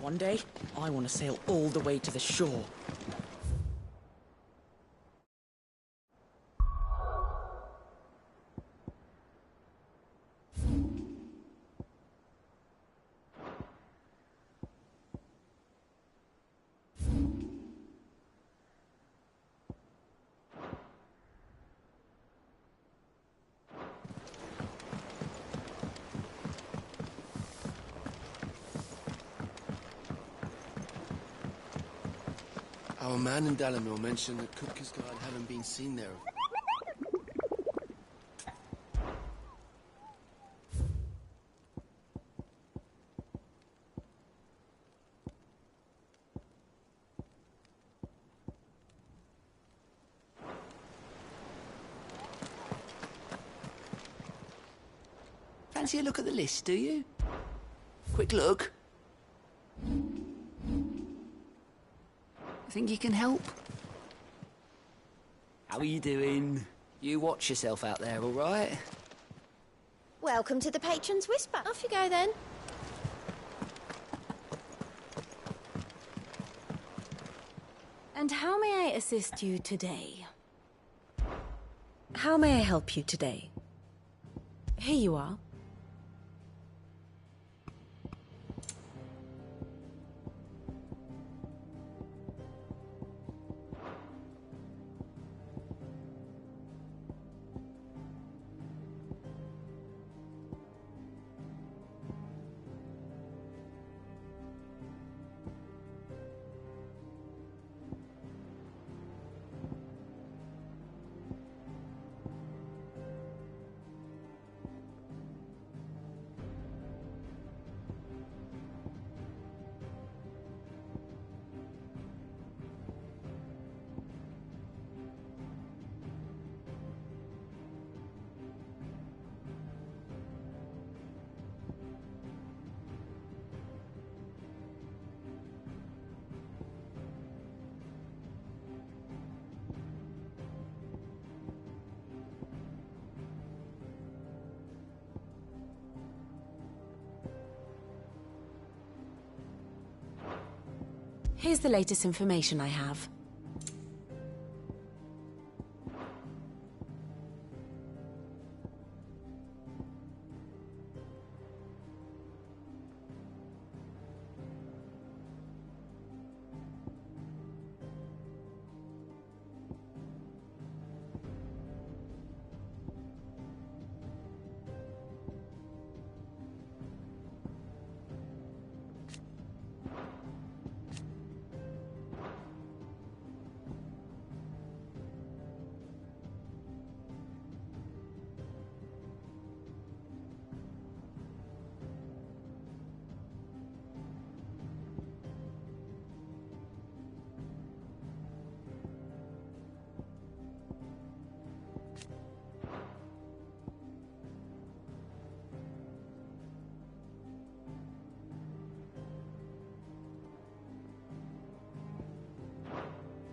One day, I want to sail all the way to the shore. Our man in Dalamil mentioned that Kupka's guard haven't been seen there. Fancy a look at the list, do you? Quick look. Think you can help? How are you doing? You watch yourself out there, all right? Welcome to the Patron's Whisper. Off you go, then. And how may I assist you today? How may I help you today? Here you are. Here's the latest information I have.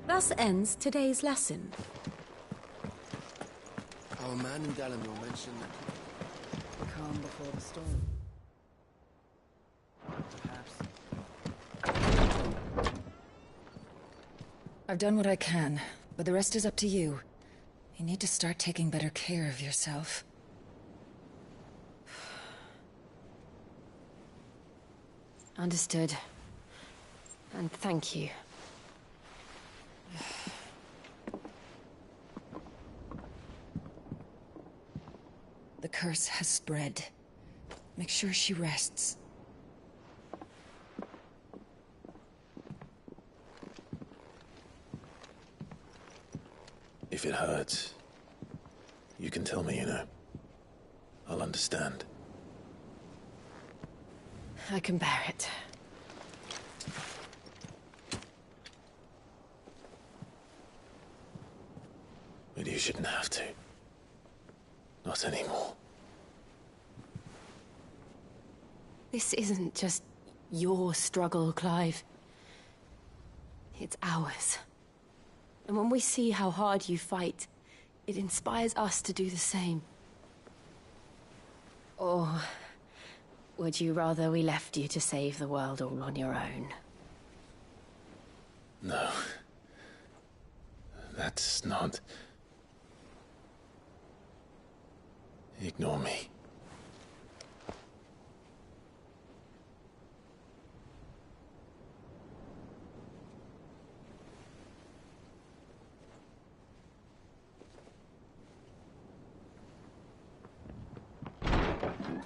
Thus ends today's lesson. Our man in Dalamil mentioned that... Calm before the storm. Perhaps. I've done what I can, but the rest is up to you. You need to start taking better care of yourself. Understood. And thank you. The curse has spread. Make sure she rests. If it hurts, you can tell me, you know. I'll understand. I can bear it. But you shouldn't have to. Not anymore. This isn't just your struggle, Clive. It's ours. And when we see how hard you fight, it inspires us to do the same. Or Would you rather we left you to save the world all on your own? No. That's not... Ignore me.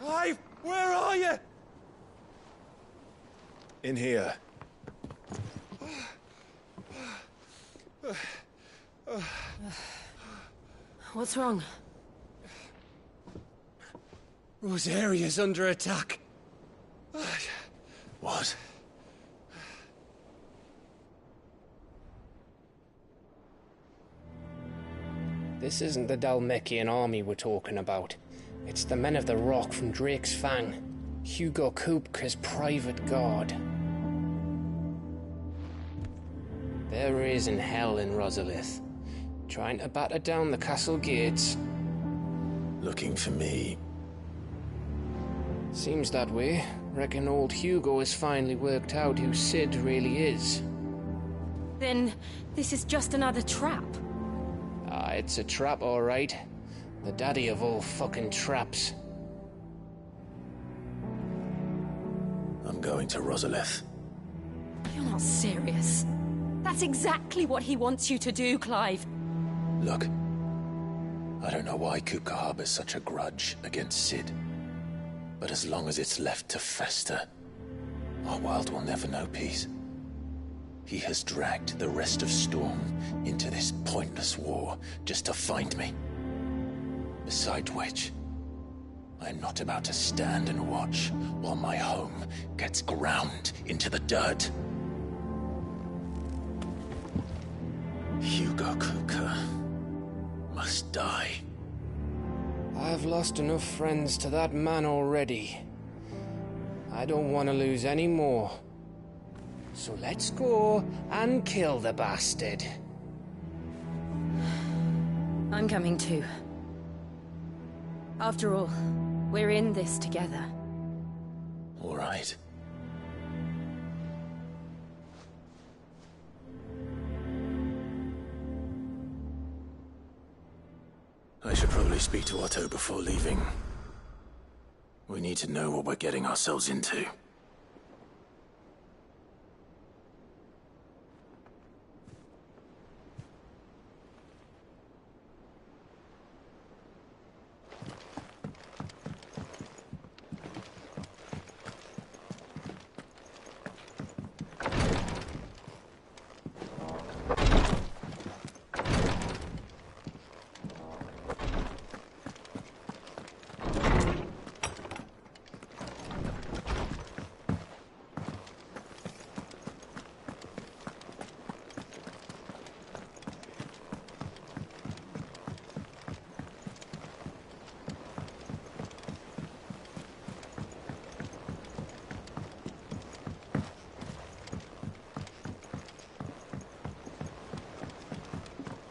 Clive, where are you? In here. What's wrong? Rosaria's under attack. What? This isn't the Dalmekian army we're talking about. It's the men of the Rock from Drake's Fang. Hugo Kupka's private guard. There is in hell in Rosalith, trying to batter down the castle gates. Looking for me. Seems that way. Reckon old Hugo has finally worked out who Sid really is. Then this is just another trap. Ah, it's a trap, all right. The daddy of all fucking traps. I'm going to Rosalith. You're not serious. That's exactly what he wants you to do, Clive. Look. I don't know why Kupka harbors such a grudge against Sid. But as long as it's left to fester, our world will never know peace. He has dragged the rest of Storm into this pointless war just to find me. Besides which, I'm not about to stand and watch while my home gets ground into the dirt. Hugo Kupka must die. I've lost enough friends to that man already. I don't want to lose any more. So let's go and kill the bastard. I'm coming too. After all, we're in this together. All right. I should probably speak to Otto before leaving. We need to know what we're getting ourselves into.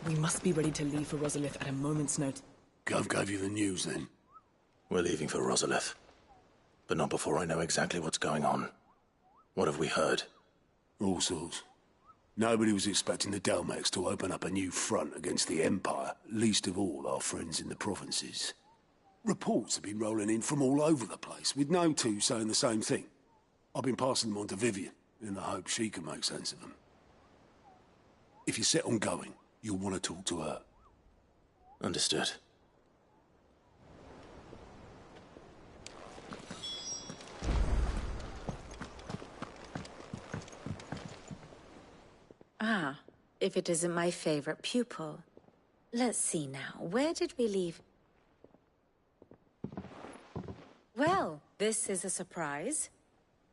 We must be ready to leave for Rosalith at a moment's notice. Gov gave you the news, then? We're leaving for Rosalith. But not before I know exactly what's going on. What have we heard? All sorts. Nobody was expecting the Dalmex to open up a new front against the Empire, least of all our friends in the provinces. Reports have been rolling in from all over the place, with no two saying the same thing. I've been passing them on to Vivian, in the hope she can make sense of them. If you're set on going, you'll want to talk to her. Understood. Ah, if it isn't my favorite pupil. Let's see now, where did we leave? Well, this is a surprise.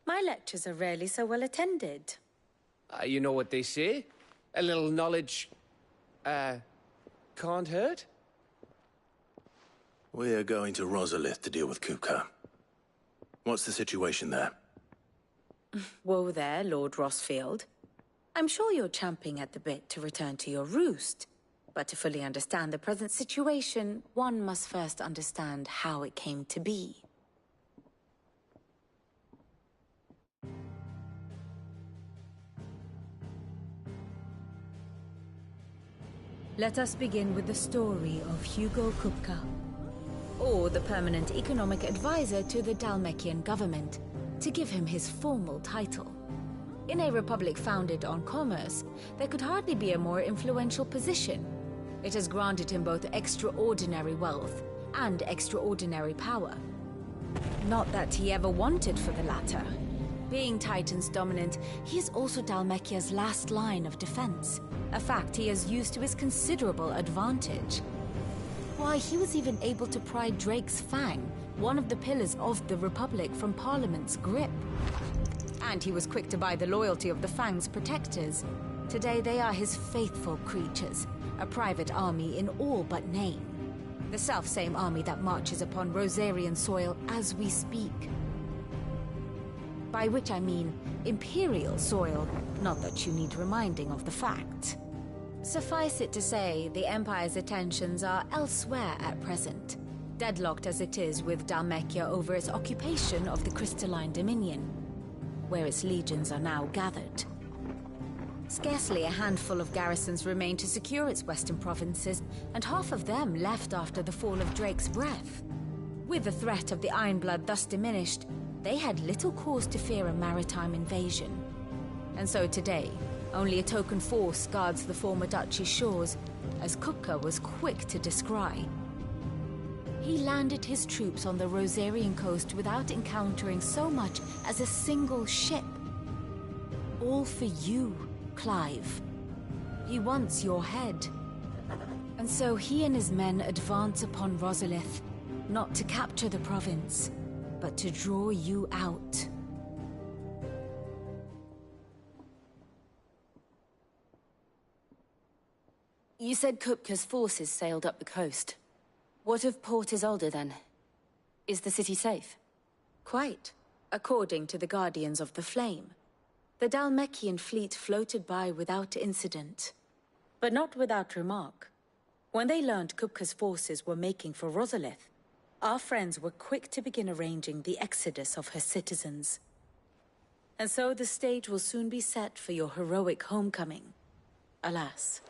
My lectures are rarely so well attended. You know what they say? A little knowledge, can't hurt? We're going to Rosalith to deal with Kupka. What's the situation there? Whoa there, Lord Rossfield. I'm sure you're champing at the bit to return to your roost. But to fully understand the present situation, one must first understand how it came to be. let us begin with the story of Hugo Kupka, or the permanent economic advisor to the Dalmekian government, to give him his formal title. In a republic founded on commerce, there could hardly be a more influential position. It has granted him both extraordinary wealth and extraordinary power. Not that he ever wanted for the latter. Being Titan's dominant, he is also Dalmekia's last line of defense, a fact he has used to his considerable advantage. Why, he was even able to pry Drake's Fang, one of the pillars of the Republic, from Parliament's grip. And he was quick to buy the loyalty of the Fang's protectors. Today they are his faithful creatures, a private army in all but name. The self-same army that marches upon Rosarian soil as we speak. By which I mean Imperial soil, not that you need reminding of the fact. Suffice it to say, the Empire's attentions are elsewhere at present, deadlocked as it is with Dalmekia over its occupation of the Crystalline Dominion, where its legions are now gathered. Scarcely a handful of garrisons remain to secure its western provinces, and half of them left after the fall of Drake's Breath. With the threat of the Ironblood thus diminished, they had little cause to fear a maritime invasion. And so today, only a token force guards the former duchy's shores, as Kupka was quick to descry. He landed his troops on the Rosarian coast without encountering so much as a single ship. All for you, Clive. He wants your head. And so he and his men advance upon Rosalith, not to capture the province, but to draw you out. You said Kupka's forces sailed up the coast. What of Port Isolde, then? Is the city safe? Quite, according to the Guardians of the Flame. The Dalmekian fleet floated by without incident, but not without remark. When they learned Kupka's forces were making for Rosalith, our friends were quick to begin arranging the exodus of her citizens. And so the stage will soon be set for your heroic homecoming. Alas,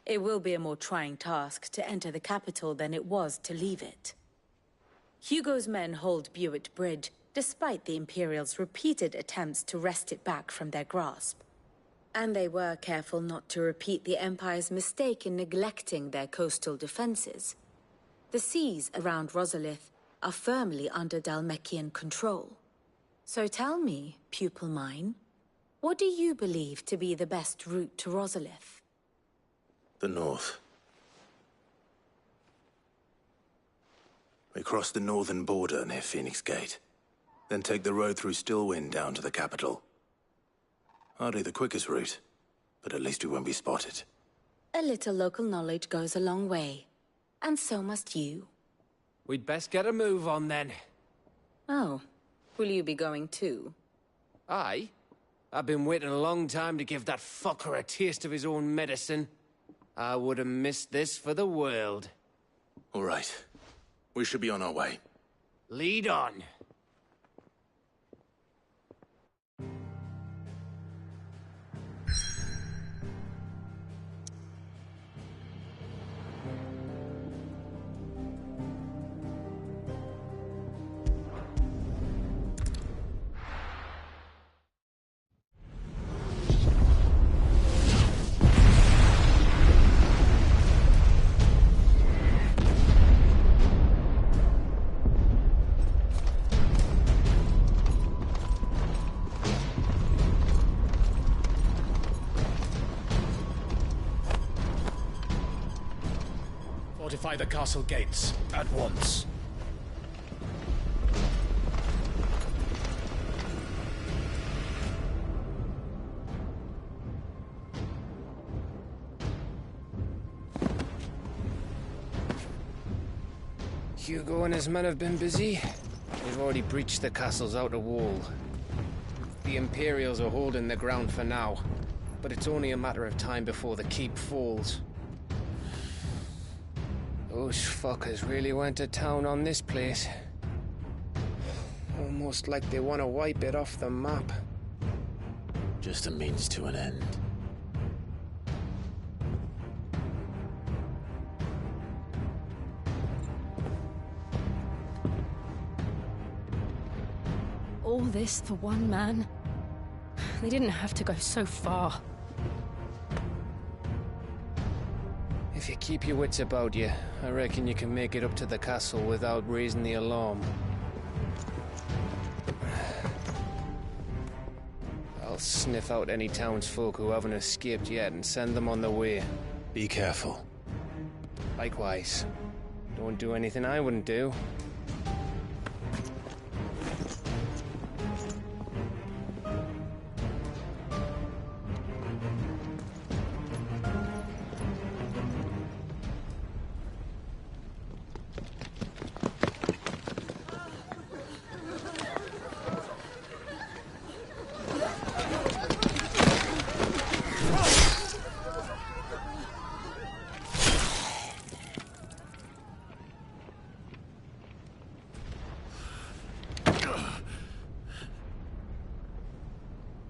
it will be a more trying task to enter the capital than it was to leave it. Hugo's men hold Buet Bridge, despite the Imperials' repeated attempts to wrest it back from their grasp. And they were careful not to repeat the Empire's mistake in neglecting their coastal defenses. The seas around Rosalith are firmly under Dalmekian control. So tell me, pupil mine, what do you believe to be the best route to Rosalith? The north. We cross the northern border near Phoenix Gate. Then take the road through Stillwind down to the capital. Hardly the quickest route, but at least we won't be spotted. A little local knowledge goes a long way. And so must you. We'd best get a move on, then. Oh, will you be going too? Aye. I've been waiting a long time to give that fucker a taste of his own medicine. I would have missed this for the world. All right. We should be on our way. Lead on. Fortify the castle gates, at once. Hugo and his men have been busy. They've already breached the castle's outer wall. The Imperials are holding the ground for now, but it's only a matter of time before the keep falls. Those fuckers really went to town on this place. Almost like they want to wipe it off the map. Just a means to an end. this for one man? They didn't have to go so far. If you keep your wits about you, I reckon you can make it up to the castle without raising the alarm. I'll sniff out any townsfolk who haven't escaped yet and send them on their way. Be careful. Likewise. Don't do anything I wouldn't do.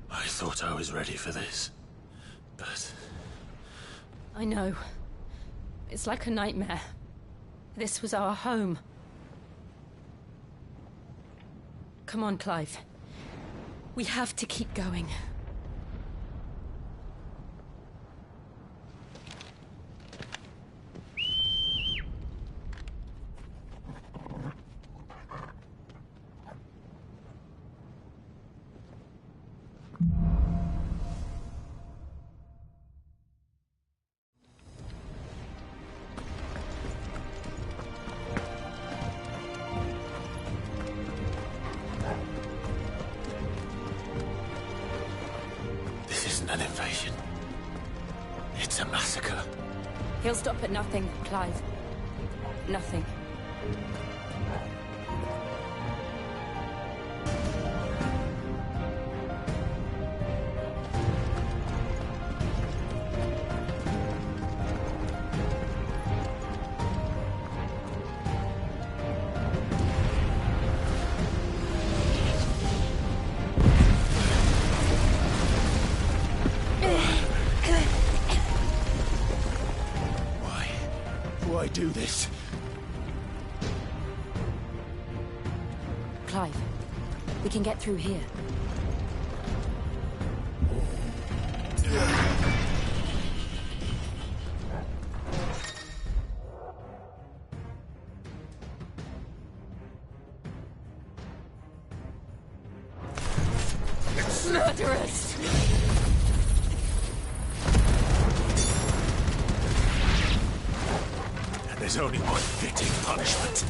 I thought I was ready for this, but... I know. It's like a nightmare. This was our home. Come on, Clive. We have to keep going. An invasion. It's a massacre. He'll stop at nothing, Clive. Nothing. Why do this? Clive, we can get through here. Murderers! There's only one fitting punishment.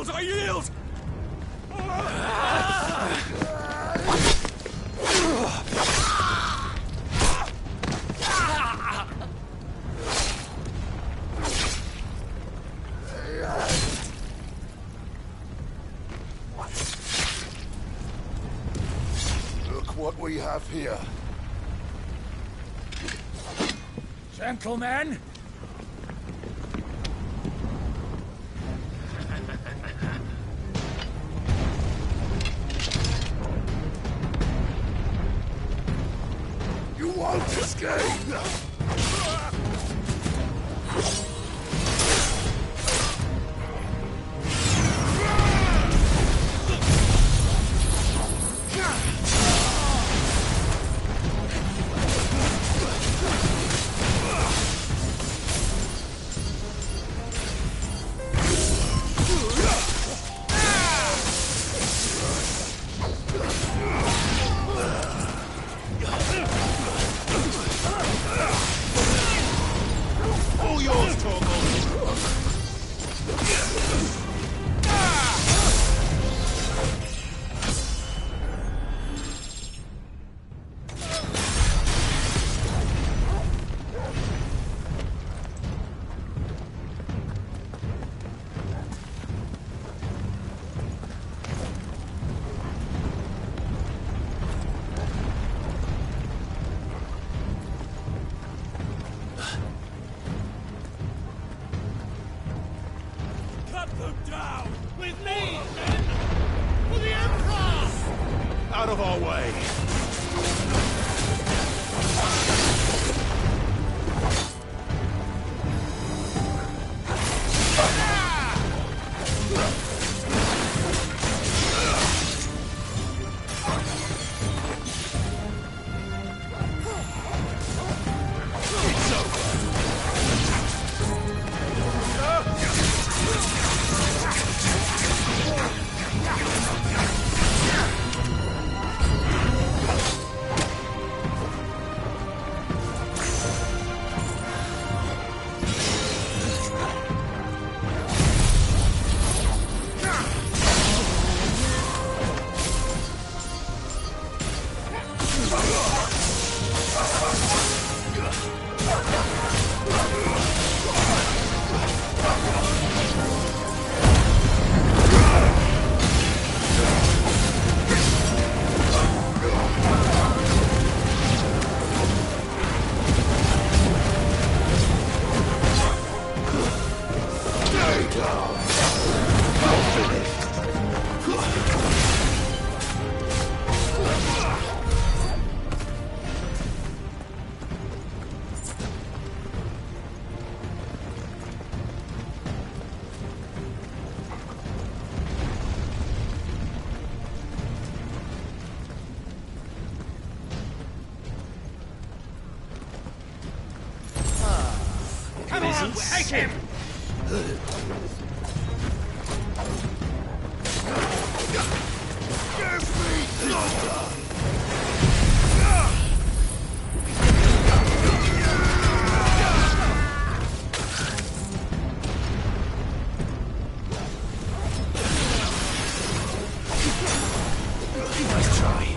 I yield! Look what we have here. Gentlemen! You won't escape! Take him! Nice try.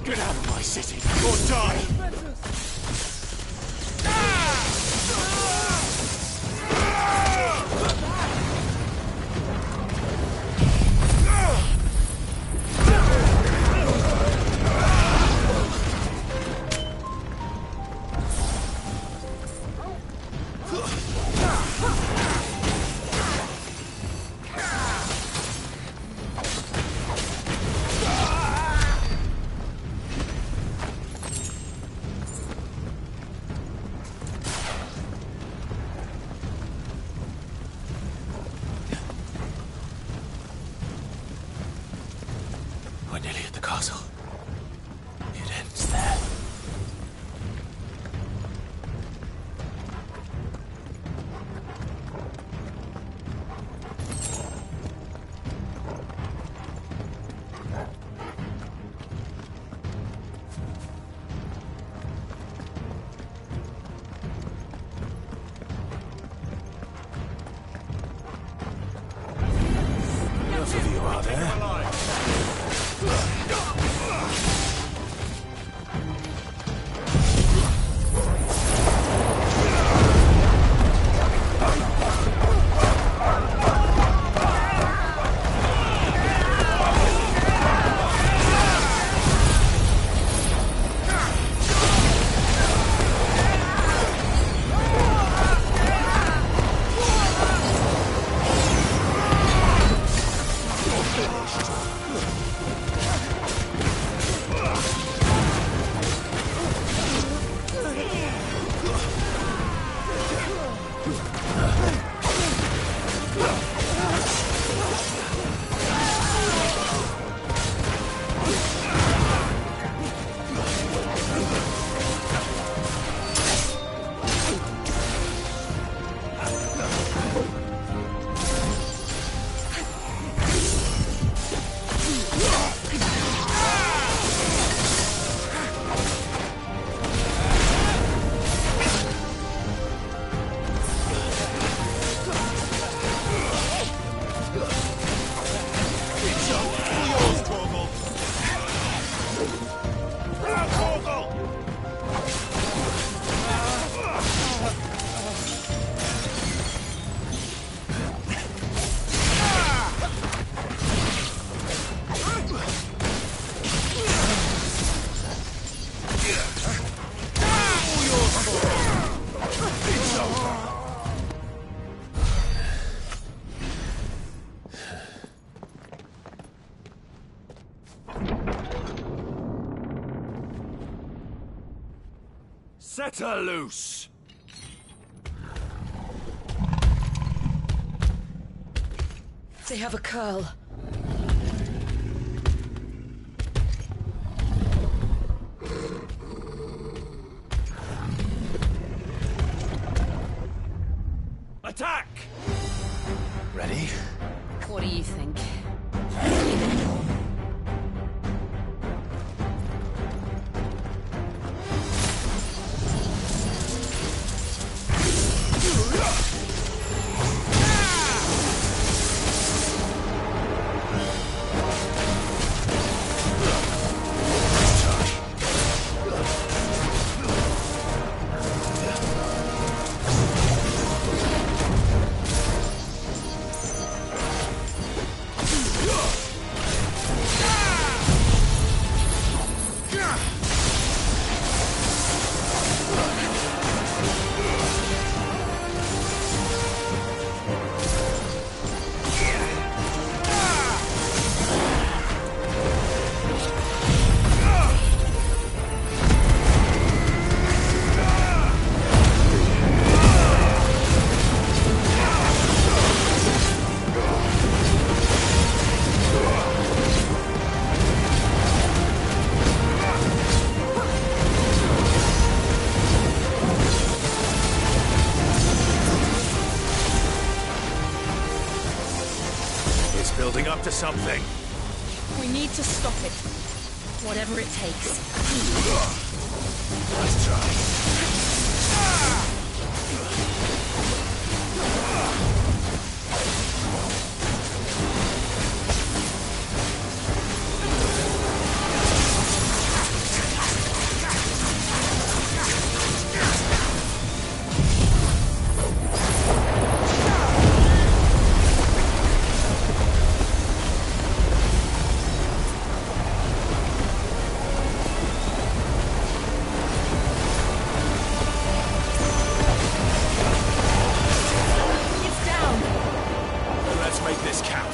Get out of my city, or die! Set her loose! They have a curl. Attack! Ready? What do you think? Building up to something. We need to stop it. Whatever it takes. Let's try. Make this count.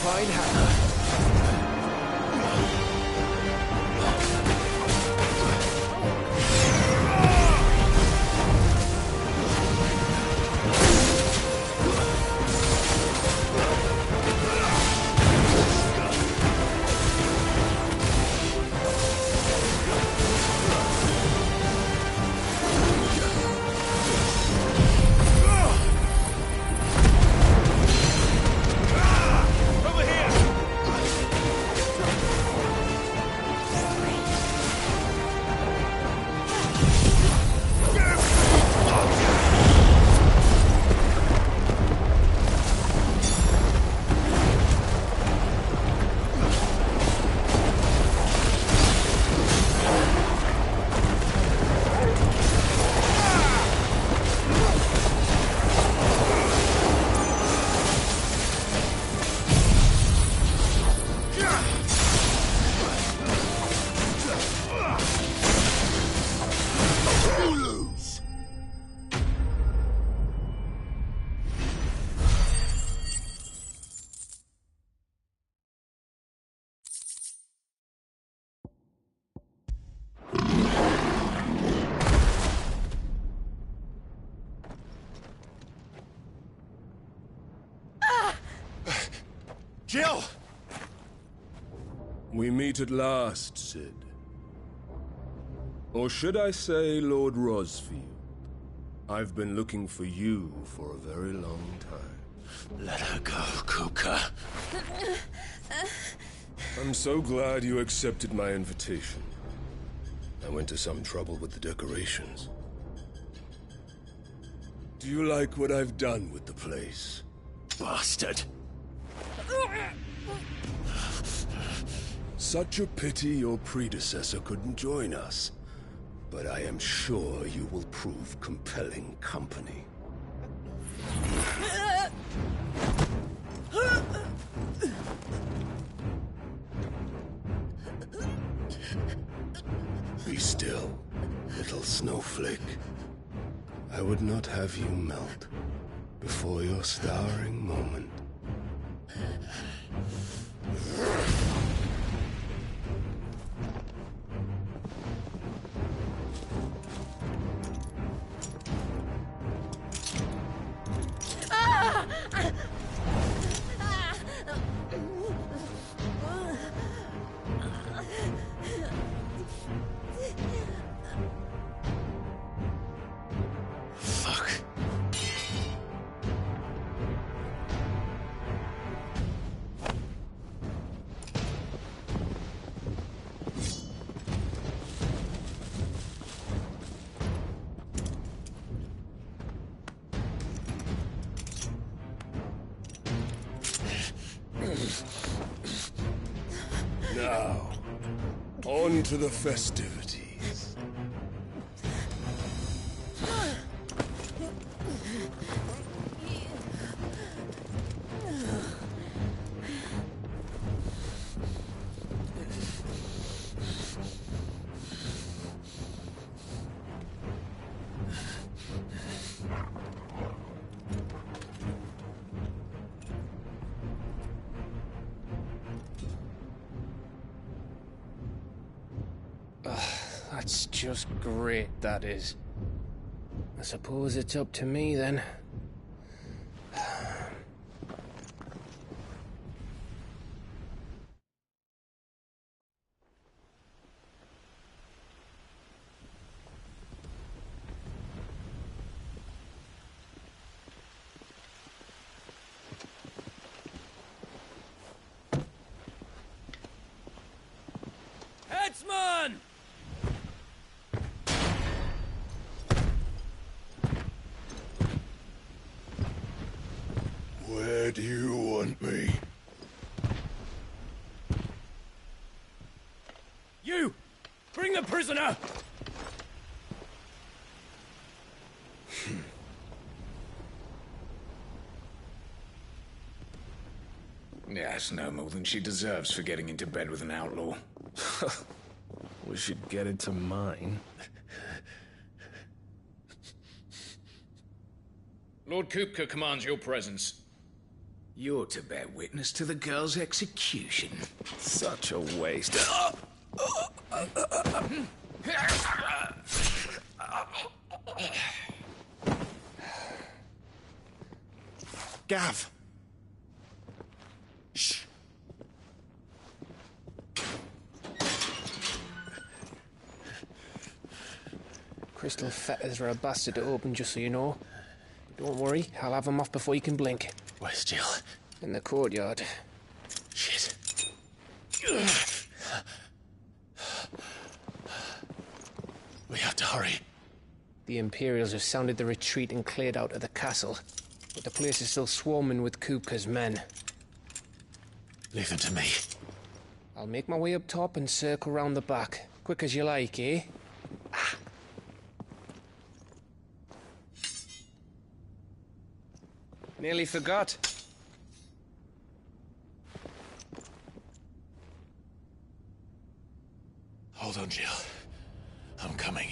Fine hammer. Jill! We meet at last, Sid. Or should I say Lord Rosfield? I've been looking for you for a very long time. Let her go, Kuka. I'm so glad you accepted my invitation. I went to some trouble with the decorations. Do you like what I've done with the place? Bastard! Such a pity your predecessor couldn't join us. But I am sure you will prove compelling company. Be still, little snowflake. I would not have you melt before your starring moment. Now, on to the festivities. That's just great, that is. I suppose it's up to me, then. Headsman! Where do you want me? You! Bring the prisoner! Yes, no more than she deserves for getting into bed with an outlaw. We should get into mine. Lord Kupka commands your presence. You're to bear witness to the girl's execution. Such a waste. Gav! Shh! Crystal fetters are a bastard to open, just so you know. But don't worry, I'll have them off before you can blink. Where's Jill? In the courtyard. Shit. We have to hurry. The Imperials have sounded the retreat and cleared out of the castle. But the place is still swarming with Kupka's men. Leave them to me. I'll make my way up top and circle round the back. Quick as you like, eh? Nearly forgot. Hold on, Jill. I'm coming.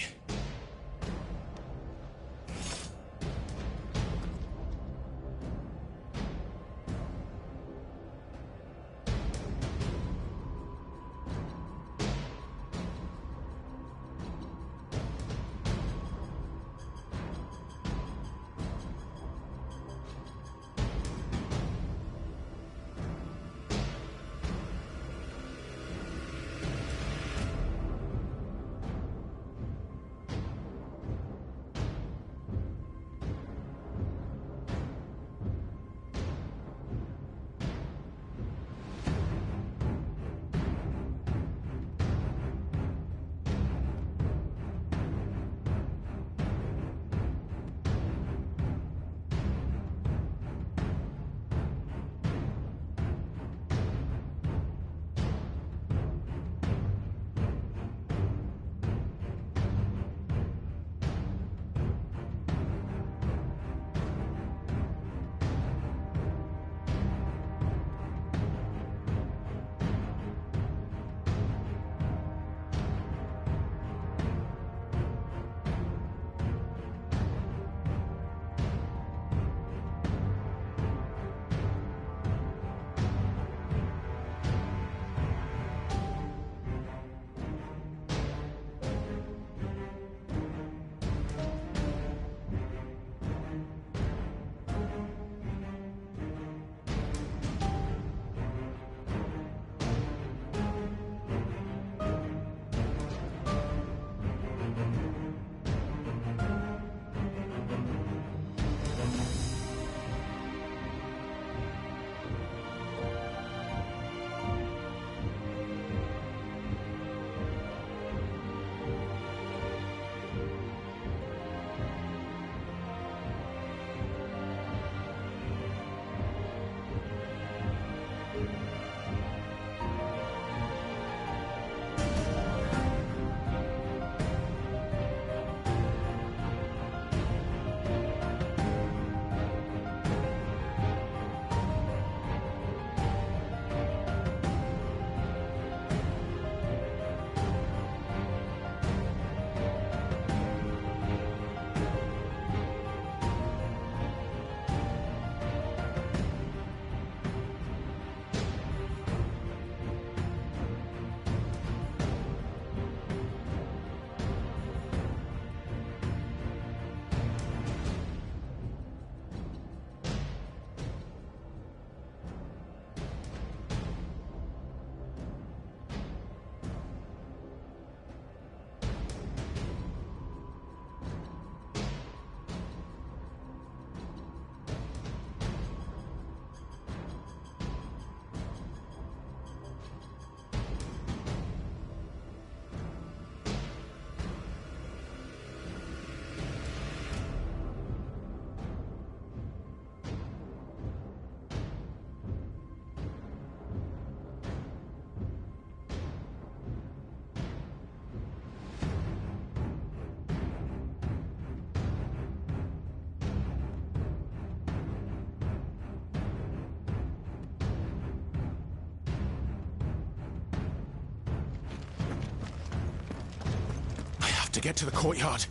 to get to the courtyard.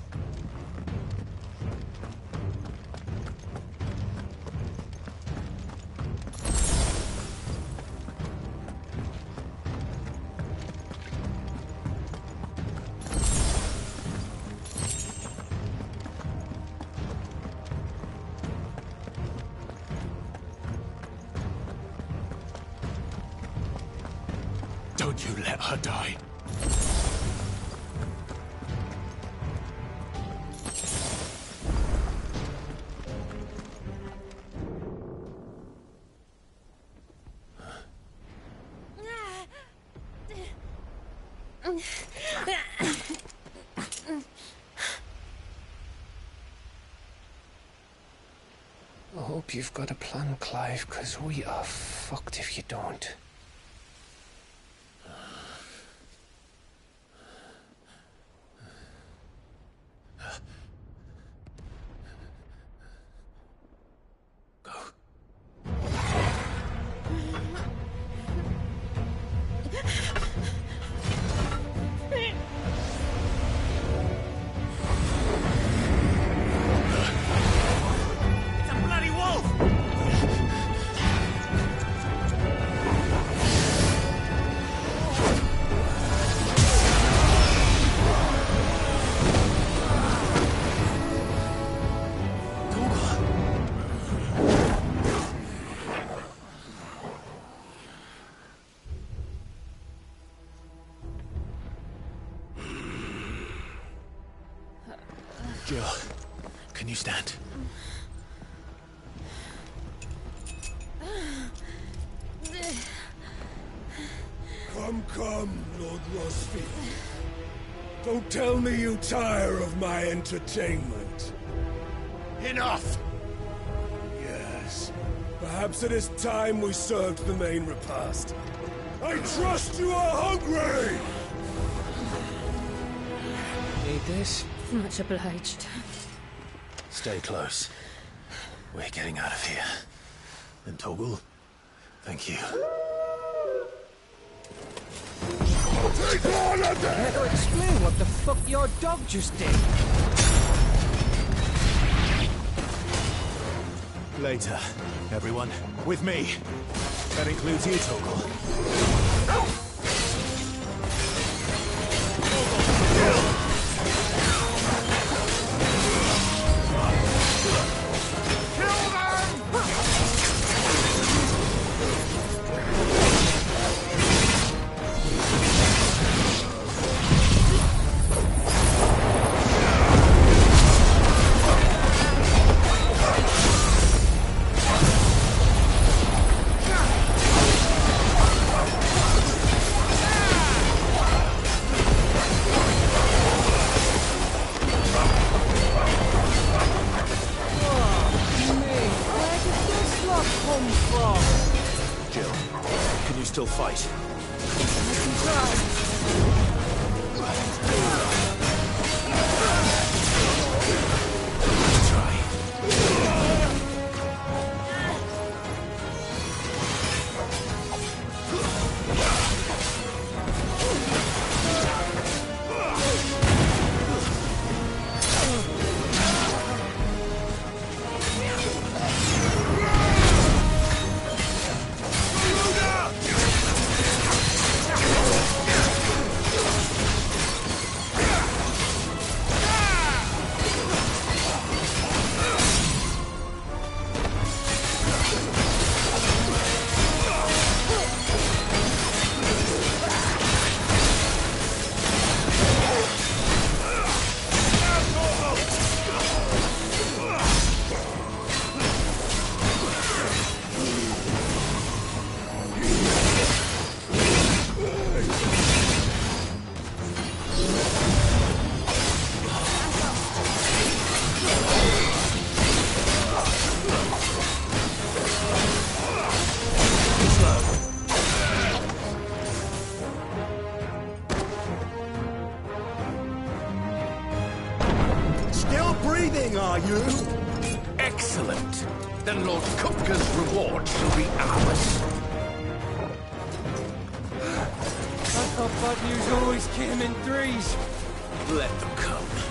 Don't you let her die. I hope you've got a plan, Clive, because we are fucked if you don't. Jill, can you stand? Come, Lord Rosfield. Don't tell me you tire of my entertainment. Enough! Yes. Perhaps it is time we served the main repast. I trust you are hungry! Need this? Much obliged. Stay close. We're getting out of here. And Toggle, thank you. Take one of them! Care to explain what the fuck your dog just did? Later, everyone. With me. That includes you, Toggle. Jill, can you still fight? Are you? Excellent. Then Lord Kupka's reward shall be ours. I thought bad news always came in threes. Let them come.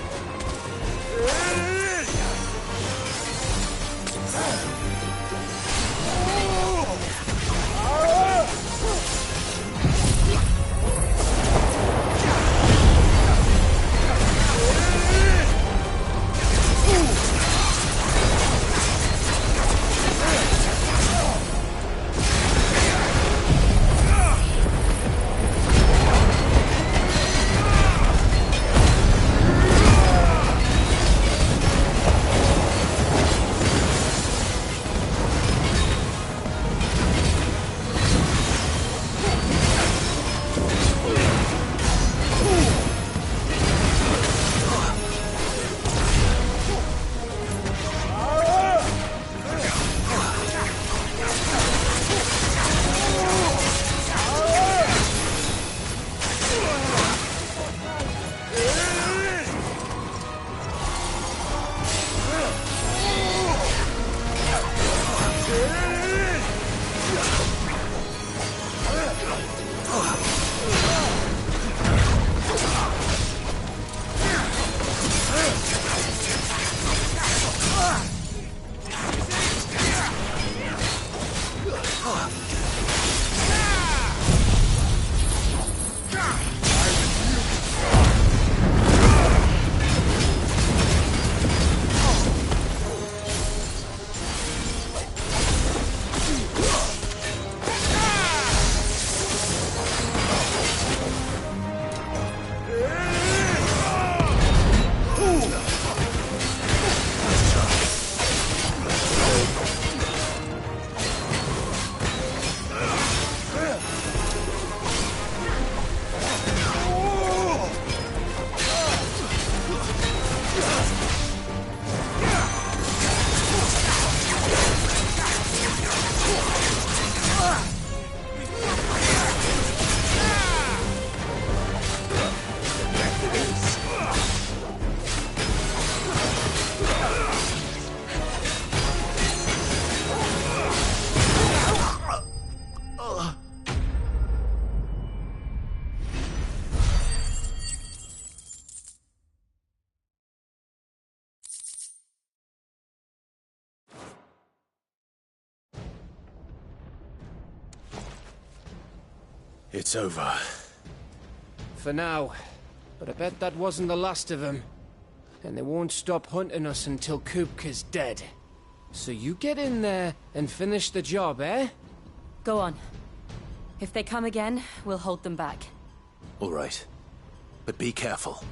It's over. For now. But I bet that wasn't the last of them. And they won't stop hunting us until Kupka's dead. So you get in there and finish the job, eh? Go on. If they come again, we'll hold them back. All right. But be careful.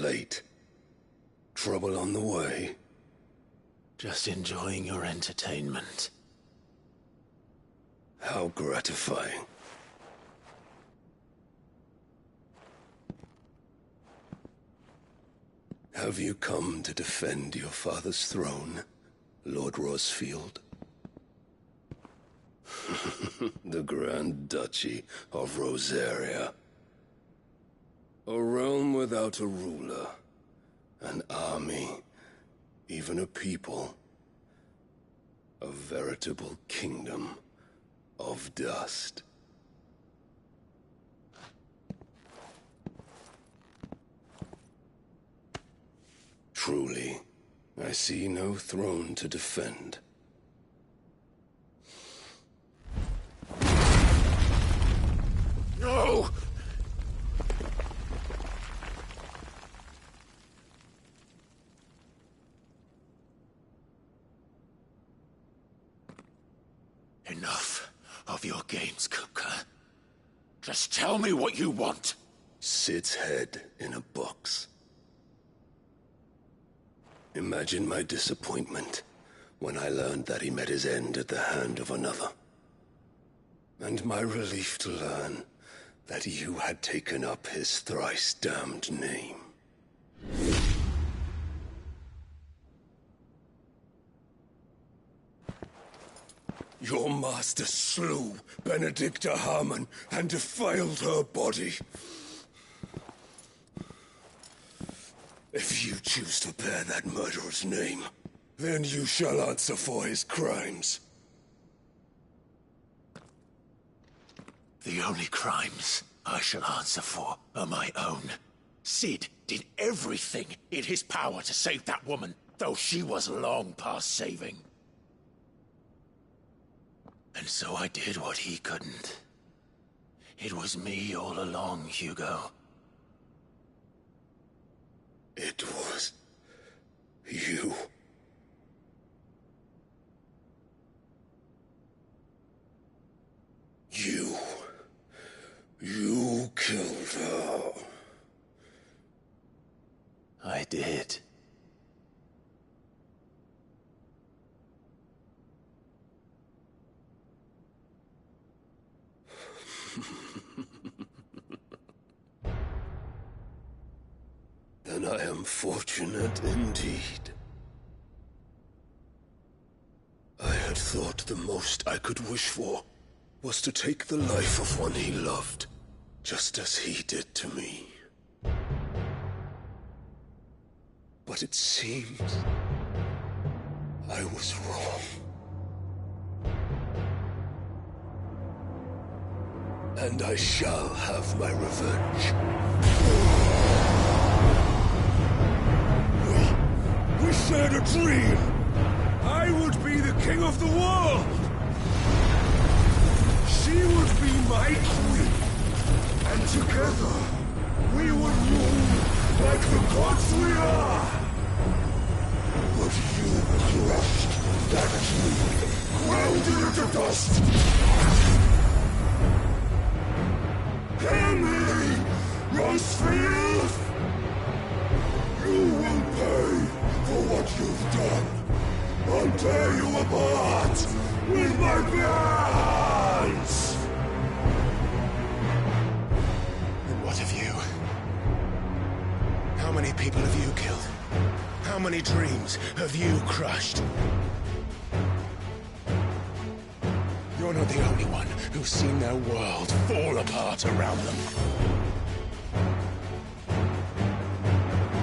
late? Trouble on the way? Just enjoying your entertainment. How gratifying. Have you come to defend your father's throne, Lord Rosfield? The Grand Duchy of Rosaria. A realm without a ruler, an army, even a people. A veritable kingdom of dust. Truly, I see no throne to defend. No! Enough of your games, Kupka. Just tell me what you want. Sid's head in a box. Imagine my disappointment when I learned that he met his end at the hand of another. And my relief to learn that you had taken up his thrice-damned name. Your master slew Benedicta Harmon and defiled her body. If you choose to bear that murderer's name, then you shall answer for his crimes. The only crimes I shall answer for are my own. Sid did everything in his power to save that woman, though she was long past saving. And so I did what he couldn't. It was me all along, Hugo. It was you. You killed her. I did. Then I am fortunate indeed. I had thought the most I could wish for was to take the life of one he loved, just as he did to me. But it seems I was wrong. And I shall have my revenge. We shared a dream! I would be the king of the world! She would be my queen! And together, we would rule like the gods we are! But you crushed that dream, ground it into dust! Hear me, Rosfield! You will pay for what you've done. I'll tear you apart with my hands! And what of you? How many people have you killed? How many dreams have you crushed? You're not the only one who's seen their world fall apart around them.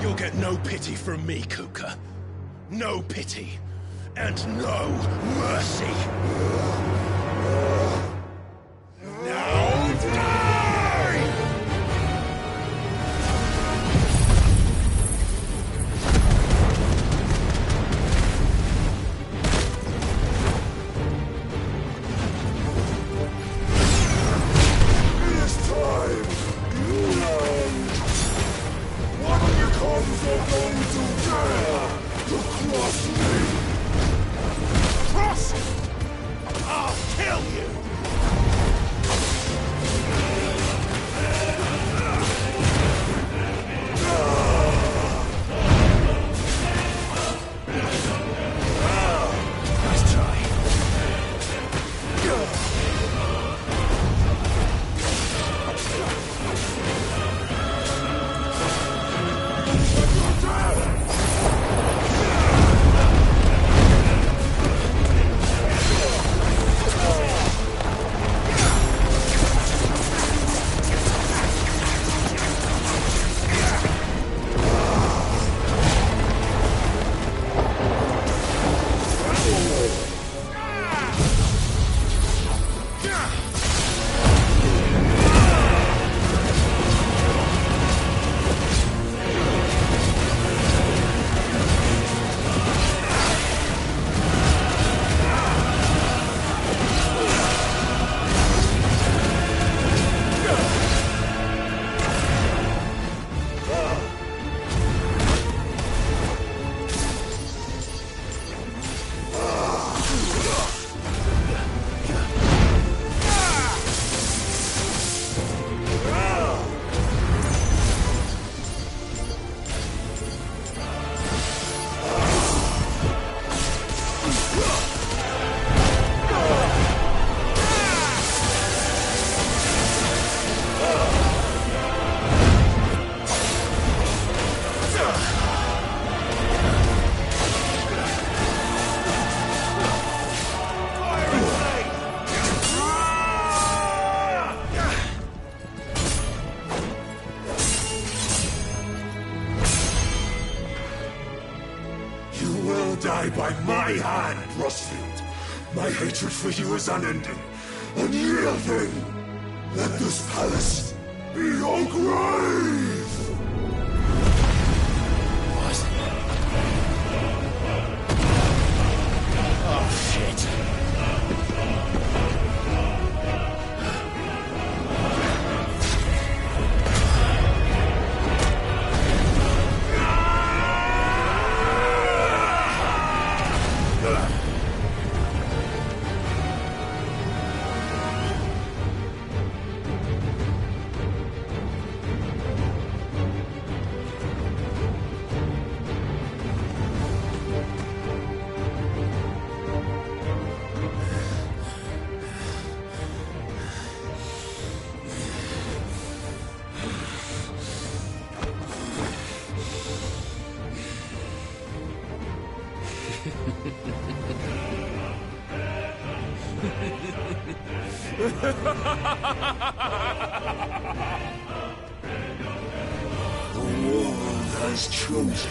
You'll get no pity from me, Kuka. No pity. And no mercy. Now die! It is time you learned what becomes of those who dare to cross me! Cross! I'll my hand, Rosfield. My hatred for you is unending, unyielding. Let this palace be your grave! What? Oh, shit. The world has chosen.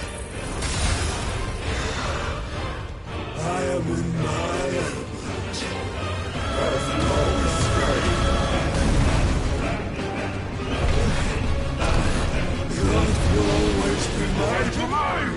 I am in my element. Have no escape. The earth will always be my domain.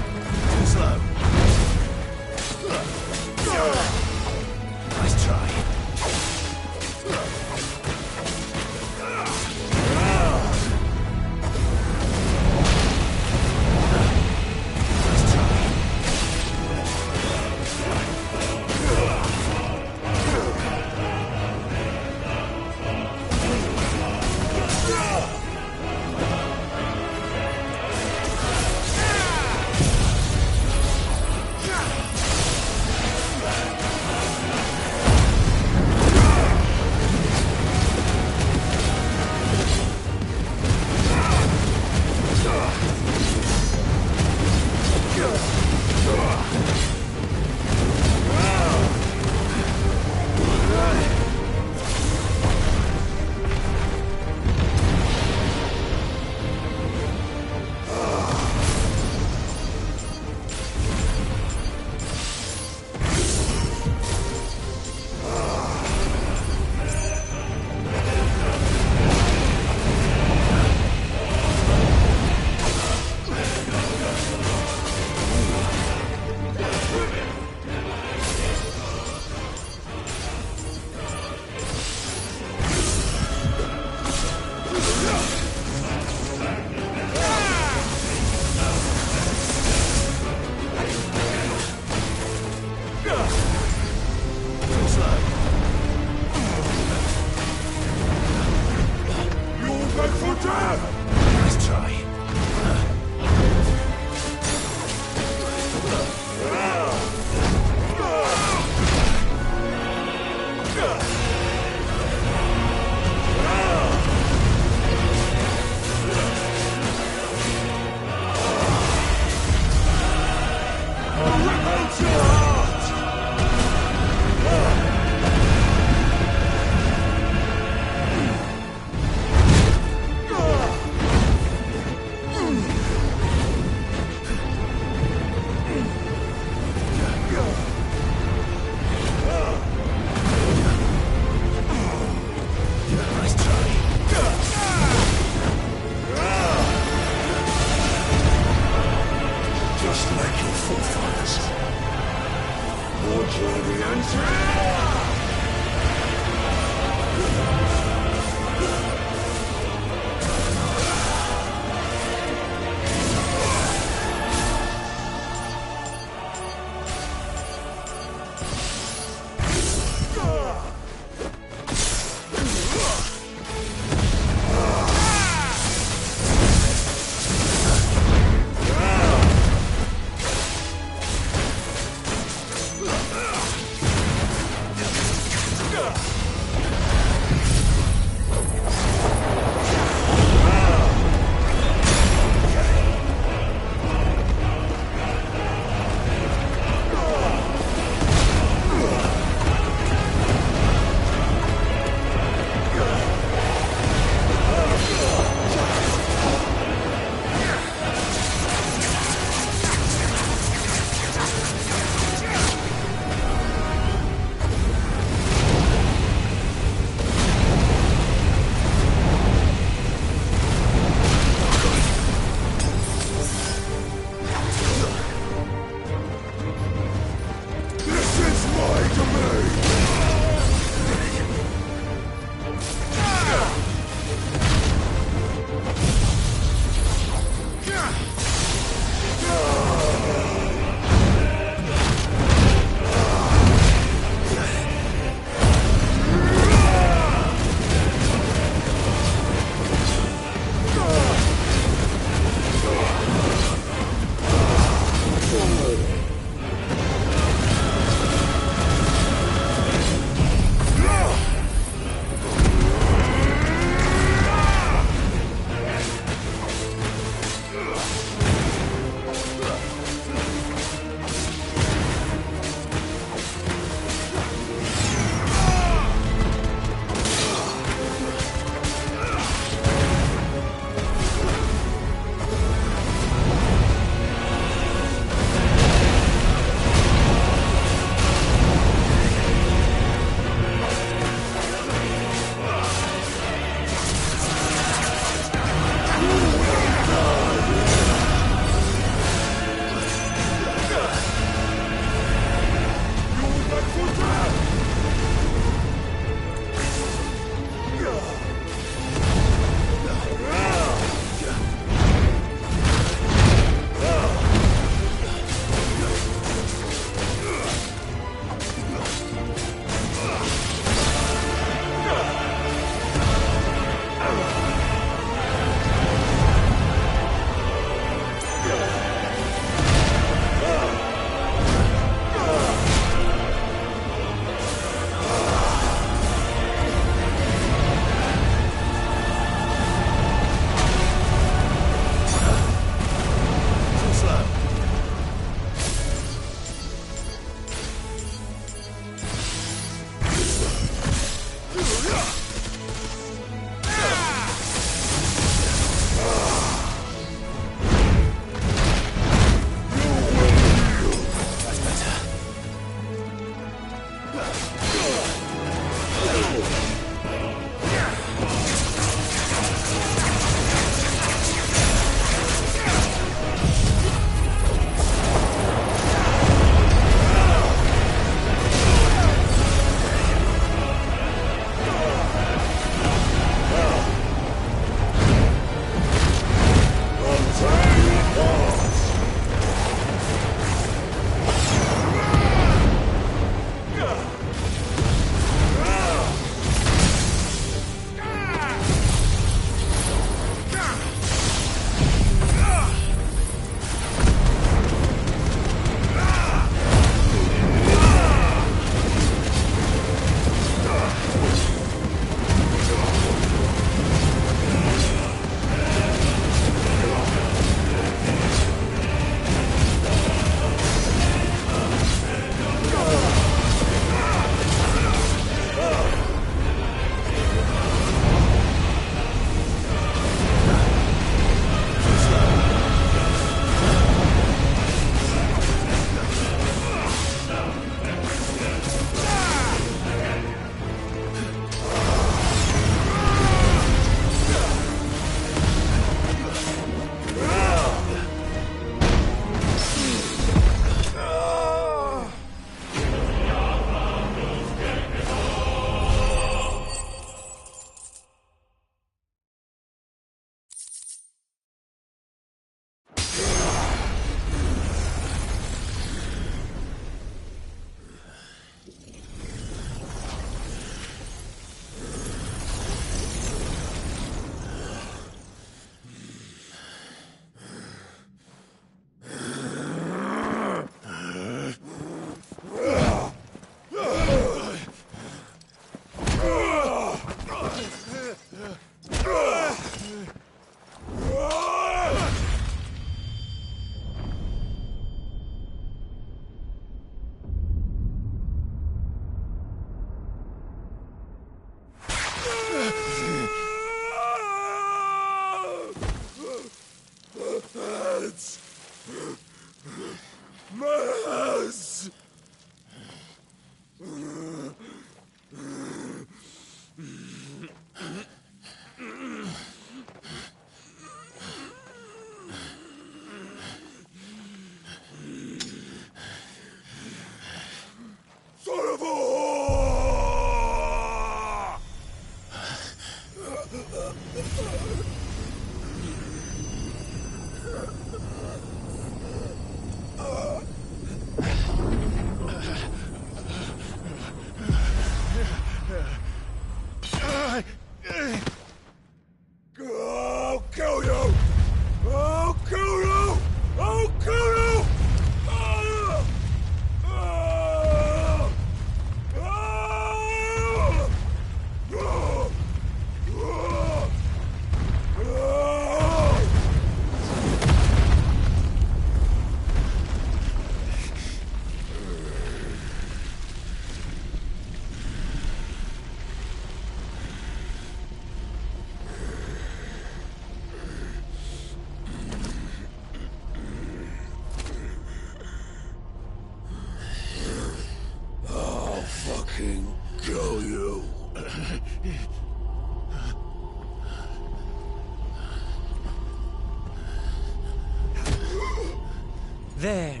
There.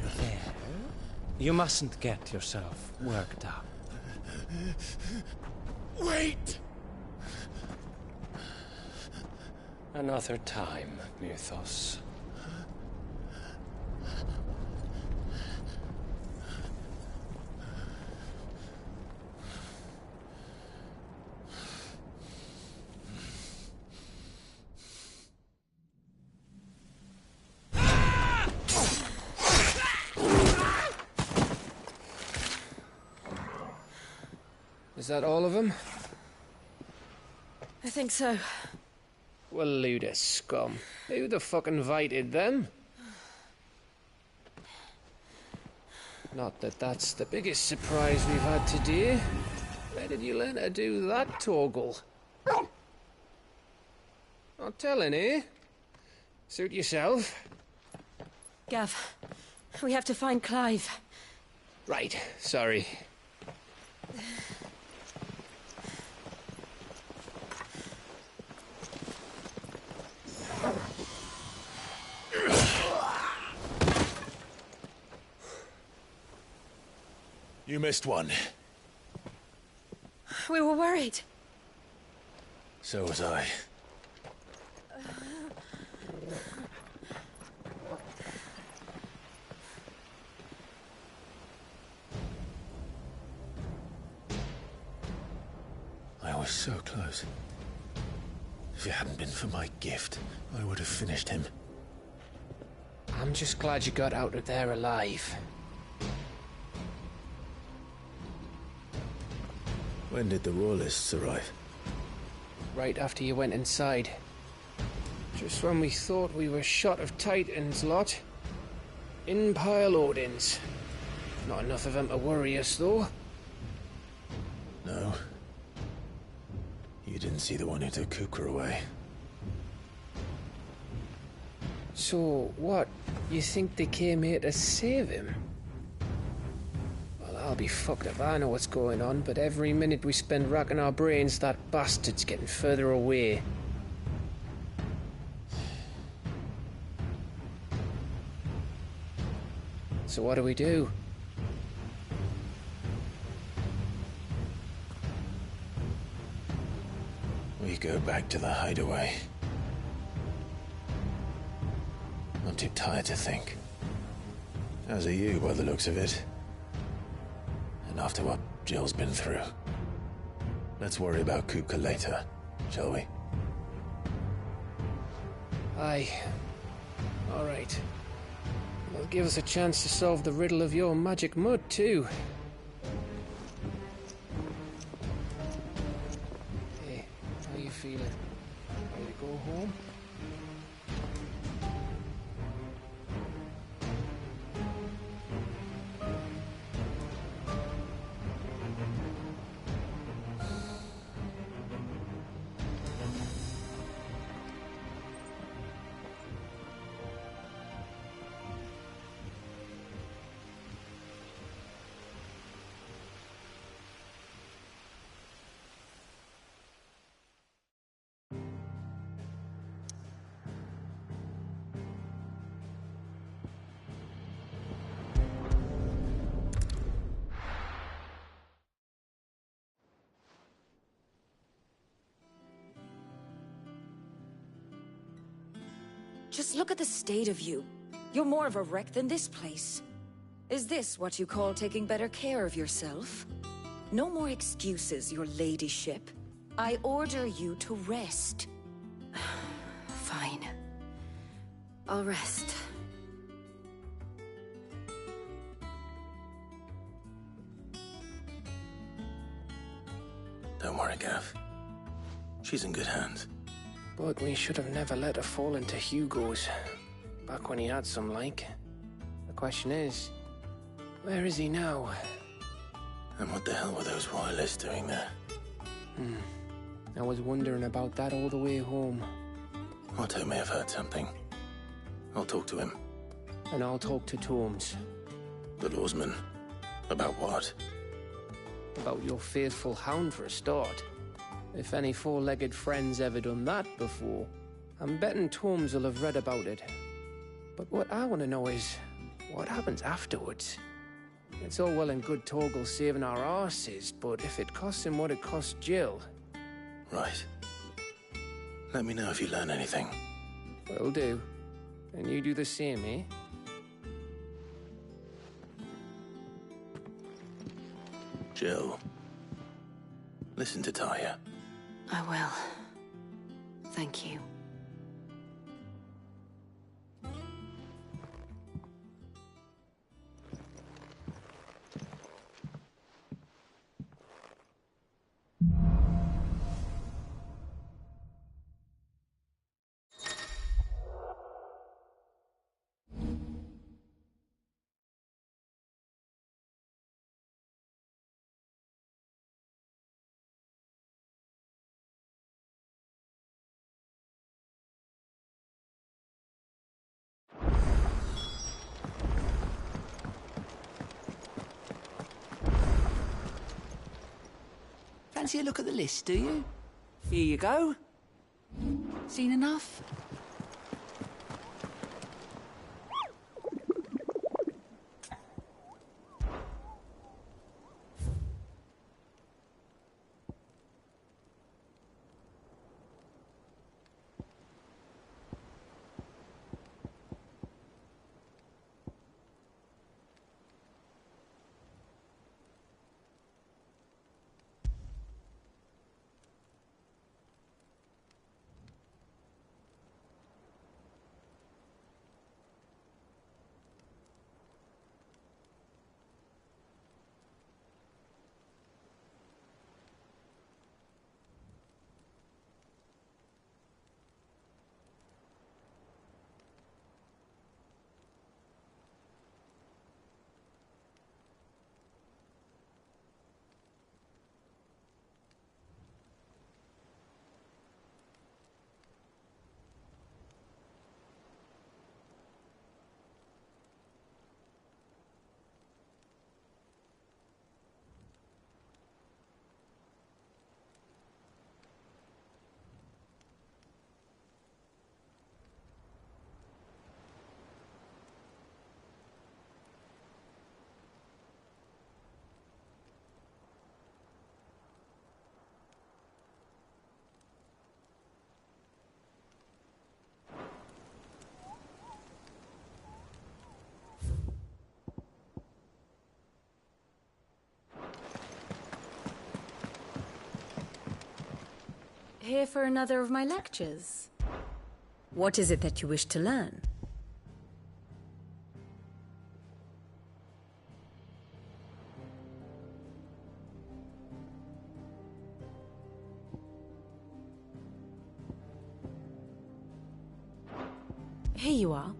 You mustn't get yourself worked up. Wait! Another time, Mythos. Is that all of them? I think so. Well, load of scum. Who the fuck invited them? Not that that's the biggest surprise we've had today. Where did you learn to do that, Torgal? Not telling, eh? Suit yourself. Gav, we have to find Clive. Right, sorry. You missed one. We were worried. So was I. I was so close. If it hadn't been for my gift, I would have finished him. I'm just glad you got out of there alive. When did the Royalists arrive? Right after you went inside. Just when we thought we were shot of Titans lot. In pile Odins. Not enough of them to worry us, though. No. You didn't see the one who took Kukra away. So, what? You think they came here to save him? Well, I'll be fucked if I know what's going on, but every minute we spend racking our brains, that bastard's getting further away. So what do we do? We go back to the hideaway. I'm too tired to think. As are you, by the looks of it. And after what Jill's been through. Let's worry about Kupka later, shall we? Aye. All right. It'll give us a chance to solve the riddle of your magic mud, too. Hey, how you feeling? Ready to go home? Just look at the state of you. You're more of a wreck than this place. Is this what you call taking better care of yourself? No more excuses, your ladyship. I order you to rest. Fine. I'll rest. Don't worry, Gav. She's in good hands. But we should have never let her fall into Hugo's. Back when he had some like. The question is, where is he now? And what the hell were those royalists doing there? I was wondering about that all the way home. Otto may have heard something. I'll talk to him. And I'll talk to Tomes. The lawsman. About what? About your faithful hound for a start. If any four-legged friend's ever done that before, I'm betting Tomes will have read about it. But what I want to know is, what happens afterwards? It's all well and good Torgal saving our arses, but if it costs him what it cost Jill... Right. Let me know if you learn anything. Will do. And you do the same, eh? Jill, listen to Taya. I will. Thank you. Fancy a look at the list, do you? Here you go. Seen enough? Here for another of my lectures. What is it that you wish to learn? Here you are.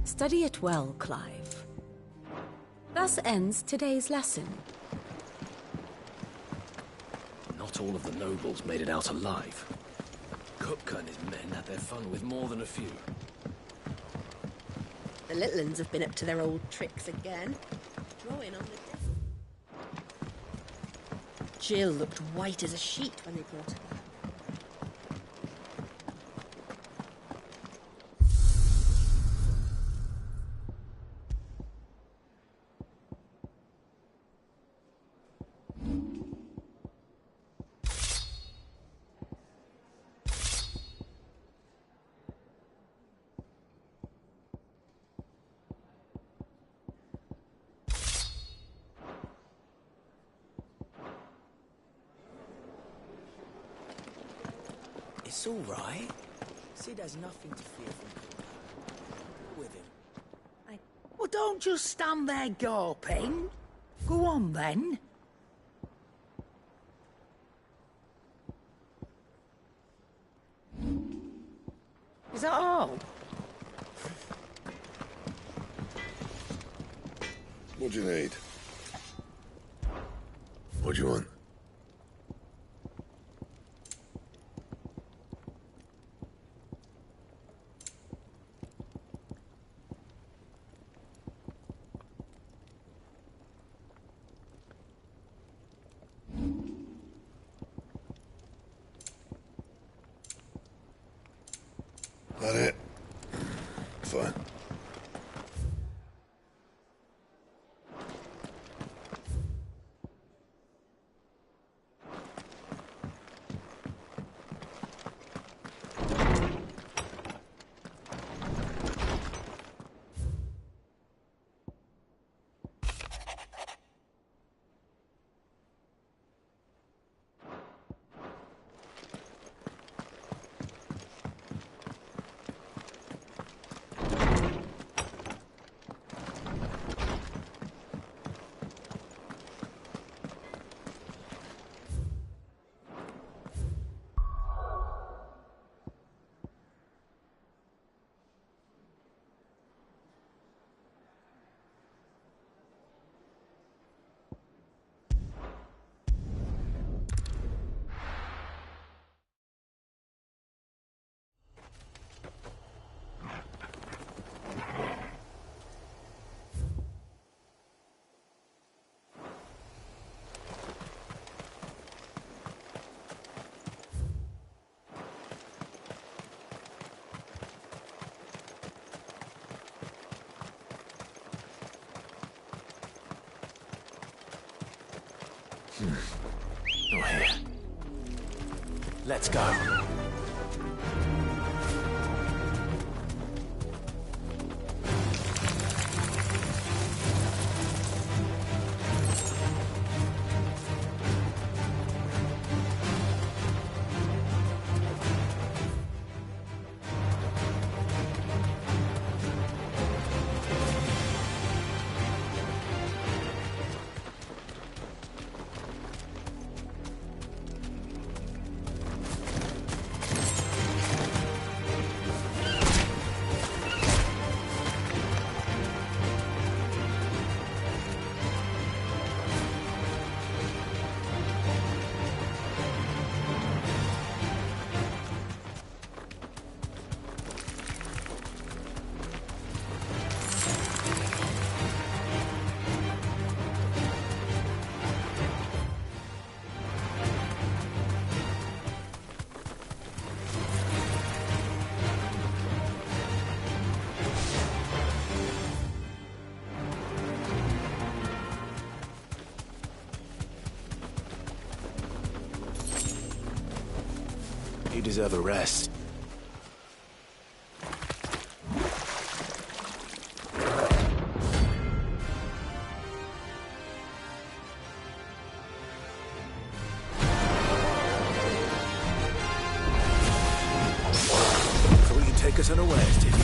Study it well, Clive. Thus ends today's lesson. Not all of the nobles made it out alive. Kupka and his men had their fun with more than a few. The little uns have been up to their old tricks again. Drawing on the Jill looked white as a sheet when they brought her back. It's all right. Sid has nothing to fear from Kupka. With him. Well, don't just stand there gawping. Go on, then. Is that all? What do you need? What do you want? fine. Not here. Let's go. You deserve a rest. Thought you'd take us unawares, did you?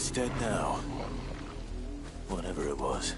It's dead now. Whatever it was.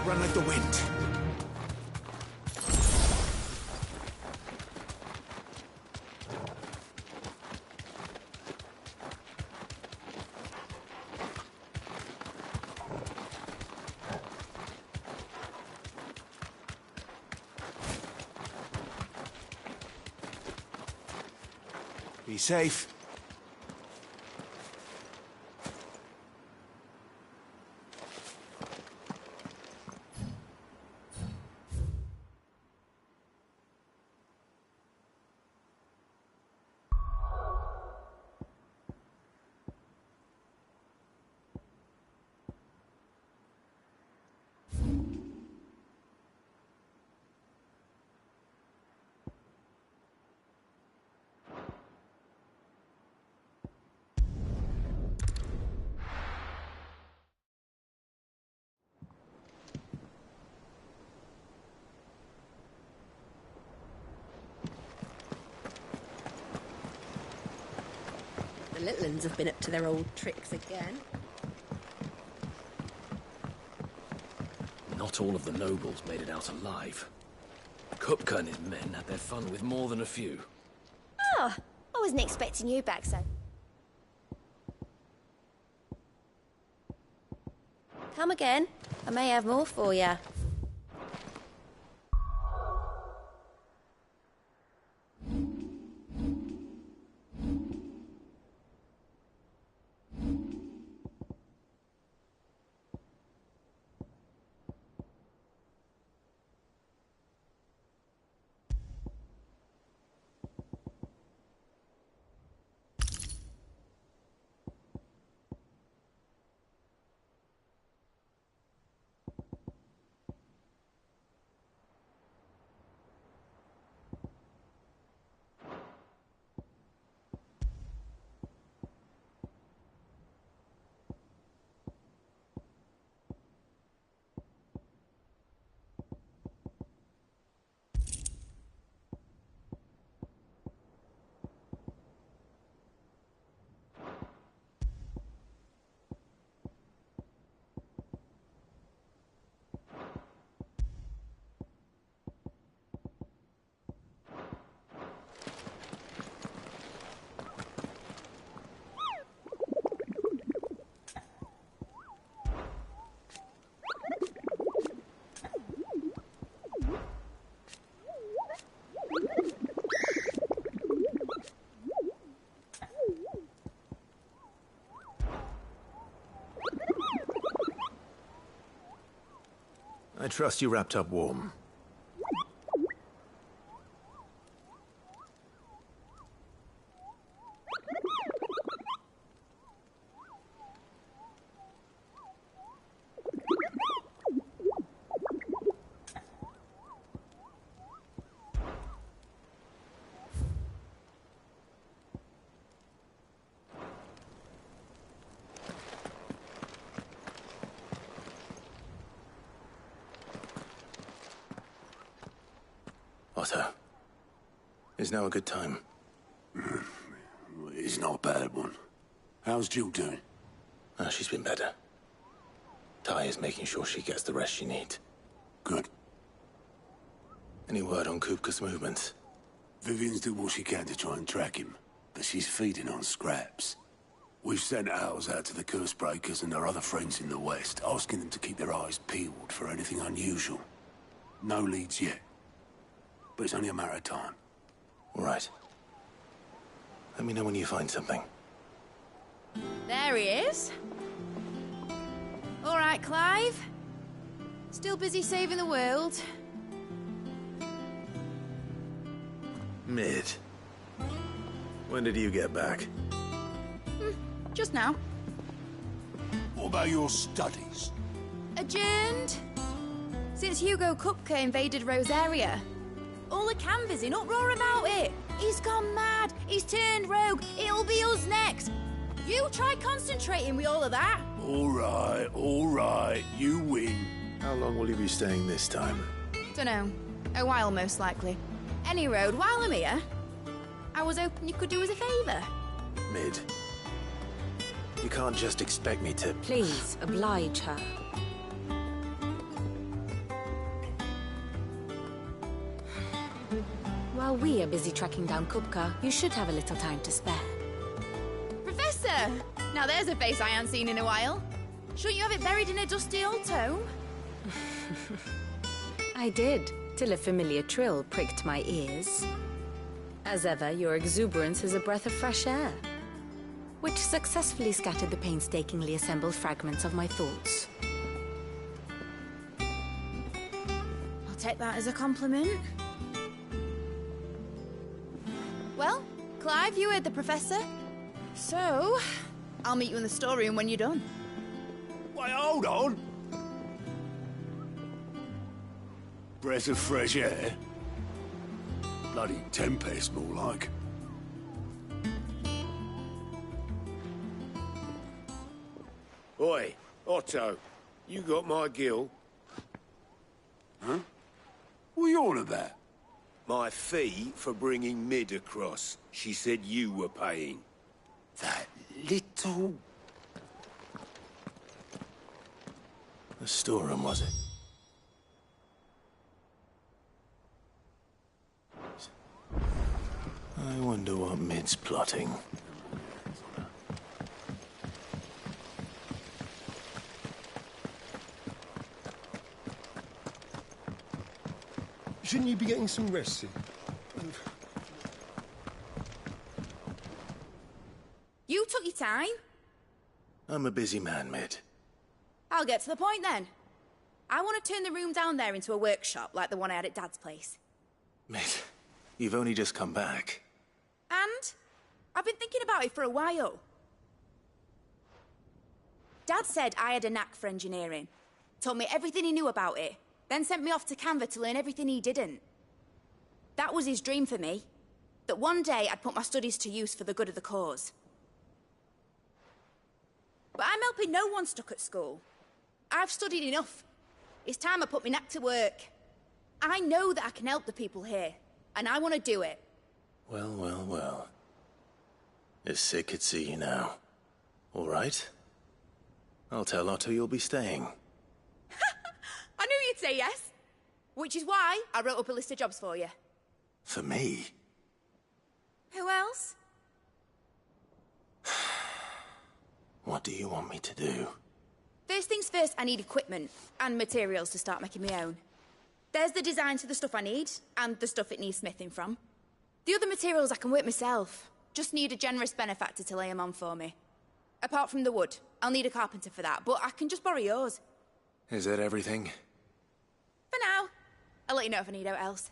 Run like the wind. Be safe. The little uns have been up to their old tricks again. Not all of the nobles made it out alive. Kupka and his men had their fun with more than a few. Oh, I wasn't expecting you back, so. Come again. I may have more for you. I trust you wrapped up warm. Otto, is now a good time? It's not a bad one. How's Jill doing? She's been better. Ty is making sure she gets the rest she needs. Good. Any word on Kupka's movements? Vivian's doing what she can to try and track him, but she's feeding on scraps. We've sent ours out to the curse breakers and our other friends in the west, asking them to keep their eyes peeled for anything unusual. No leads yet, but it's only a matter of time. All right. Let me know when you find something. There he is. All right, Clive. Still busy saving the world. Mid. When did you get back? Just now. What about your studies? Adjourned. Since Hugo Kupka invaded Rosaria. All the canvass in uproar about it. He's gone mad. He's turned rogue. It'll be us next. You try concentrating with all of that. All right. You win. How long will you be staying this time? Dunno. A while, most likely. Any road, while I'm here, I was hoping you could do us a favour. Mid. You can't just expect me to... Please, oblige her. While we are busy tracking down Kupka, you should have a little time to spare. Professor! Now there's a face I haven't seen in a while. Shouldn't you have it buried in a dusty old tome? I did, till a familiar trill pricked my ears. As ever, your exuberance is a breath of fresh air, which successfully scattered the painstakingly assembled fragments of my thoughts. I'll take that as a compliment. Well, Clive, you heard the Professor. So, I'll meet you in the storeroom when you're done. Wait, hold on. Breath of fresh air? Bloody tempest, more like. Oi, Otto, you got my gill? Huh? What are you on about? My fee for bringing Mid across. She said you were paying. That little... The storeroom, was it? I wonder what Mid's plotting. Shouldn't you be getting some rest soon? You took your time. I'm a busy man, Mid. I'll get to the point then. I want to turn the room down there into a workshop like the one I had at Dad's place. Mid, you've only just come back. And I've been thinking about it for a while. Dad said I had a knack for engineering. Told me everything he knew about it. Then sent me off to Canva to learn everything he didn't. That was his dream for me. That one day I'd put my studies to use for the good of the cause. But I'm helping no one stuck at school. I've studied enough. It's time I put my knack to work. I know that I can help the people here, and I want to do it. Well. It's sick could see you now. All right? I'll tell Otto you'll be staying. I knew you'd say yes. Which is why I wrote up a list of jobs for you. For me? Who else? What do you want me to do? First things first, I need equipment and materials to start making my own. There's the designs for the stuff I need, and the stuff it needs smithing from. The other materials I can work myself. Just need a generous benefactor to lay them on for me. Apart from the wood, I'll need a carpenter for that, but I can just borrow yours. Is that everything? For now. I'll let you know if I need out else.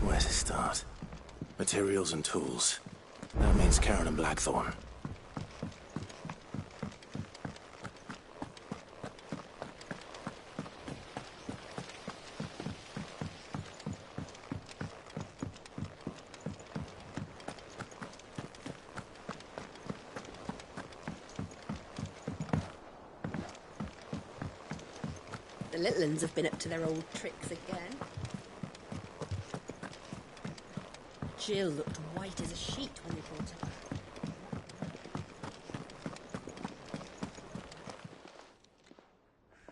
Where to start? Materials and tools. That means Karen and Blackthorn. little uns have been up to their old tricks again. Jill looked white as a sheet when they brought her back.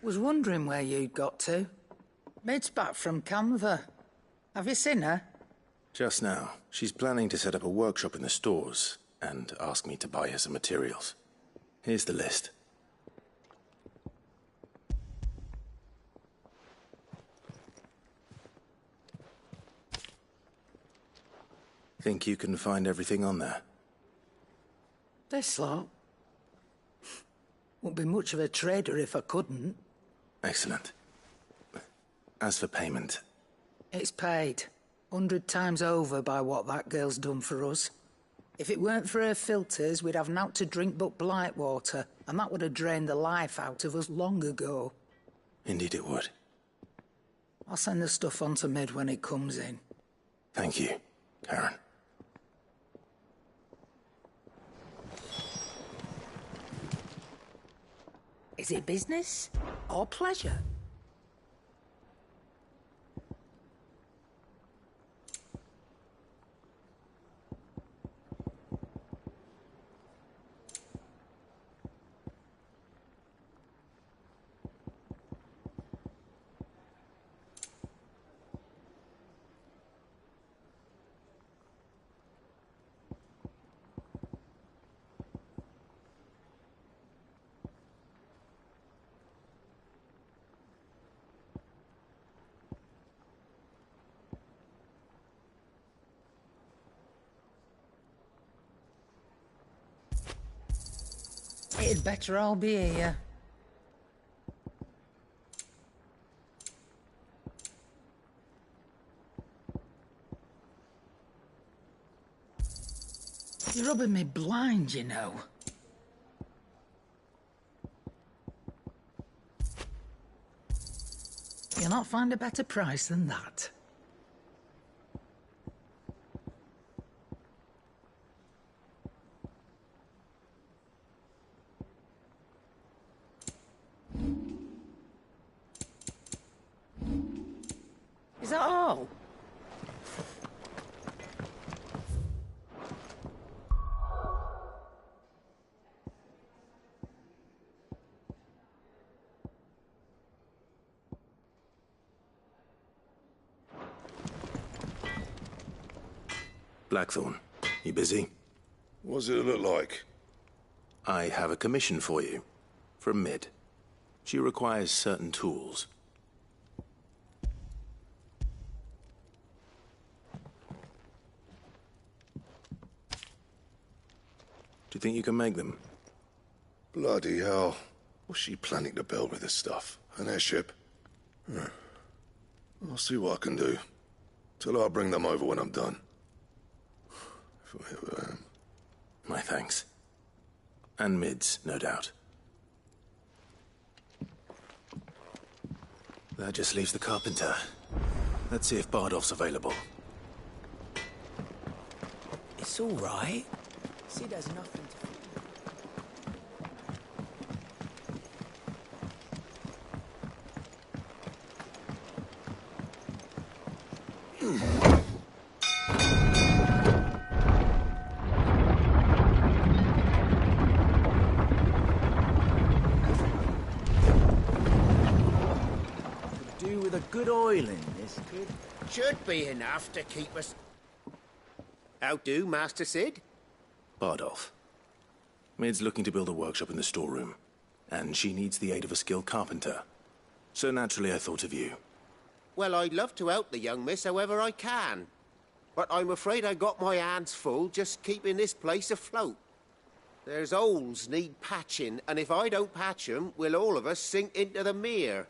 Was wondering where you'd got to. Mid's back from Canva. Have you seen her? Just now. She's planning to set up a workshop in the stores and ask me to buy her some materials. Here's the list. Think you can find everything on there? This lot. Wouldn't be much of a trader if I couldn't. Excellent. As for payment... It's paid. 100 times over by what that girl's done for us. If it weren't for her filters, we'd have naught to drink but blight water, and that would have drained the life out of us long ago. Indeed it would. I'll send the stuff on to Mid when it comes in. Thank you, Karen. Is it business or pleasure? It'd better all be here. You're rubbing me blind, you know. You'll not find a better price than that. Is that all? Blackthorn, you busy? What's it look like? I have a commission for you. From Mid. She requires certain tools. Do you think you can make them? Bloody hell. What's she planning to build with this stuff? An airship? I'll see what I can do. Tell her I'll bring them over when I'm done. If I ever am. My thanks. And Mid's, no doubt. That just leaves the carpenter. Let's see if Bardolph's available. It's all right. Sid has nothing to fear. Could do with a good oil in this, kid. Should be enough to keep us... How do, Master Sid? Bardolph. Mid's looking to build a workshop in the storeroom, and she needs the aid of a skilled carpenter. So naturally I thought of you. Well, I'd love to help the young miss however I can. But I'm afraid I got my hands full just keeping this place afloat. There's holes need patching, and if I don't patch 'em, we'll all of us sink into the mere.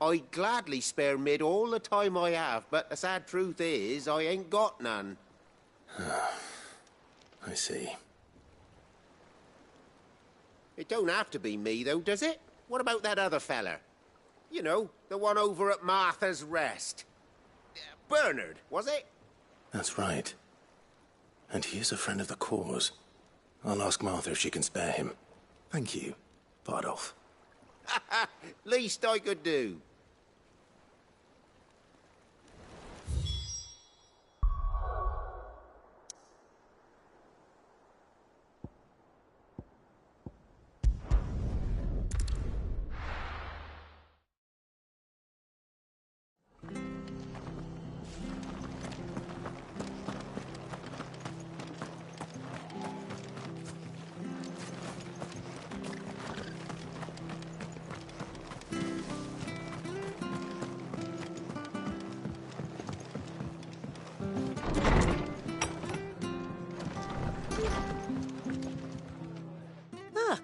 I'd gladly spare Mid all the time I have, but the sad truth is, I ain't got none. I see. It don't have to be me, though, does it? What about that other feller? You know, the one over at Martha's Rest. Bernard, was it? That's right. And he is a friend of the cause. I'll ask Martha if she can spare him. Thank you, Bardolph. Least I could do.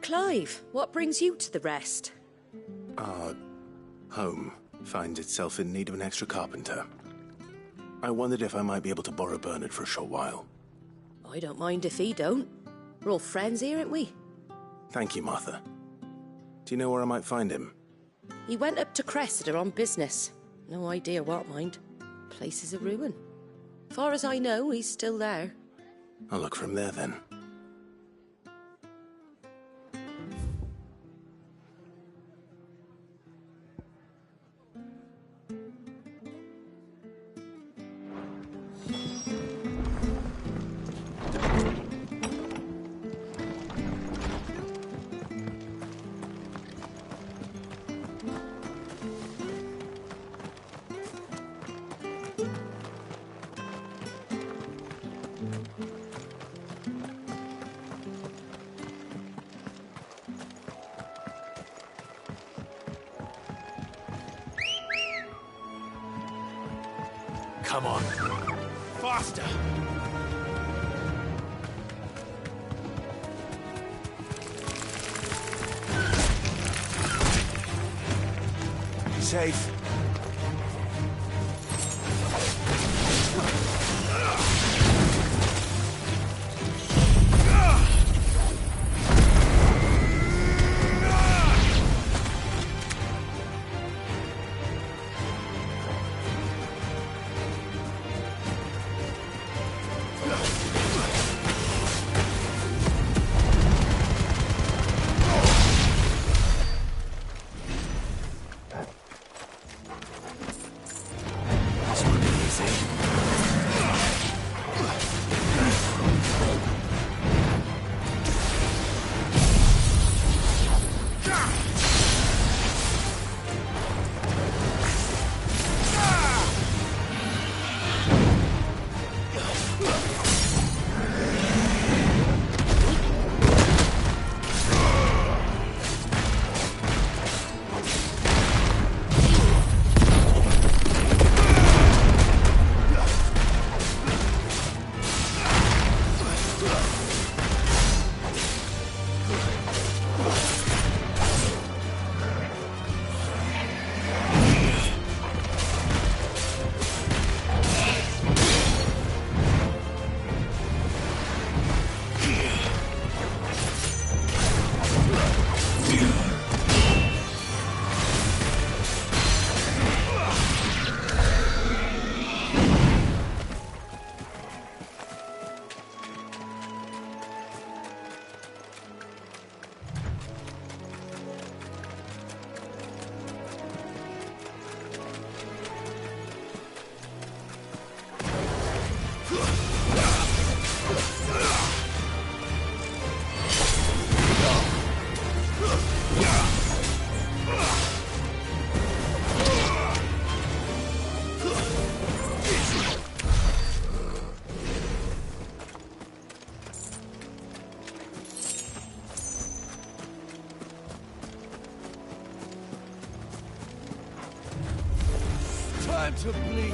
Clive, what brings you to the rest? Our home finds itself in need of an extra carpenter. I wondered if I might be able to borrow Bernard for a short while. I don't mind if he don't. We're all friends here, aren't we? Thank you, Martha. Do you know where I might find him? He went up to Cressida on business. No idea what, mind. Place is a ruin. Far as I know, he's still there. I'll look for him there, then. Come on. Faster! Safe. Time to bleed.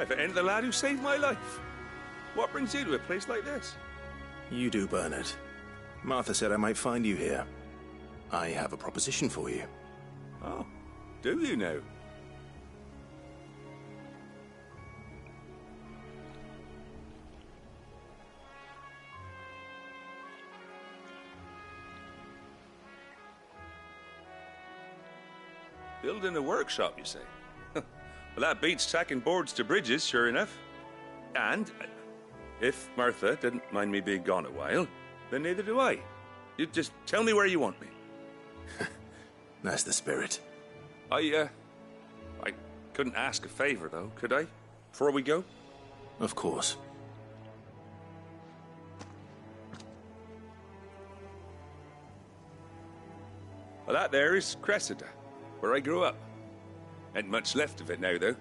If it ain't the lad who saved my life. What brings you to a place like this? You do, Bernard. Martha said I might find you here. I have a proposition for you. Oh, do you now? Building a workshop, you say? Well, that beats tacking boards to bridges, sure enough. And if Martha didn't mind me being gone a while, then neither do I. You just tell me where you want me. That's the spirit. I couldn't ask a favor, though, could I? Before we go? Of course. Well, that there is Cressida, where I grew up. Ain't much left of it now, though.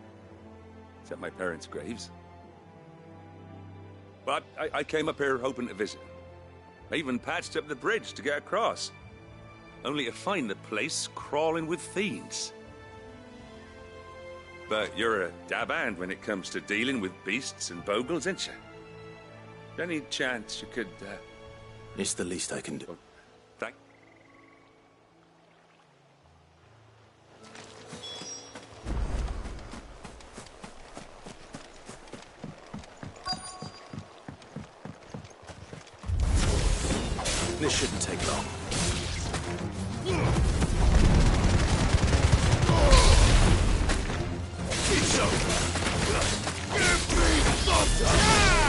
Except my parents' graves. But I came up here hoping to visit. I even patched up the bridge to get across. Only to find the place crawling with fiends. But you're a dab hand when it comes to dealing with beasts and bogles, ain't you? Any chance you could, It's the least I can do. Thank... This shouldn't take long. It's over. Give me thunder!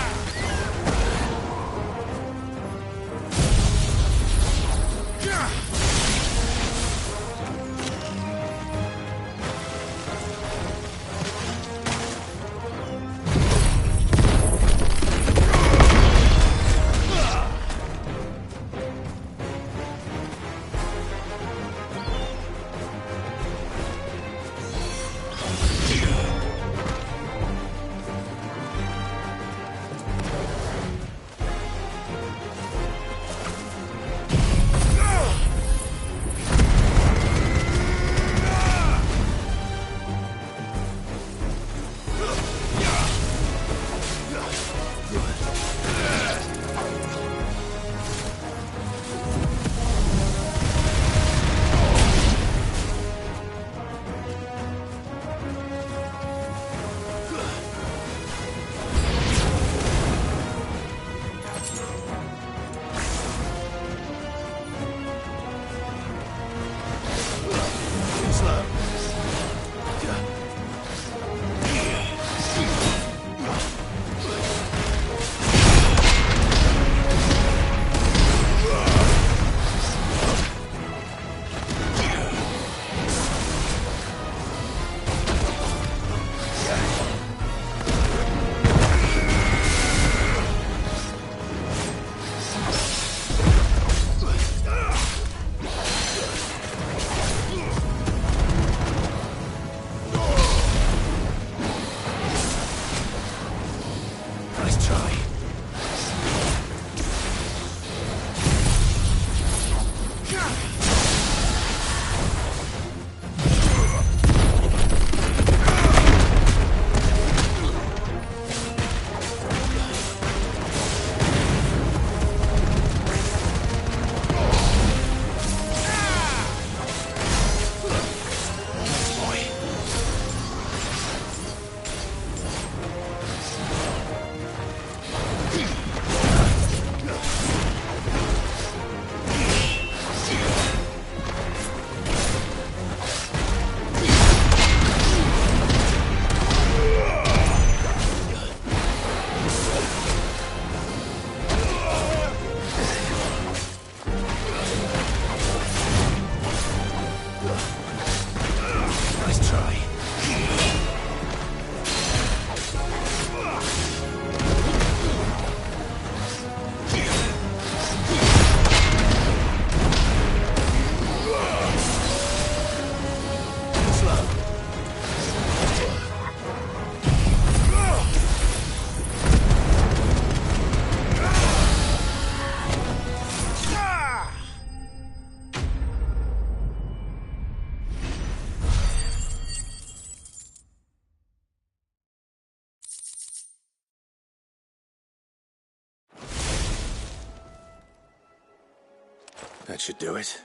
That should do it.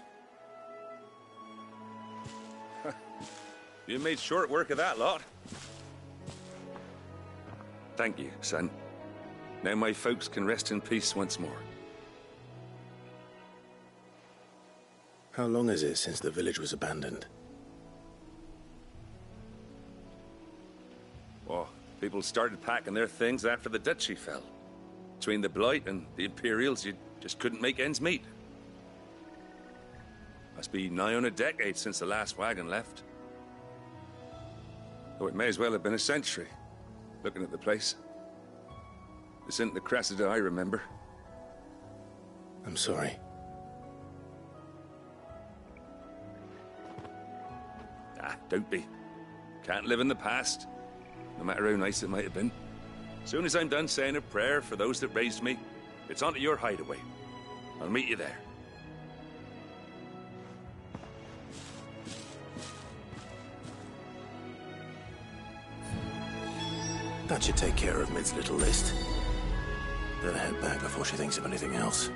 You made short work of that lot. Thank you, son. Now my folks can rest in peace once more. How long is it since the village was abandoned? Oh, people started packing their things after the duchy fell. Between the Blight and the Imperials, you just couldn't make ends meet. Must be nigh on a decade since the last wagon left. Oh, it may as well have been a century, looking at the place. This isn't the Cressida I remember. I'm sorry. Ah, don't be. Can't live in the past, no matter how nice it might have been. As soon as I'm done saying a prayer for those that raised me, it's onto your hideaway. I'll meet you there. That should take care of Mid's little list. Better head back before she thinks of anything else.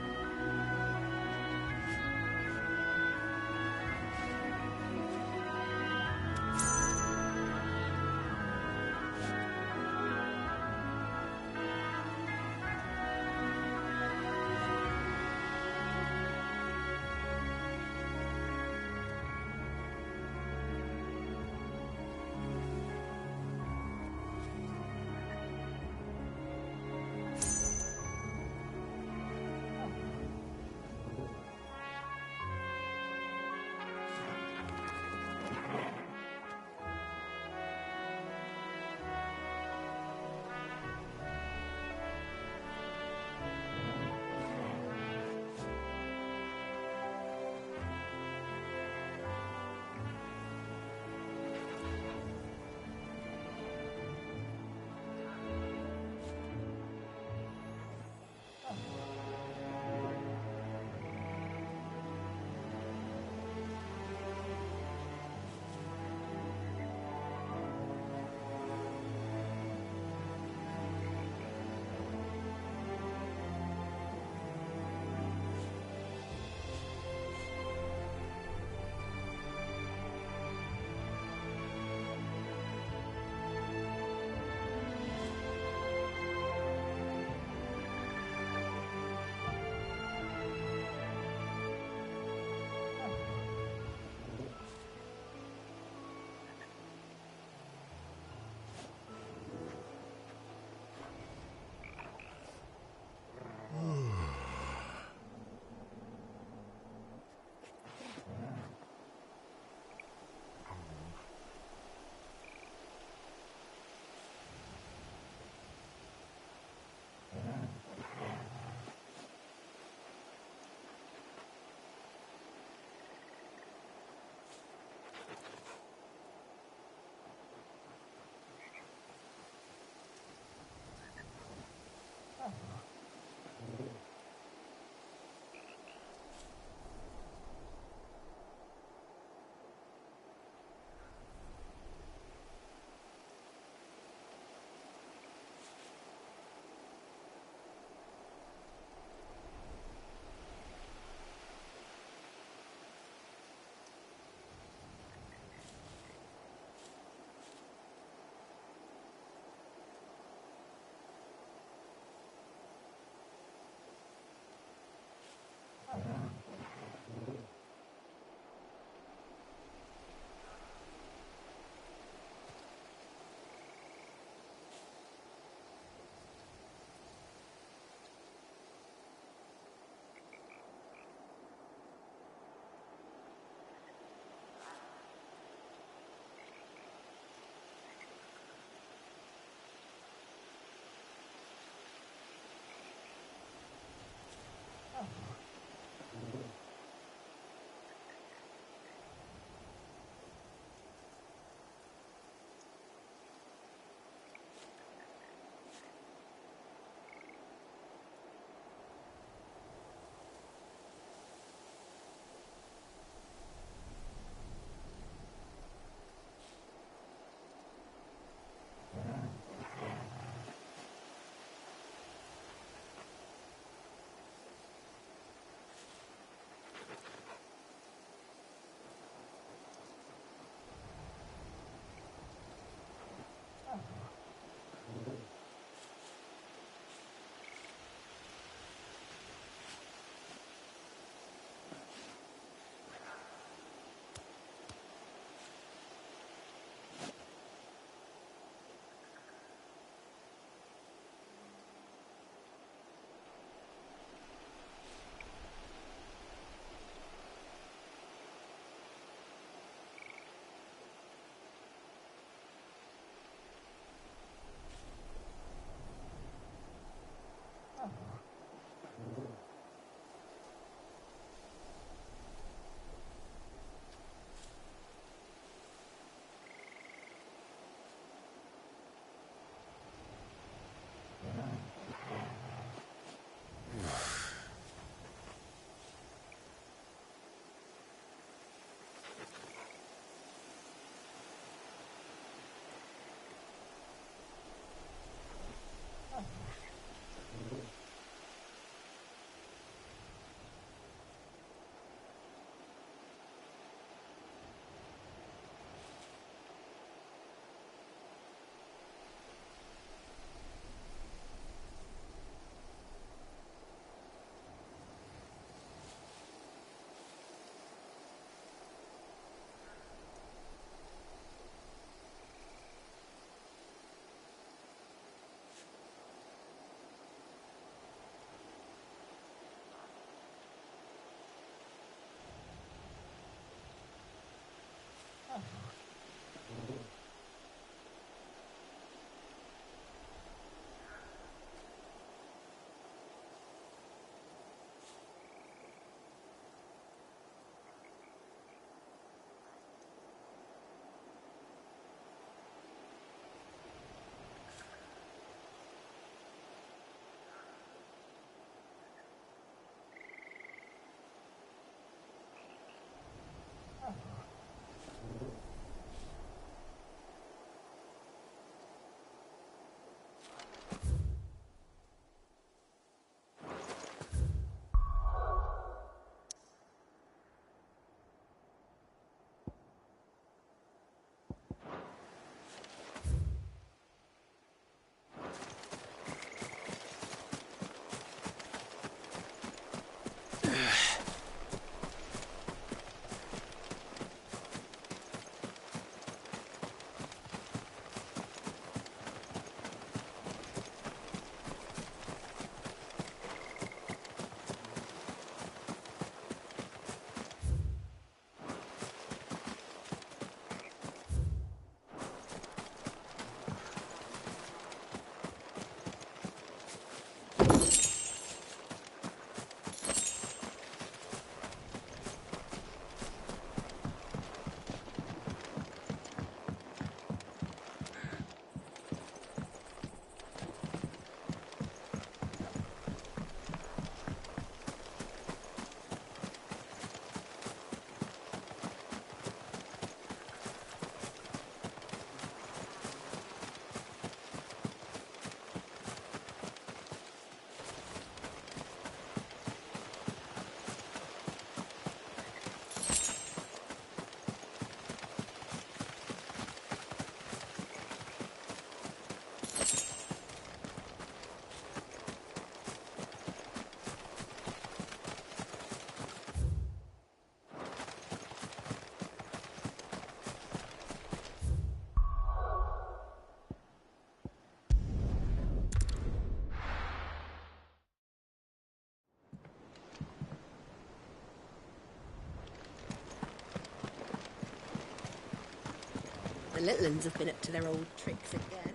the little uns have been up to their old tricks again.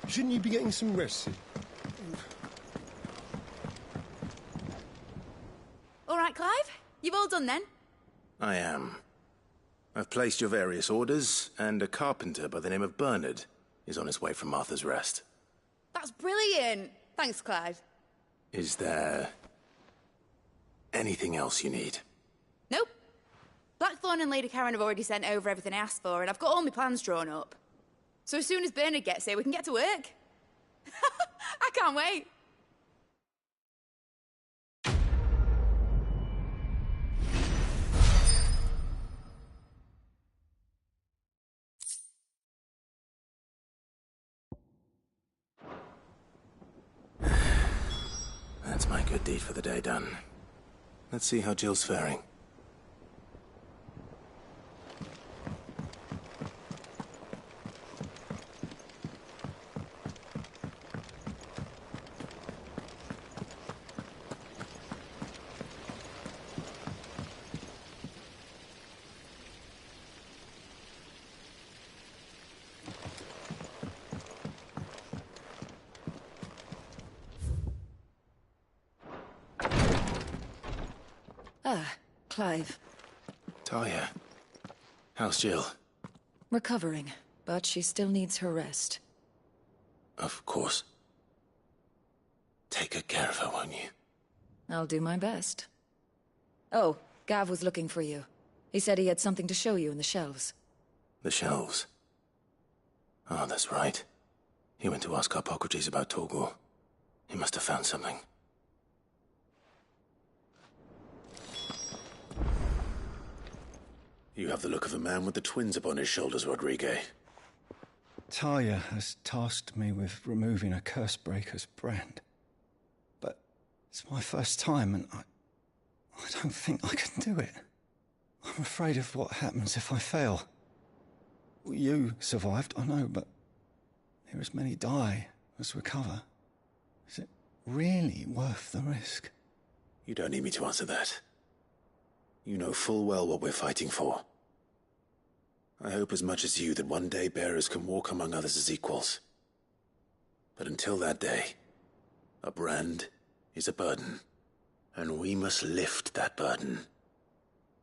Shouldn't you be getting some rest? All right, Clive? You've all done then? I am. I've placed your various orders, and a carpenter by the name of Bernard is on his way from Martha's Rest. That's brilliant. Thanks, Clive. Is there anything else you need? Nope. Blackthorn and Lady Karen have already sent over everything I asked for, and I've got all my plans drawn up. So as soon as Bernard gets here, we can get to work. I can't wait. That's my good deed for the day done. Let's see how Jill's faring. Ah, Clive. Talia, how's Jill? Recovering, but she still needs her rest. Of course. Take good care of her, won't you? I'll do my best. Oh, Gav was looking for you. He said he had something to show you in the shelves. The shelves. Oh, that's right. He went to ask Harpocrates about Torgor. He must have found something. You have the look of a man with the twins upon his shoulders, Rodrigue. Talia has tasked me with removing a Cursebreaker's brand. But it's my first time, and I don't think I can do it. I'm afraid of what happens if I fail. You survived, I know, but near as many die as recover. Is it really worth the risk? You don't need me to answer that. You know full well what we're fighting for. I hope as much as you that one day bearers can walk among others as equals. But until that day, a brand is a burden, and we must lift that burden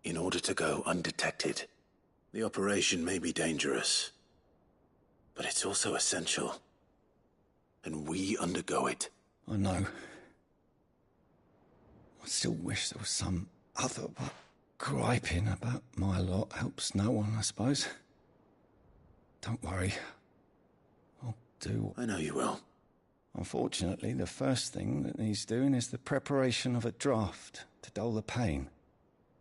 in order to go undetected. The operation may be dangerous, but it's also essential, and we undergo it. I know. I still wish there was some other, but griping about my lot helps no one, I suppose. Don't worry. I'll do... I know you will. Unfortunately, the first thing that needs doing is the preparation of a draft to dull the pain.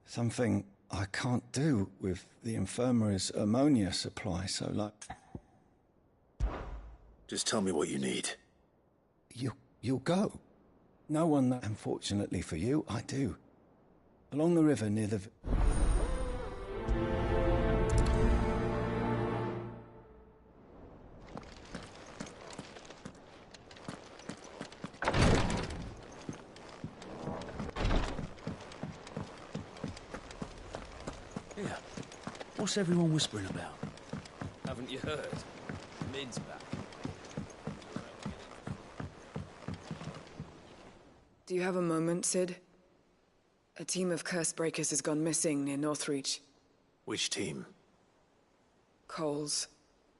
Something I can't do with the infirmary's ammonia supply, so Just tell me what you need. You'll go. No one that, unfortunately for you, I do. Along the river near the... Yeah. What's everyone whispering about? Haven't you heard? Mid's back. Do you have a moment, Sid? A team of Cursebreakers has gone missing near Northreach. Which team? Coles.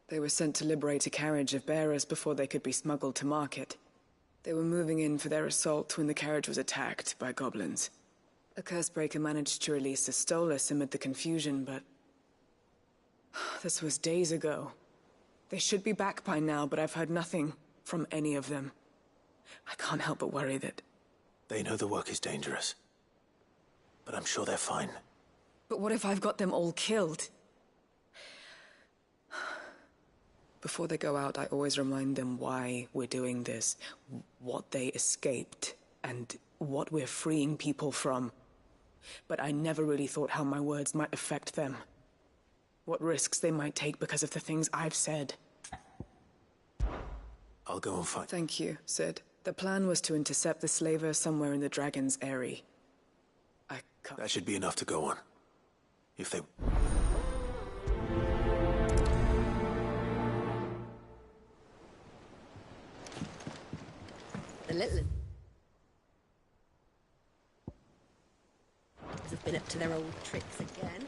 They were sent to liberate a carriage of bearers before they could be smuggled to market. They were moving in for their assault when the carriage was attacked by goblins. A Cursebreaker managed to release a Stolas amid the confusion, but... this was days ago. They should be back by now, but I've heard nothing from any of them. I can't help but worry that... They know the work is dangerous. But I'm sure they're fine. But what if I've got them all killed? Before they go out, I always remind them why we're doing this, what they escaped, and what we're freeing people from. But I never really thought how my words might affect them. What risks they might take because of the things I've said. I'll go and find... Thank you, Sid. The plan was to intercept the slaver somewhere in the Dragon's Eyrie. I can't... That should be enough to go on. If they... The little... have been up to their old tricks again.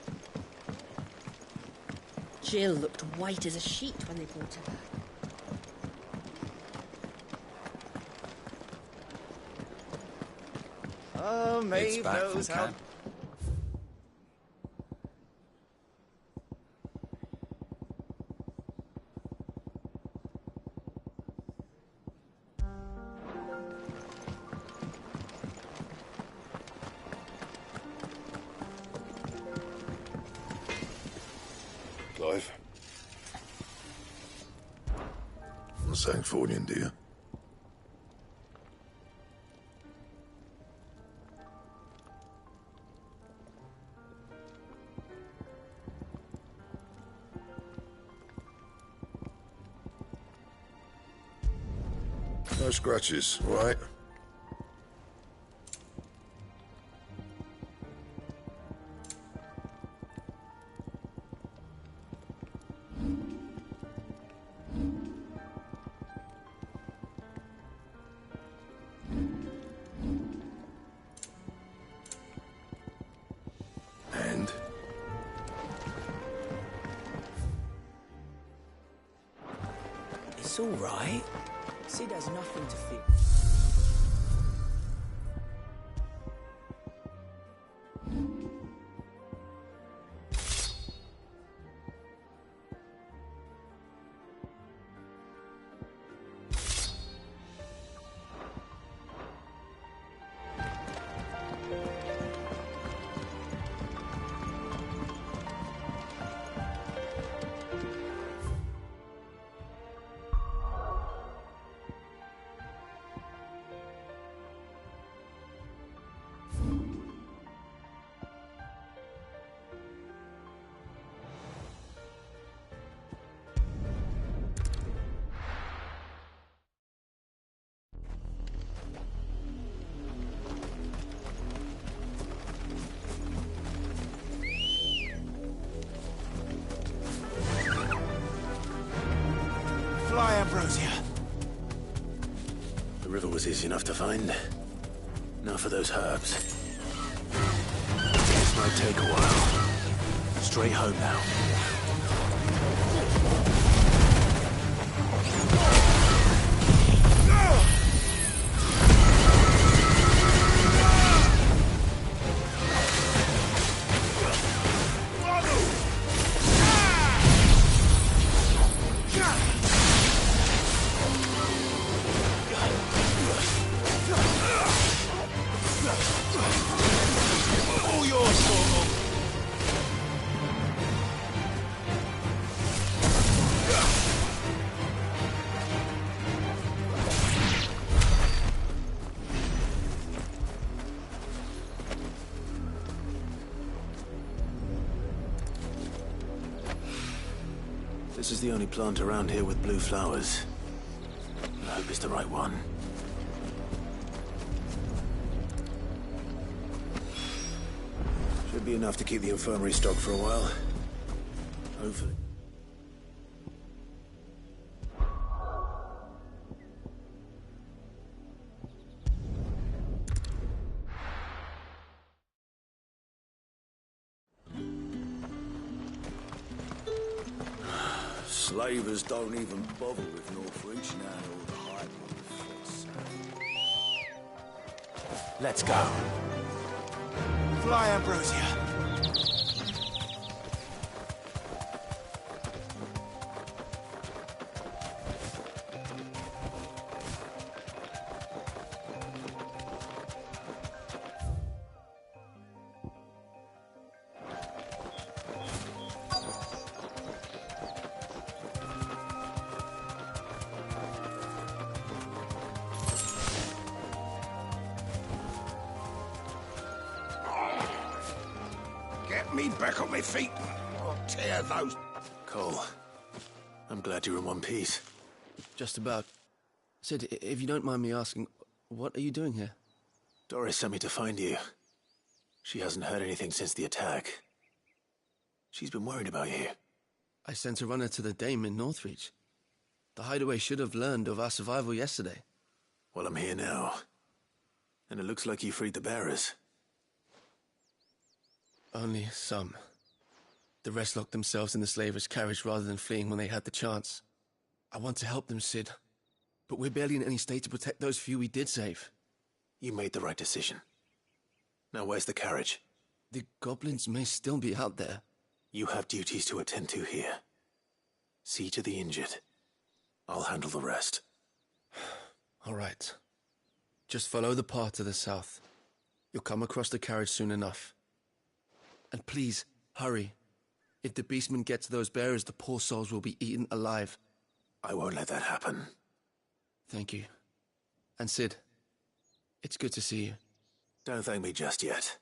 Jill looked white as a sheet when they brought her back. Oh, Maeve knows how... Clive? The Sanktfordian, do you? No scratches, right? And? It's all right. Sid has nothing to fear. Fly, Ambrosia. The river was easy enough to find. Now for those herbs. This might take a while. Straight home now. All yours, Sorgo. This is the only plant around here with blue flowers. I hope it's the right one. Should be enough to keep the infirmary stocked for a while. Hopefully. Slavers don't even bother with Northreach now all the hype on the fits. Let's go. Fly, Ambrosia. Get me back on my feet. tear those... Cole, I'm glad you're in one piece. Just about. Sid, if you don't mind me asking, what are you doing here? Doris sent me to find you. She hasn't heard anything since the attack. She's been worried about you. I sent a runner to the Dame in Northreach. The Hideaway should have learned of our survival yesterday. Well, I'm here now. And it looks like you freed the bearers. Only some. The rest locked themselves in the slavers' carriage rather than fleeing when they had the chance. I want to help them, Sid. But we're barely in any state to protect those few we did save. You made the right decision. Now where's the carriage? The goblins may still be out there. You have duties to attend to here. See to the injured. I'll handle the rest. All right. Just follow the path to the south. You'll come across the carriage soon enough. And please, hurry. If the beastmen get to those bearers, the poor souls will be eaten alive. I won't let that happen. Thank you. And Sid, it's good to see you. Don't thank me just yet.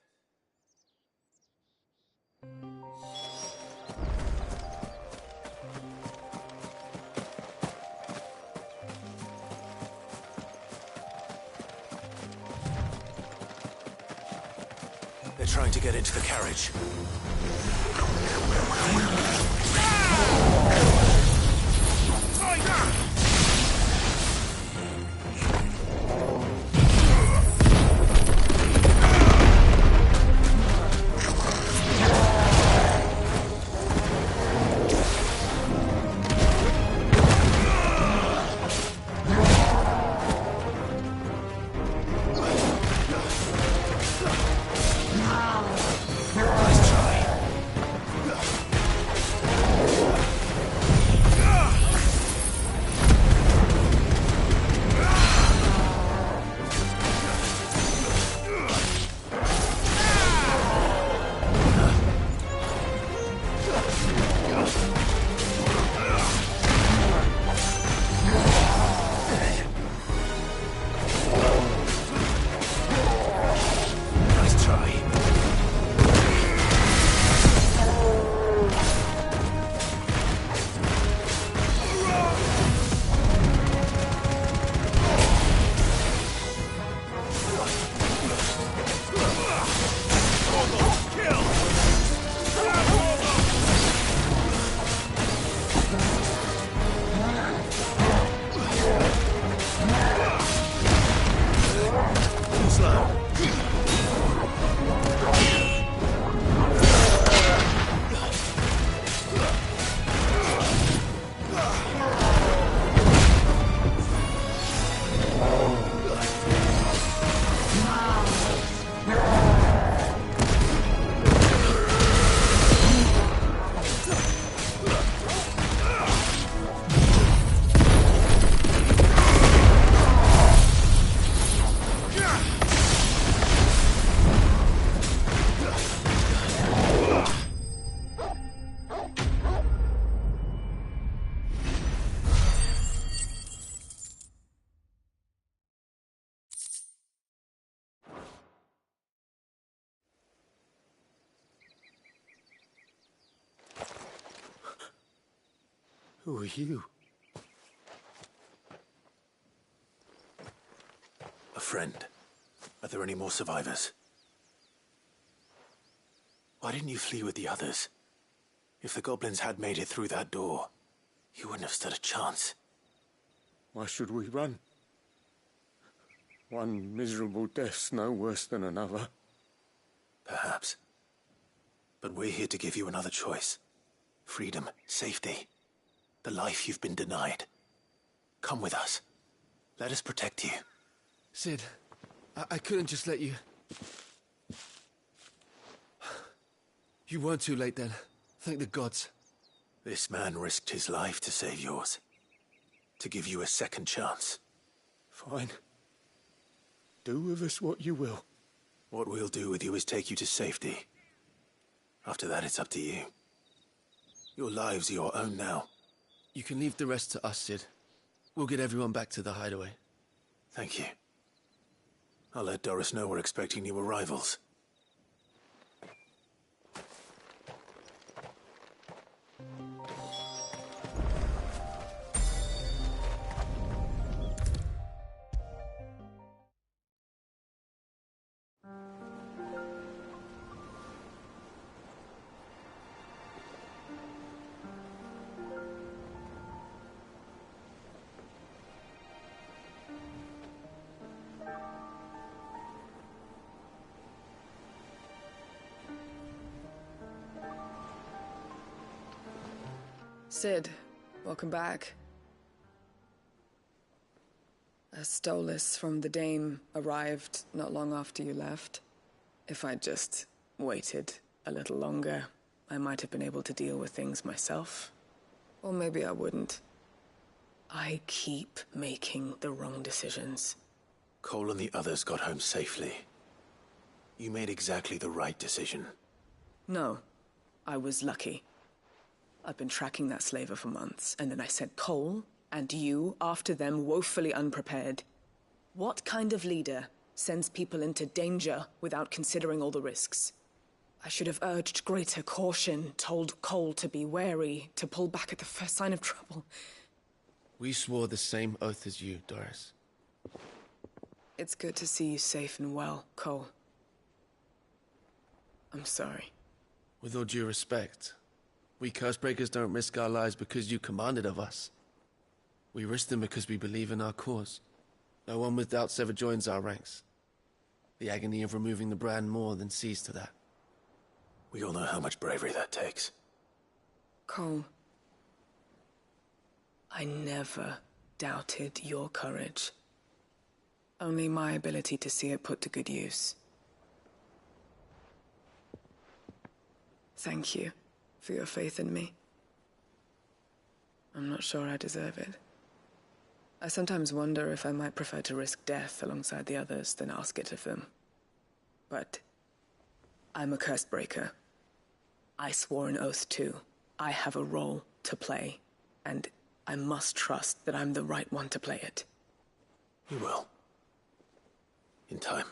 They're trying to get into the carriage. Who are you? A friend. Are there any more survivors? Why didn't you flee with the others? If the goblins had made it through that door, you wouldn't have stood a chance. Why should we run? One miserable death's no worse than another. Perhaps. But we're here to give you another choice. Freedom, safety. The life you've been denied. Come with us. Let us protect you. Sid, I couldn't just let you... You weren't too late then. Thank the gods. This man risked his life to save yours. To give you a second chance. Fine. Do with us what you will. What we'll do with you is take you to safety. After that, it's up to you. Your lives are your own now. You can leave the rest to us, Sid. We'll get everyone back to the hideaway. Thank you. I'll let Doris know we're expecting new arrivals. Sid, welcome back. A Stolas from the Dame arrived not long after you left. If I'd just waited a little longer, I might have been able to deal with things myself. Or maybe I wouldn't. I keep making the wrong decisions. Cole and the others got home safely. You made exactly the right decision. No, I was lucky. I've been tracking that slaver for months, and then I sent Cole and you after them, woefully unprepared. What kind of leader sends people into danger without considering all the risks? I should have urged greater caution, told Cole to be wary, to pull back at the first sign of trouble. We swore the same oath as you, Doris. It's good to see you safe and well, Cole. I'm sorry. With all due respect, we Cursebreakers don't risk our lives because you commanded of us. We risk them because we believe in our cause. No one with doubts ever joins our ranks. The agony of removing the brand more than sees to that. We all know how much bravery that takes. Cole, I never doubted your courage. Only my ability to see it put to good use. Thank you for your faith in me. I'm not sure I deserve it. I sometimes wonder if I might prefer to risk death alongside the others than ask it of them. But I'm a Cursebreaker. I swore an oath too. I have a role to play, and I must trust that I'm the right one to play it. You will. In time.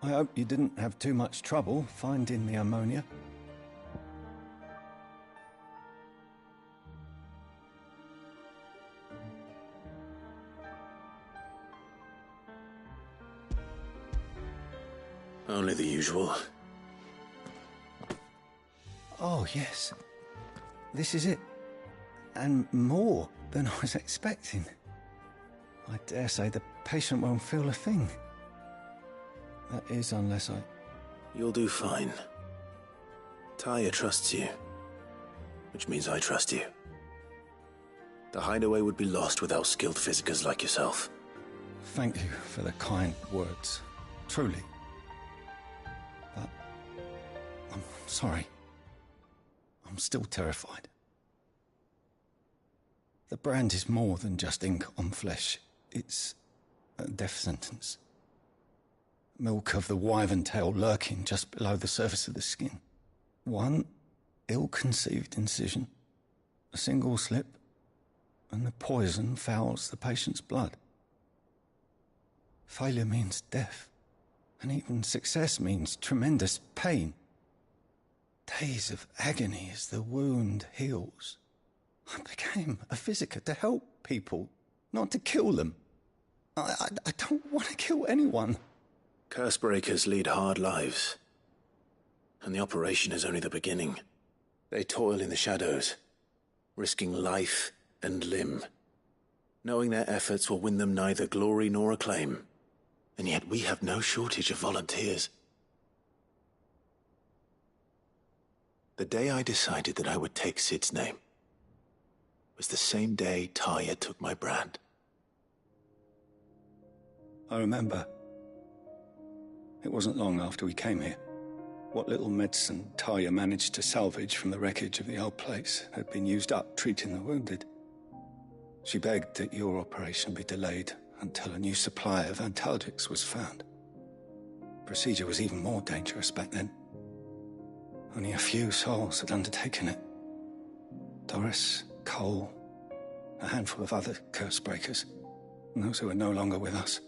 I hope you didn't have too much trouble finding the ammonia. Only the usual. Oh, yes. This is it. And more than I was expecting. I dare say the patient won't feel a thing. That is, unless I... You'll do fine. Taya trusts you. Which means I trust you. The hideaway would be lost without skilled physicers like yourself. Thank you for the kind words. Truly. But... I'm sorry. I'm still terrified. The brand is more than just ink on flesh. It's a death sentence. Milk of the wyvern tail lurking just below the surface of the skin. One ill-conceived incision, a single slip, and the poison fouls the patient's blood. Failure means death, and even success means tremendous pain. Days of agony as the wound heals. I became a physiker to help people, not to kill them. I don't want to kill anyone. Cursebreakers lead hard lives. And the operation is only the beginning. They toil in the shadows, risking life and limb, knowing their efforts will win them neither glory nor acclaim. And yet we have no shortage of volunteers. The day I decided that I would take Sid's name was the same day Taya took my brand. I remember. It wasn't long after we came here. What little medicine Taya managed to salvage from the wreckage of the old place had been used up treating the wounded. She begged that your operation be delayed until a new supply of antalgics was found. Procedure was even more dangerous back then. Only a few souls had undertaken it. Doris, Cole, a handful of other curse breakers, and those who are no longer with us.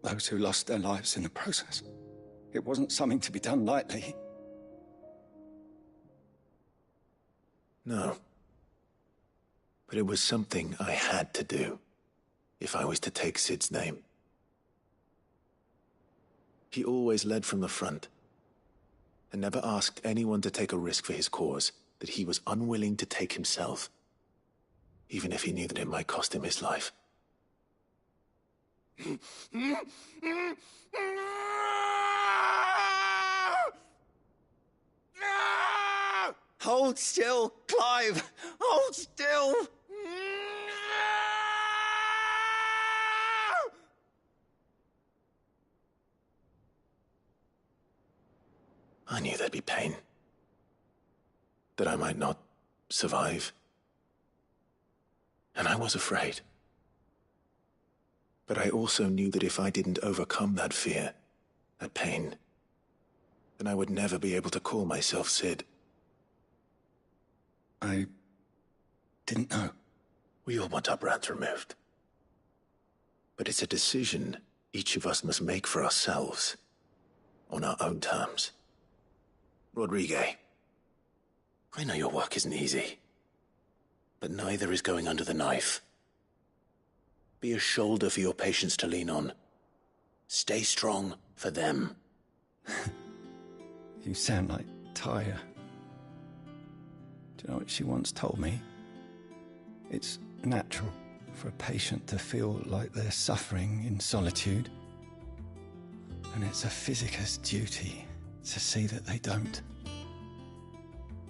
Those who lost their lives in the process. It wasn't something to be done lightly. No. But it was something I had to do, if I was to take Sid's name. He always led from the front, and never asked anyone to take a risk for his cause that he was unwilling to take himself, even if he knew that it might cost him his life. Hold still, Clive! Hold still! I knew there'd be pain. That I might not survive. And I was afraid. But I also knew that if I didn't overcome that fear, that pain, then I would never be able to call myself Sid. I didn't know. We all want our brands removed. But it's a decision each of us must make for ourselves, on our own terms. Rodriguez, I know your work isn't easy, but neither is going under the knife. Be a shoulder for your patients to lean on. Stay strong for them. You sound like Taya. Do you know what she once told me? It's natural for a patient to feel like they're suffering in solitude. And it's a physicist's duty to see that they don't.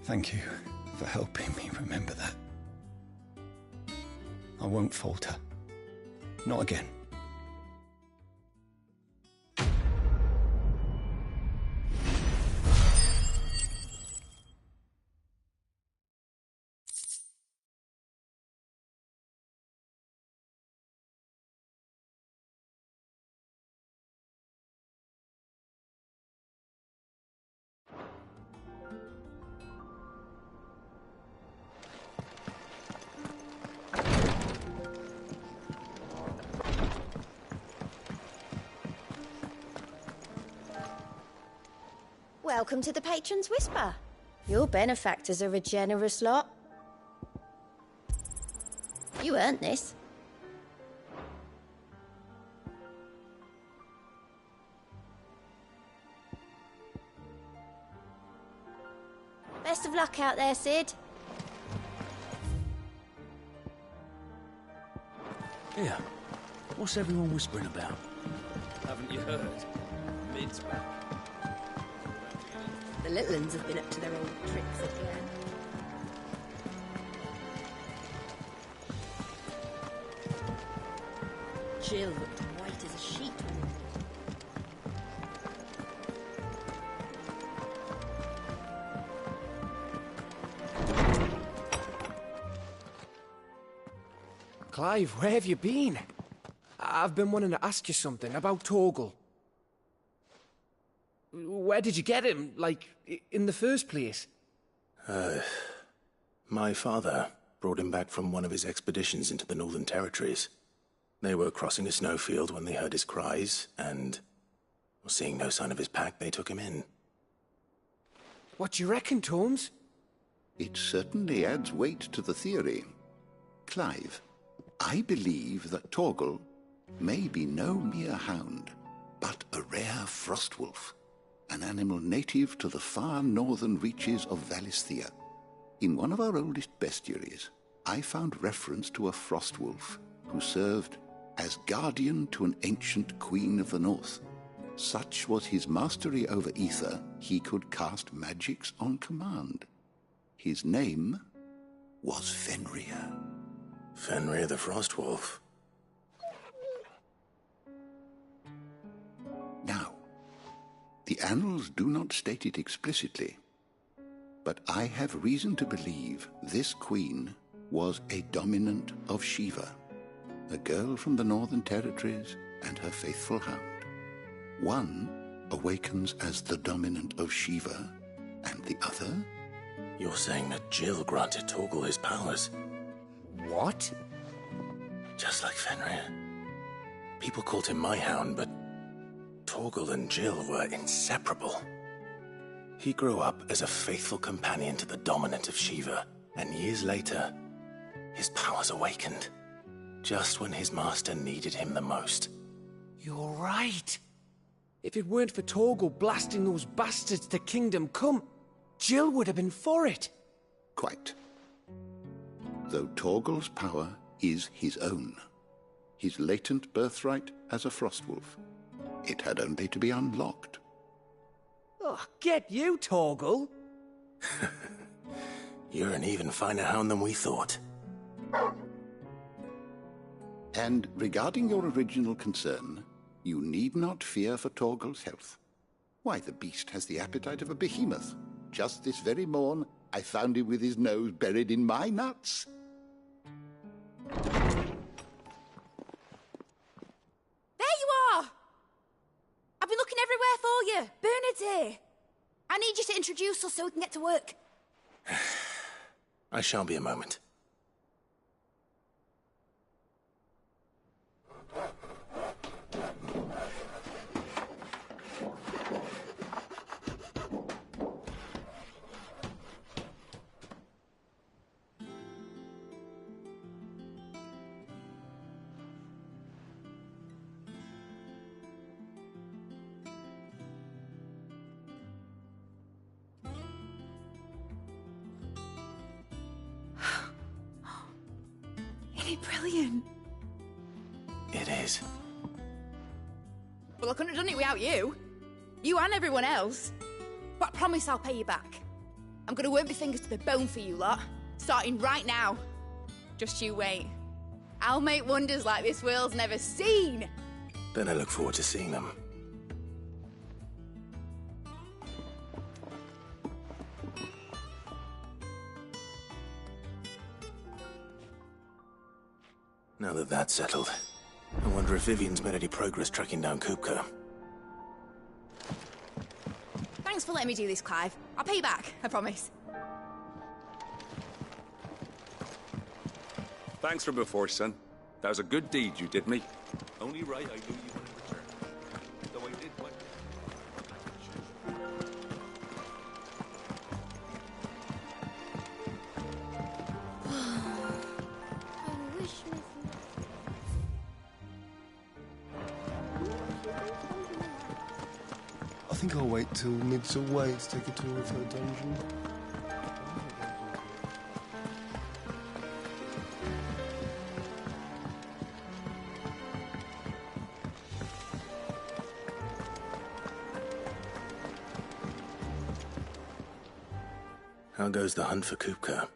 Thank you for helping me remember that. I won't falter. Not again. Welcome to the Patron's Whisper. Your benefactors are a generous lot. You earned this. Best of luck out there, Sid. Yeah. What's everyone whispering about? Haven't you heard? Mid's back. The little uns have been up to their old tricks again. Jill looked white as a sheet when Clive, where have you been? I've been wanting to ask you something about Torgal. Where did you get him, like, in the first place? My father brought him back from one of his expeditions into the Northern Territories. They were crossing a snowfield when they heard his cries, and, seeing no sign of his pack, they took him in. What do you reckon, Torms? It certainly adds weight to the theory. Clive, I believe that Torgal may be no mere hound, but a rare frostwolf, an animal native to the far northern reaches of Valisthea. In one of our oldest bestiaries, I found reference to a frostwolf who served as guardian to an ancient queen of the north. Such was his mastery over ether, he could cast magics on command. His name was Fenrir. Fenrir the Frostwolf. Now, the annals do not state it explicitly, but I have reason to believe this queen was a dominant of Shiva, a girl from the Northern Territories and her faithful hound. One awakens as the dominant of Shiva, and the other? You're saying that Jill granted Torgal his powers? What? Just like Fenrir. People called him my hound, but Torgal and Jill were inseparable. He grew up as a faithful companion to the dominant of Shiva, and years later, his powers awakened, just when his master needed him the most. You're right. If it weren't for Torgal blasting those bastards to Kingdom Come, Jill would have been for it. Quite. Though Torgal's power is his own, his latent birthright as a Frostwolf. It had only to be unlocked. Oh, get you, Torgal! You're an even finer hound than we thought. And regarding your original concern, you need not fear for Torgal's health. Why, the beast has the appetite of a behemoth. Just this very morn, I found him with his nose buried in my nuts. There you are! I've been looking everywhere for you. Bernard's here. I need you to introduce us so we can get to work. I shan't be a moment. Isn't it brilliant? It is. Well, I couldn't have done it without you. You and everyone else. But I promise I'll pay you back. I'm gonna work my fingers to the bone for you lot, starting right now. Just you wait. I'll make wonders like this world's never seen. Then I look forward to seeing them. Now that that's settled, I wonder if Vivian's made any progress tracking down Kupka. Thanks for letting me do this, Clive. I'll pay you back, I promise. Thanks for before, son. That was a good deed you did me. Only right I knew you would in return. Though I did what... I think I'll wait till Mid's away to take a tour of her dungeon. How goes the hunt for Kupka?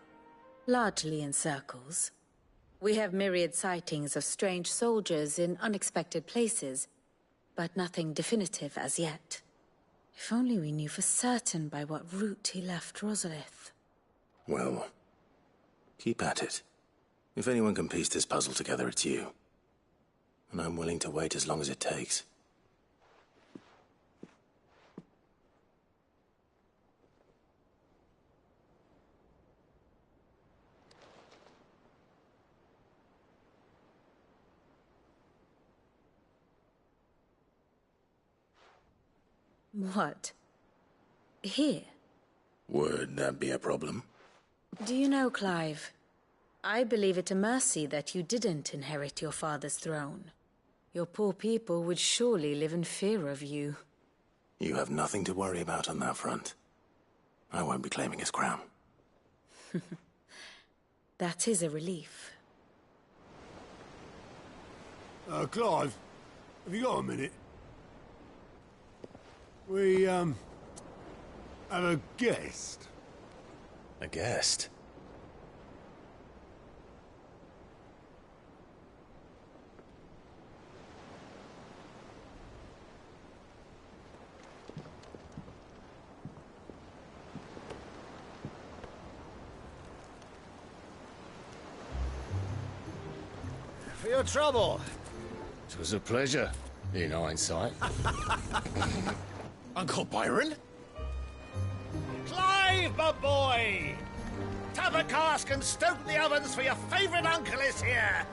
Largely in circles. We have myriad sightings of strange soldiers in unexpected places, but nothing definitive as yet. If only we knew for certain by what route he left Rosalith. Well, keep at it. If anyone can piece this puzzle together, it's you. And I'm willing to wait as long as it takes. What? Here? Would that be a problem? Do you know, Clive, I believe it a mercy that you didn't inherit your father's throne. Your poor people would surely live in fear of you. You have nothing to worry about on that front. I won't be claiming his crown. That is a relief. Clive, have you got a minute? We, have a guest. A guest? your trouble. It was a pleasure, in hindsight. Uncle Byron? Clive, my boy! Tap a cask and stoke the ovens for your favourite uncle is here!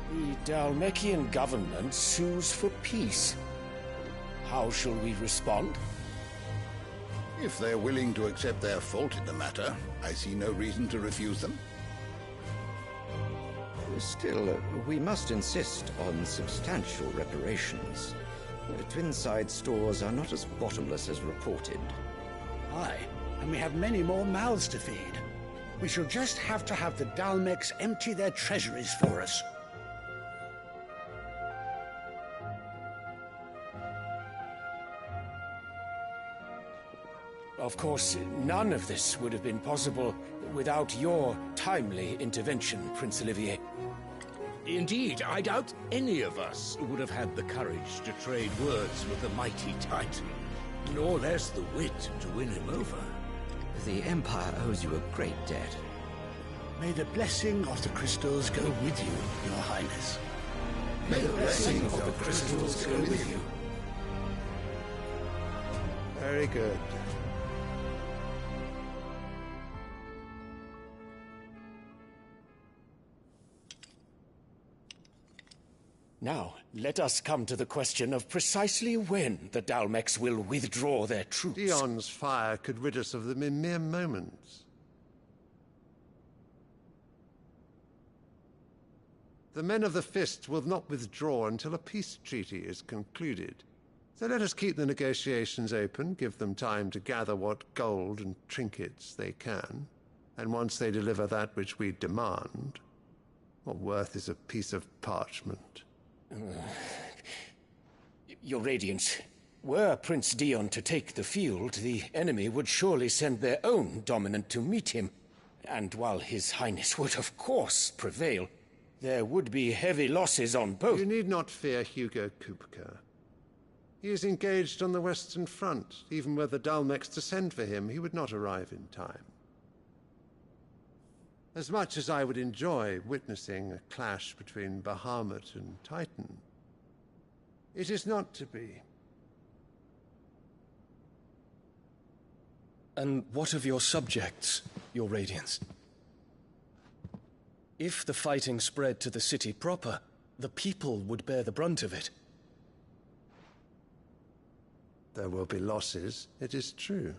The Dalmekian government sues for peace. How shall we respond? If they're willing to accept their fault in the matter, I see no reason to refuse them. Still, we must insist on substantial reparations. Twinside stores are not as bottomless as reported. Aye, and we have many more mouths to feed. We shall just have to have the Dalmecs empty their treasuries for us. Of course, none of this would have been possible without your timely intervention, Prince Olivier. Indeed, I doubt any of us would have had the courage to trade words with the mighty Titan, nor less the wit to win him over. The Empire owes you a great debt. May the blessing of the crystals go with you, Your Highness. May the blessing of the crystals go with you. Very good. Now, let us come to the question of precisely when the Dalmecs will withdraw their troops. Dion's fire could rid us of them in mere moments. The men of the Fist will not withdraw until a peace treaty is concluded. So let us keep the negotiations open, give them time to gather what gold and trinkets they can, and once they deliver that which we demand, what worth is a piece of parchment? Your Radiance, were Prince Dion to take the field, the enemy would surely send their own dominant to meet him. And while His Highness would of course prevail, there would be heavy losses on both. You need not fear Hugo Kupka. He is engaged on the Western Front. Even were the Dalmecs to send for him, he would not arrive in time. As much as I would enjoy witnessing a clash between Bahamut and Titan, it is not to be. And what of your subjects, Your Radiance? If the fighting spread to the city proper, the people would bear the brunt of it. There will be losses, it is true.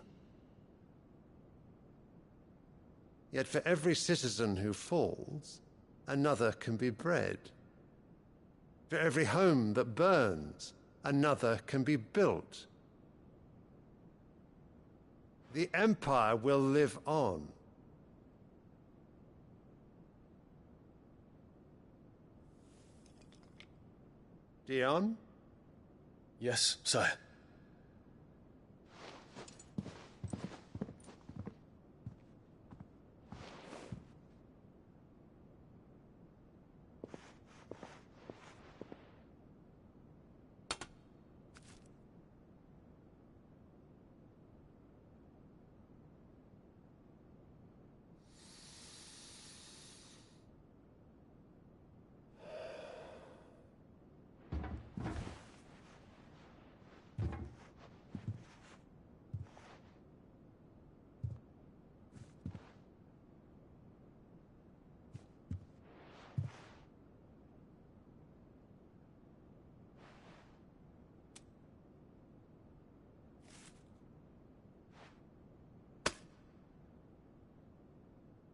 Yet for every citizen who falls, another can be bred. For every home that burns, another can be built. The Empire will live on. Dion? Yes, sire.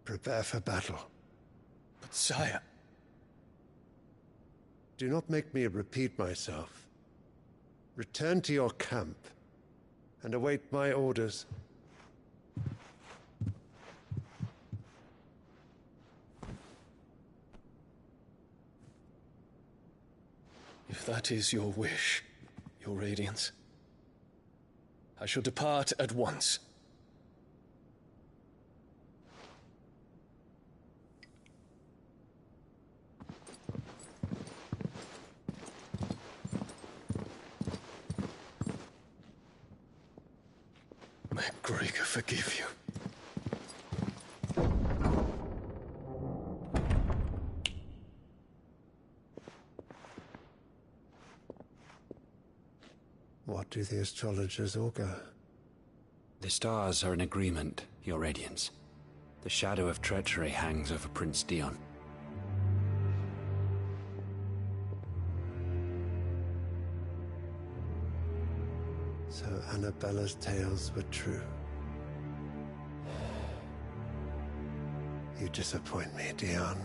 Prepare for battle. But sire... Do not make me repeat myself. Return to your camp and await my orders. If that is your wish, your Radiance, I shall depart at once. May Gregor forgive you. What do the astrologers augur? The stars are in agreement, Your Radiance. The shadow of treachery hangs over Prince Dion. So Annabella's tales were true. You disappoint me, Dion.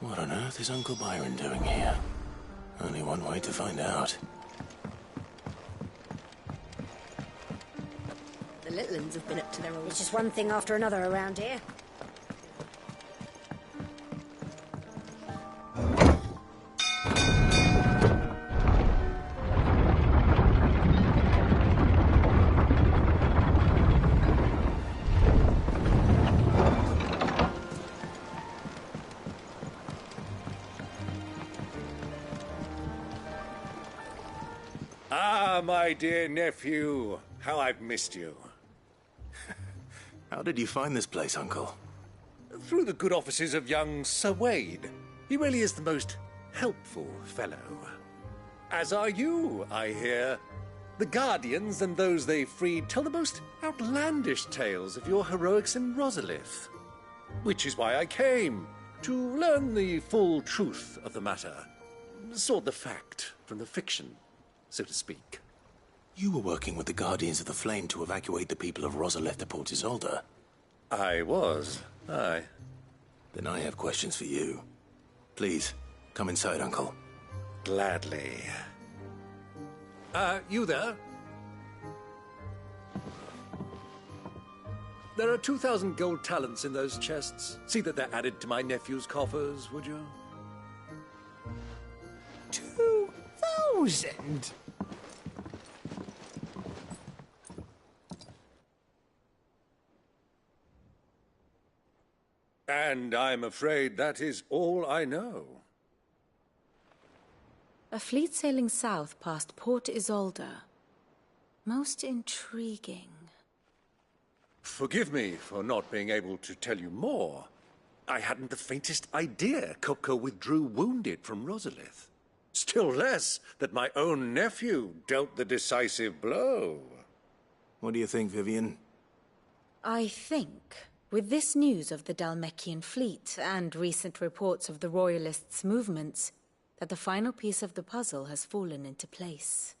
What on earth is Uncle Byron doing here? Only one way to find out. The little ones have been up to their old... It's just one thing after another around here. Ah, my dear nephew. How I've missed you. How did you find this place, Uncle? Through the good offices of young Sir Wade. He really is the most helpful fellow. As are you, I hear. The Guardians and those they freed tell the most outlandish tales of your heroics in Rosalith. Which is why I came, to learn the full truth of the matter. Sort the fact from the fiction, so to speak. You were working with the Guardians of the Flame to evacuate the people of Rosalith to Port Isolde. I was, aye. Then I have questions for you. Please, come inside, Uncle. Gladly. You there? There are 2,000 gold talents in those chests. See that they're added to my nephew's coffers, would you? 2,000? And I'm afraid that is all I know. A fleet sailing south past Port Isolde. Most intriguing. Forgive me for not being able to tell you more. I hadn't the faintest idea Kupka withdrew wounded from Rosalith. Still less that my own nephew dealt the decisive blow. What do you think, Vivian? I think, with this news of the Dhalmekian fleet and recent reports of the Royalists' movements, that the final piece of the puzzle has fallen into place.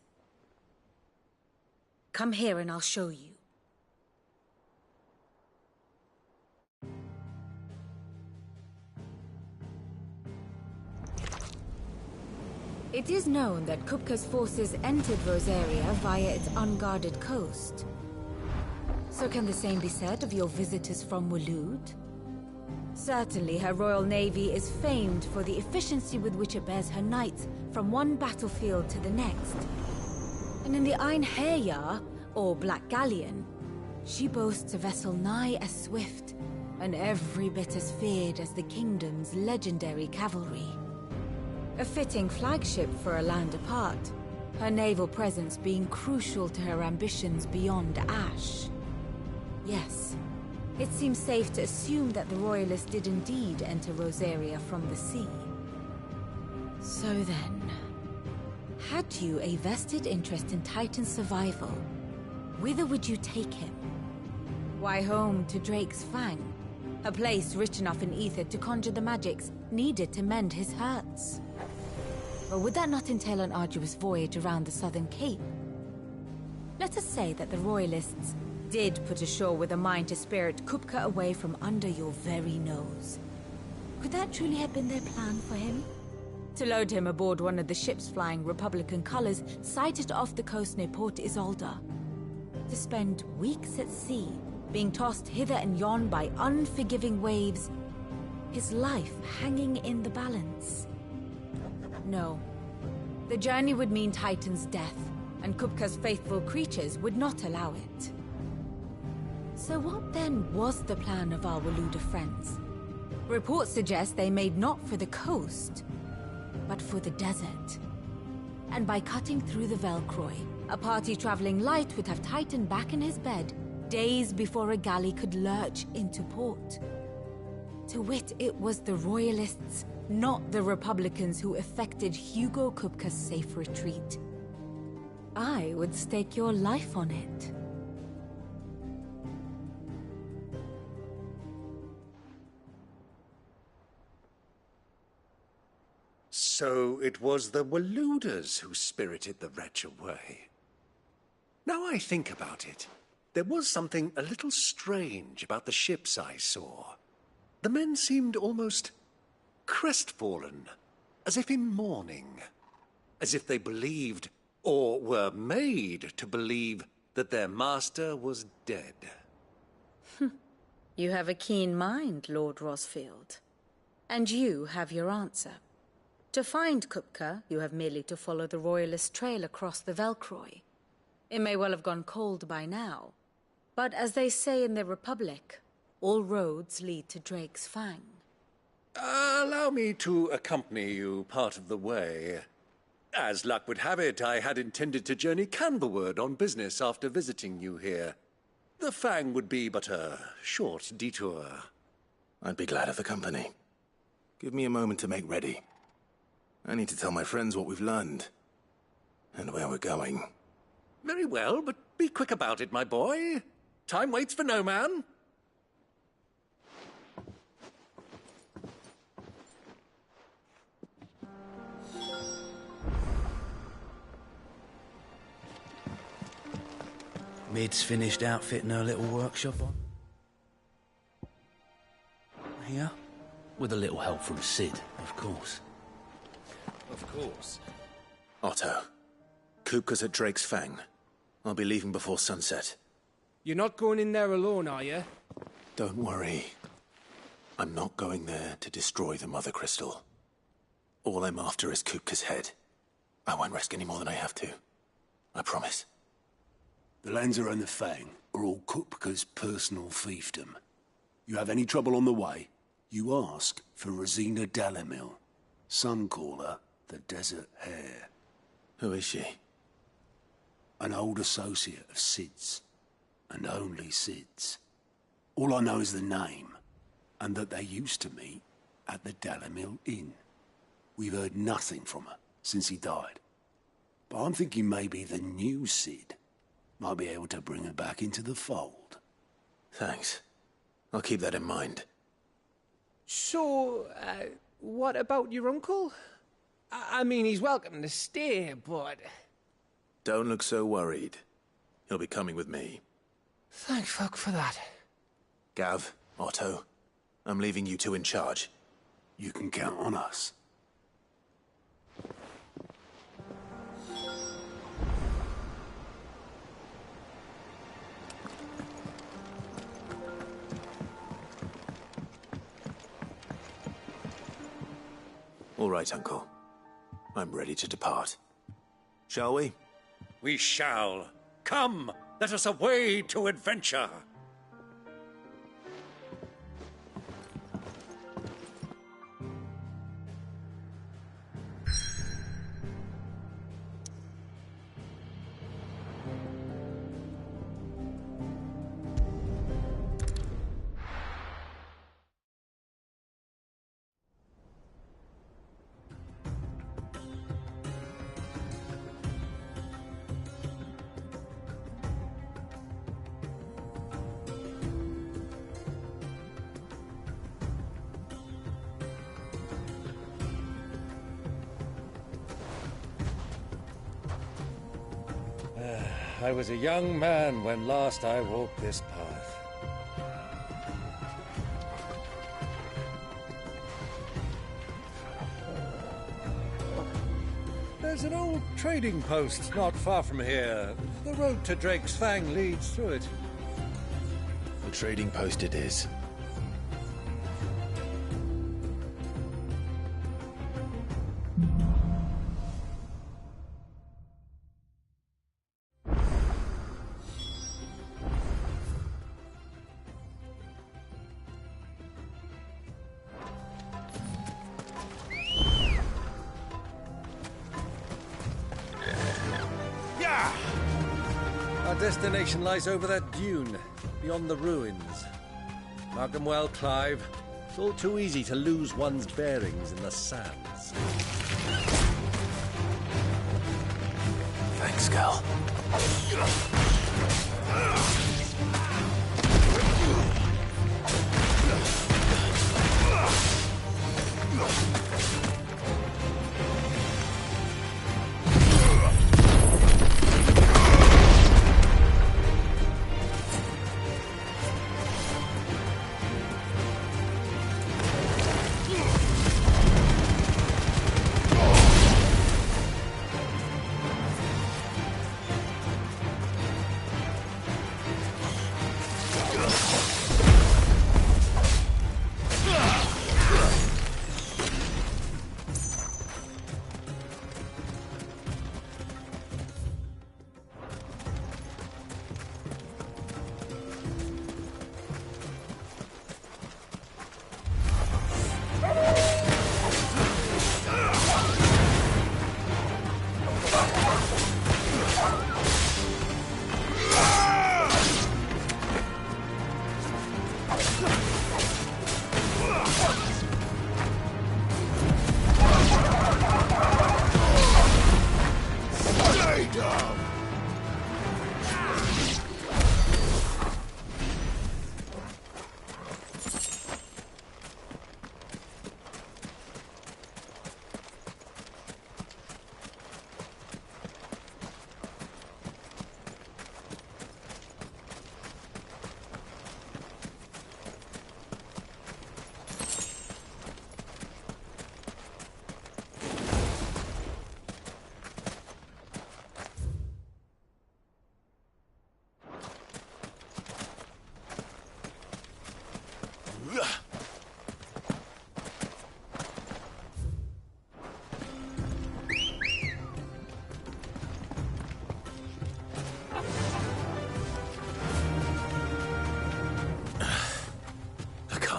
Come here and I'll show you. It is known that Kupka's forces entered Rosaria via its unguarded coast. So can the same be said of your visitors from Waloed? Certainly her Royal Navy is famed for the efficiency with which it bears her knights from one battlefield to the next. And in the Einherjar, or Black Galleon, she boasts a vessel nigh as swift, and every bit as feared as the kingdom's legendary cavalry. A fitting flagship for a land apart, her naval presence being crucial to her ambitions beyond Ash. Yes, it seems safe to assume that the Royalists did indeed enter Rosaria from the sea. So then, had you a vested interest in Titan's survival, whither would you take him? Why, home to Drake's Fang, a place rich enough in ether to conjure the magics needed to mend his hurts. Or would that not entail an arduous voyage around the southern cape? Let us say that the Royalists did put ashore with a mind to spirit Kupka away from under your very nose. Could that truly have been their plan for him? To load him aboard one of the ships flying Republican colors sighted off the coast near Port Isolde. To spend weeks at sea, being tossed hither and yon by unforgiving waves, his life hanging in the balance. No. The journey would mean Titan's death, and Kupka's faithful creatures would not allow it. So what then was the plan of our Waluda friends? Reports suggest they made not for the coast, but for the desert. And by cutting through the Velcroy, a party traveling light would have Titan back in his bed days before a galley could lurch into port. To wit, it was the Royalists, not the Republicans, who effected Hugo Kupka's safe retreat. I would stake your life on it. So it was the Waludas who spirited the wretch away. Now I think about it, there was something a little strange about the ships I saw. The men seemed almost crestfallen, as if in mourning, as if they believed, or were made to believe, that their master was dead. You have a keen mind, Lord Rosfield. And you have your answer. To find Kupka, you have merely to follow the Royalist trail across the Velcroy. It may well have gone cold by now, but as they say in the Republic, all roads lead to Drake's Fang. Allow me to accompany you part of the way. As luck would have it, I had intended to journey Canberward on business after visiting you here. The Fang would be but a short detour. I'd be glad of the company. Give me a moment to make ready. I need to tell my friends what we've learned, and where we're going. Very well, but be quick about it, my boy. Time waits for no man. Mid's finished outfitting her little workshop on. Here, with a little help from Sid, of course. Of course. Otto, Kupka's at Drake's Fang. I'll be leaving before sunset. You're not going in there alone, are you? Don't worry. I'm not going there to destroy the Mother Crystal. All I'm after is Kupka's head. I won't risk any more than I have to. I promise. The Lanza and the Fang are all Kupka's personal fiefdom. You have any trouble on the way, you ask for Rosina Dalamil. Some call her the Desert Hare. Who is she? An old associate of Sid's, and only Sid's. All I know is the name, and that they used to meet at the Dalamil Inn. We've heard nothing from her since he died. But I'm thinking maybe the new Sid might be able to bring her back into the fold. Thanks. I'll keep that in mind. So, what about your uncle? I mean, he's welcome to stay, but... Don't look so worried. He'll be coming with me. Thank fuck for that. Gav, Otto, I'm leaving you two in charge. You can count on us. All right, Uncle. I'm ready to depart. Shall we? We shall. Come, let us away to adventure. I was a young man when last I walked this path. There's an old trading post not far from here. The road to Drake's Fang leads through it. The trading post it is. Our destination lies over that dune, beyond the ruins. Mark 'em well, Clive. It's all too easy to lose one's bearings in the sands. Thanks, Gal.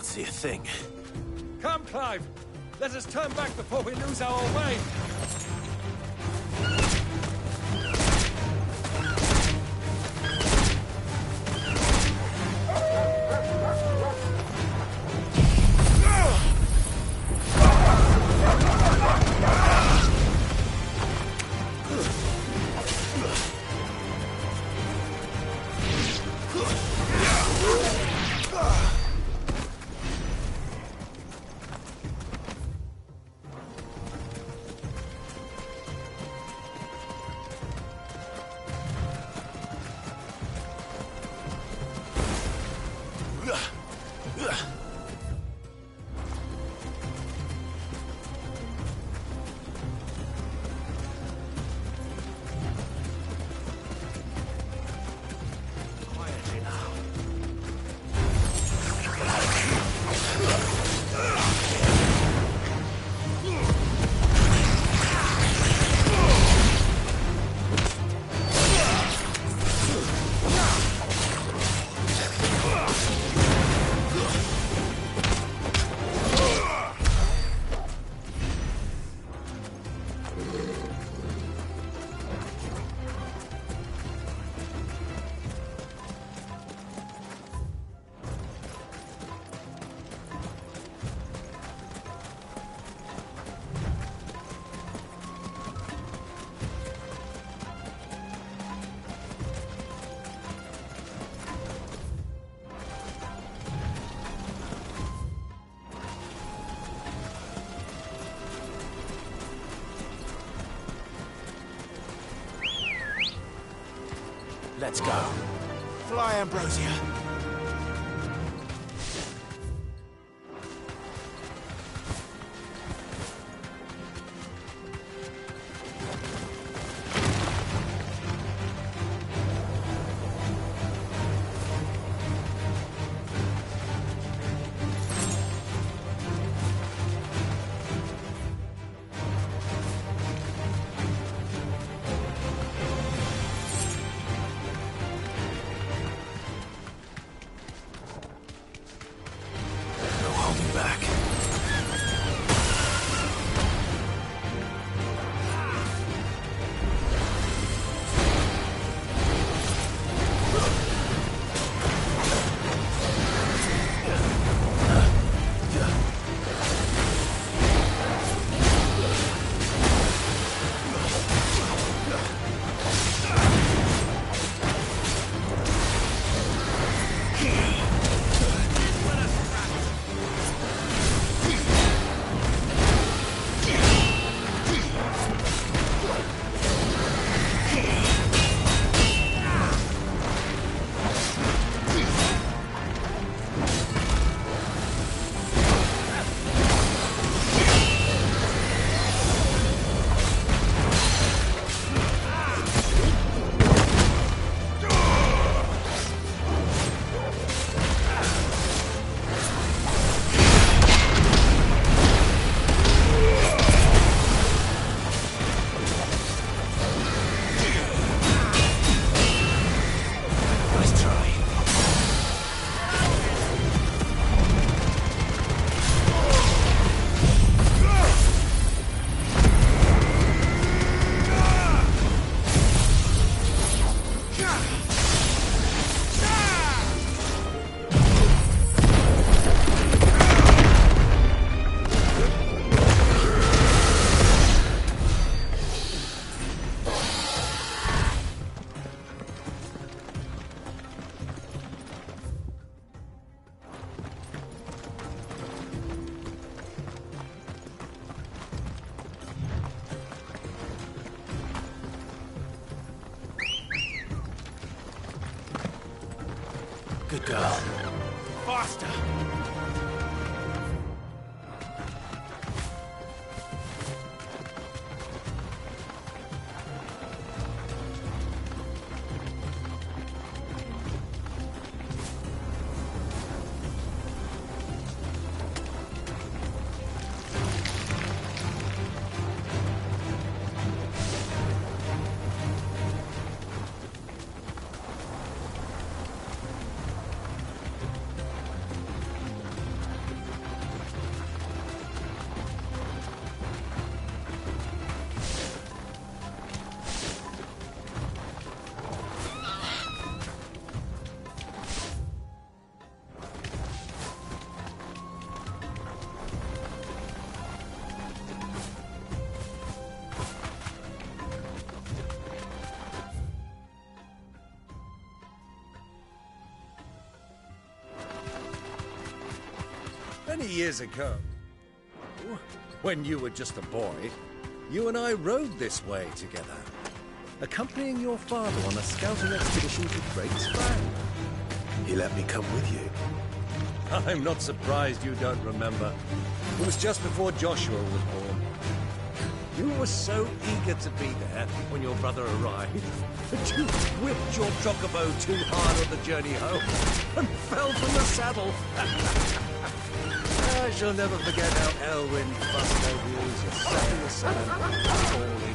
See a thing. Come, Clive! Let us turn back before we lose our way! Let's go. Fly, Ambrosia. Good girl. Faster! Many years ago, when you were just a boy, you and I rode this way together, accompanying your father on a scouting expedition to Drake's Land. He let me come with you. I'm not surprised you don't remember. It was just before Joshua was born. You were so eager to be there when your brother arrived that you whipped your chocobo too hard on the journey home and fell from the saddle. I shall never forget how Elwyn fussed over you as you sat in the sand, falling later.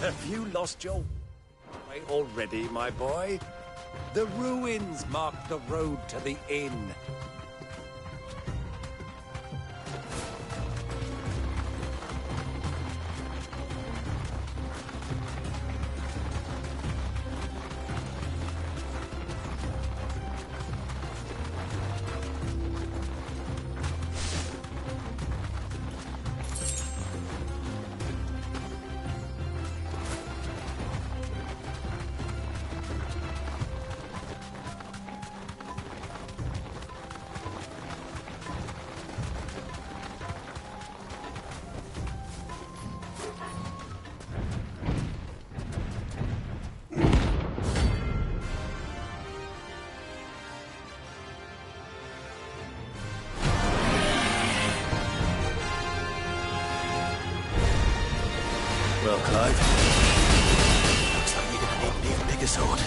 Have you lost your way already, my boy? The ruins mark the road to the inn. Well, Clive, looks like you're gonna need an even bigger sword.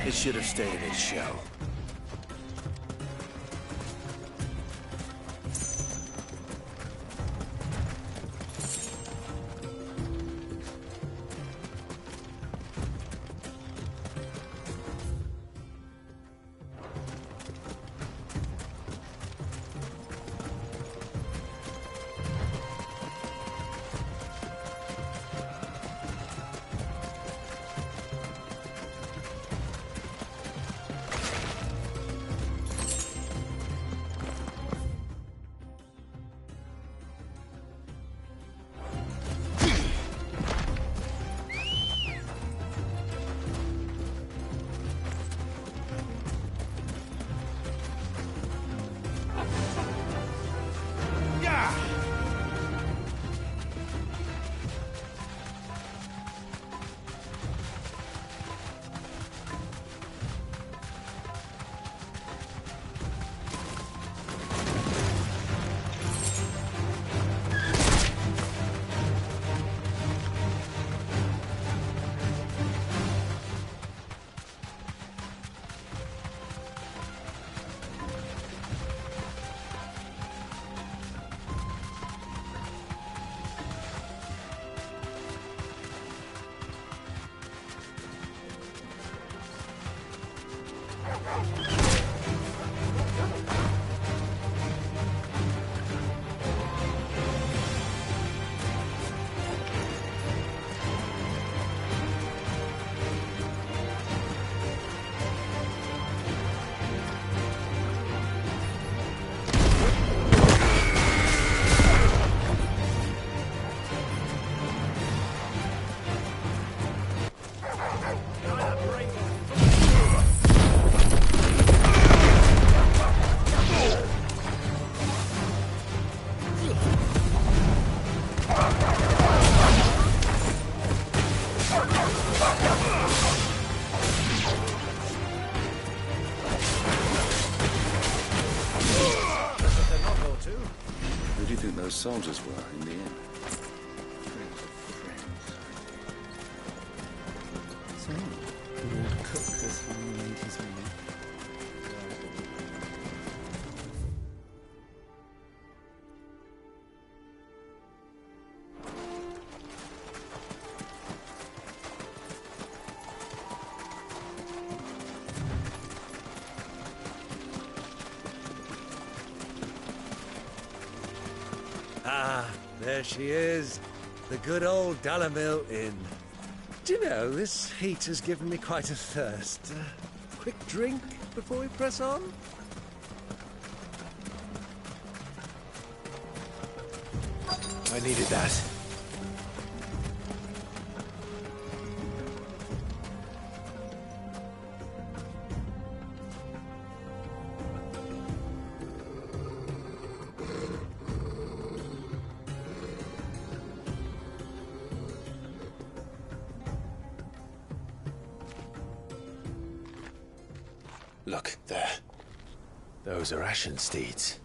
It should have stayed in its shell. Soldiers were in the end. So, Lord Cook has finally made his way. Ah, there she is. The good old Dalamil Inn. Do you know, this heat has given me quite a thirst. Quick drink before we press on? I needed that. Look, there. Those are Ashen steeds.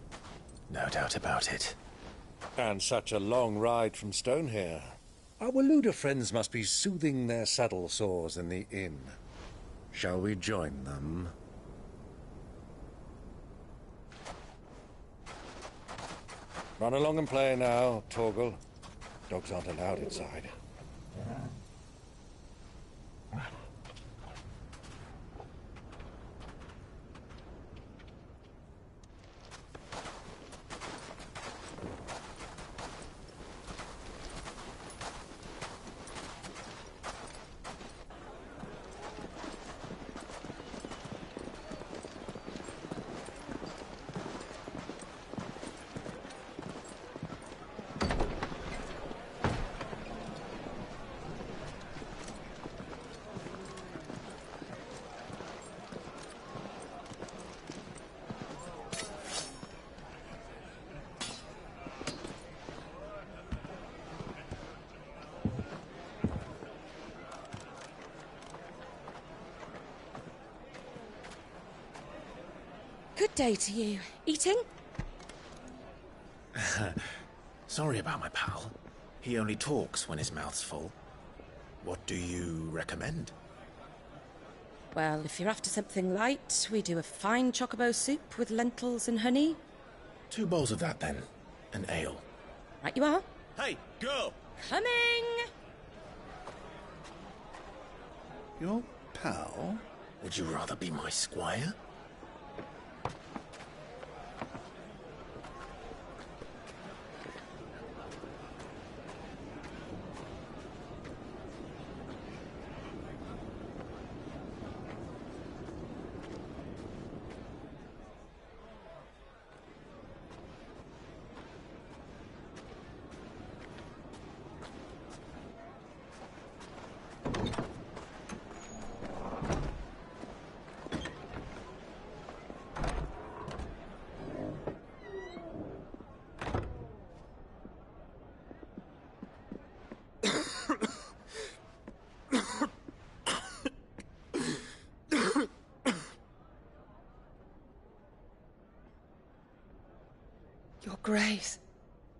No doubt about it. And such a long ride from Stone here. Our Waluda friends must be soothing their saddle sores in the inn. Shall we join them? Run along and play now, Torgal. Dogs aren't allowed inside. Good day to you. Eating? Sorry about my pal. He only talks when his mouth's full. What do you recommend? Well, if you're after something light, we do a fine chocobo soup with lentils and honey. 2 bowls of that, then. And ale. Right you are. Hey, girl! Coming! Your pal? Would you rather be my squire? Your Grace,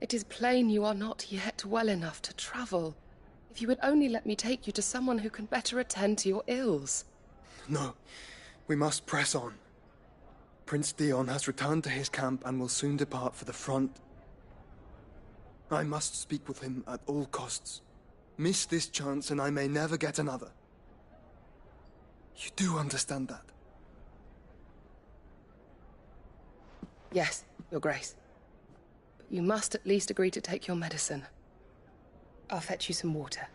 it is plain you are not yet well enough to travel. If you would only let me take you to someone who can better attend to your ills. No, we must press on. Prince Dion has returned to his camp and will soon depart for the front. I must speak with him at all costs. Miss this chance and I may never get another. You do understand that? Yes, Your Grace. But you must at least agree to take your medicine. I'll fetch you some water.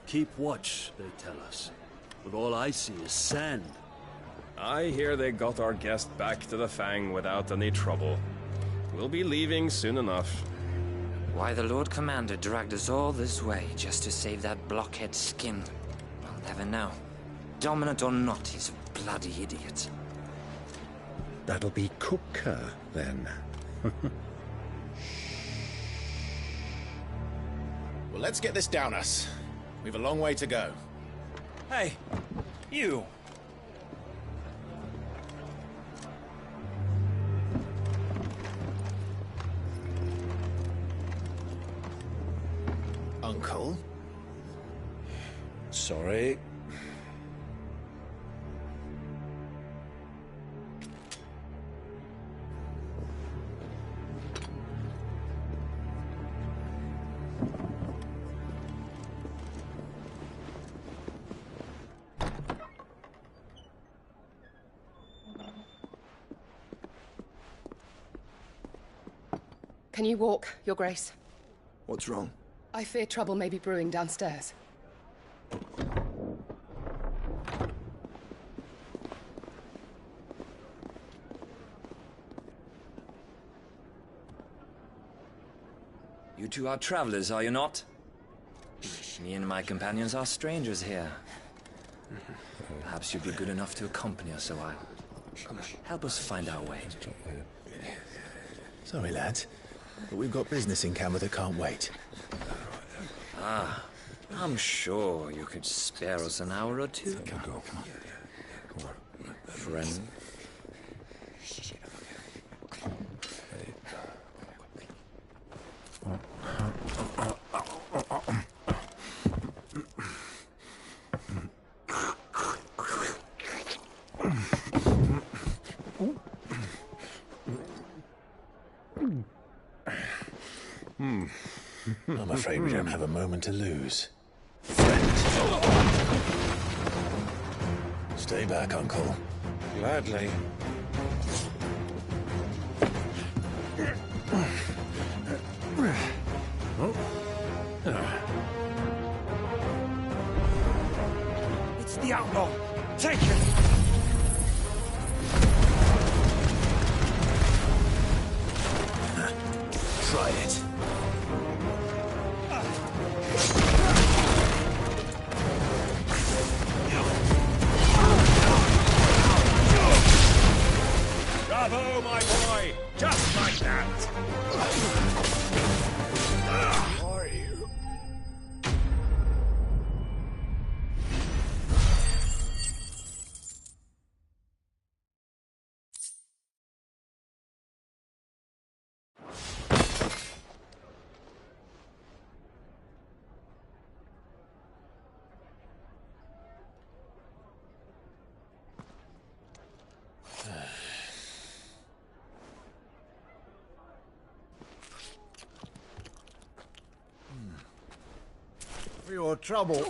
Keep watch, they tell us. But all I see is sand. I hear they got our guest back to the Fang without any trouble. We'll be leaving soon enough. Why the Lord Commander dragged us all this way just to save that blockhead's skin, I'll never know. Dominant or not, he's a bloody idiot. That'll be Cooker, then. Well, let's get this down us. We've a long way to go. Hey, you! Uncle? Sorry. Can you walk, Your Grace? What's wrong? I fear trouble may be brewing downstairs. You two are travelers, are you not? Me and my companions are strangers here. Perhaps you'd be good enough to accompany us a while. Help us find our way. Sorry, lads, but we've got business in camera that can't wait. Ah, I'm sure you could spare us an hour or two. Friend. I'm afraid we don't have a moment to lose. Stay back, Uncle. Gladly. That's the outlaw! Take him! Try it. Bravo, my boy! Just like that! Are you? For your trouble.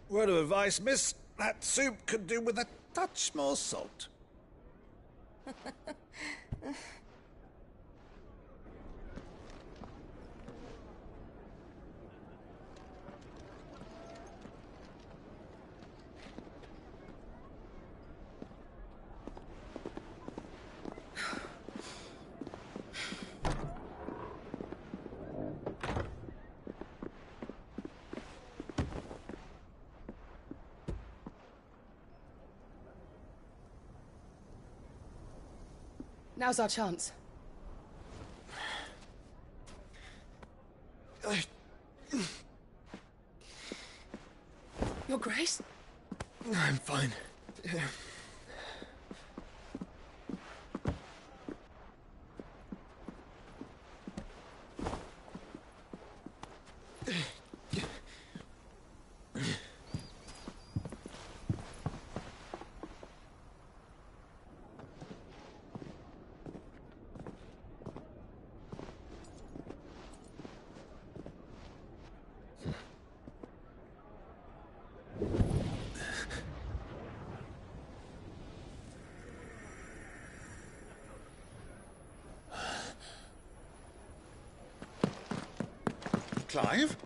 Word of advice, miss. That soup could do with a touch more salt. Now's our chance. Your Grace? I'm fine. Clive?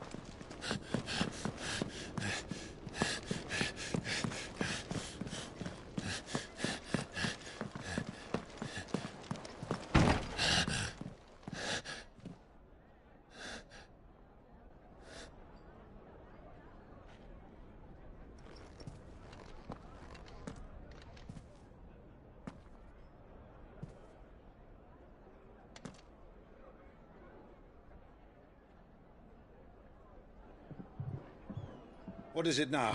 What is it now?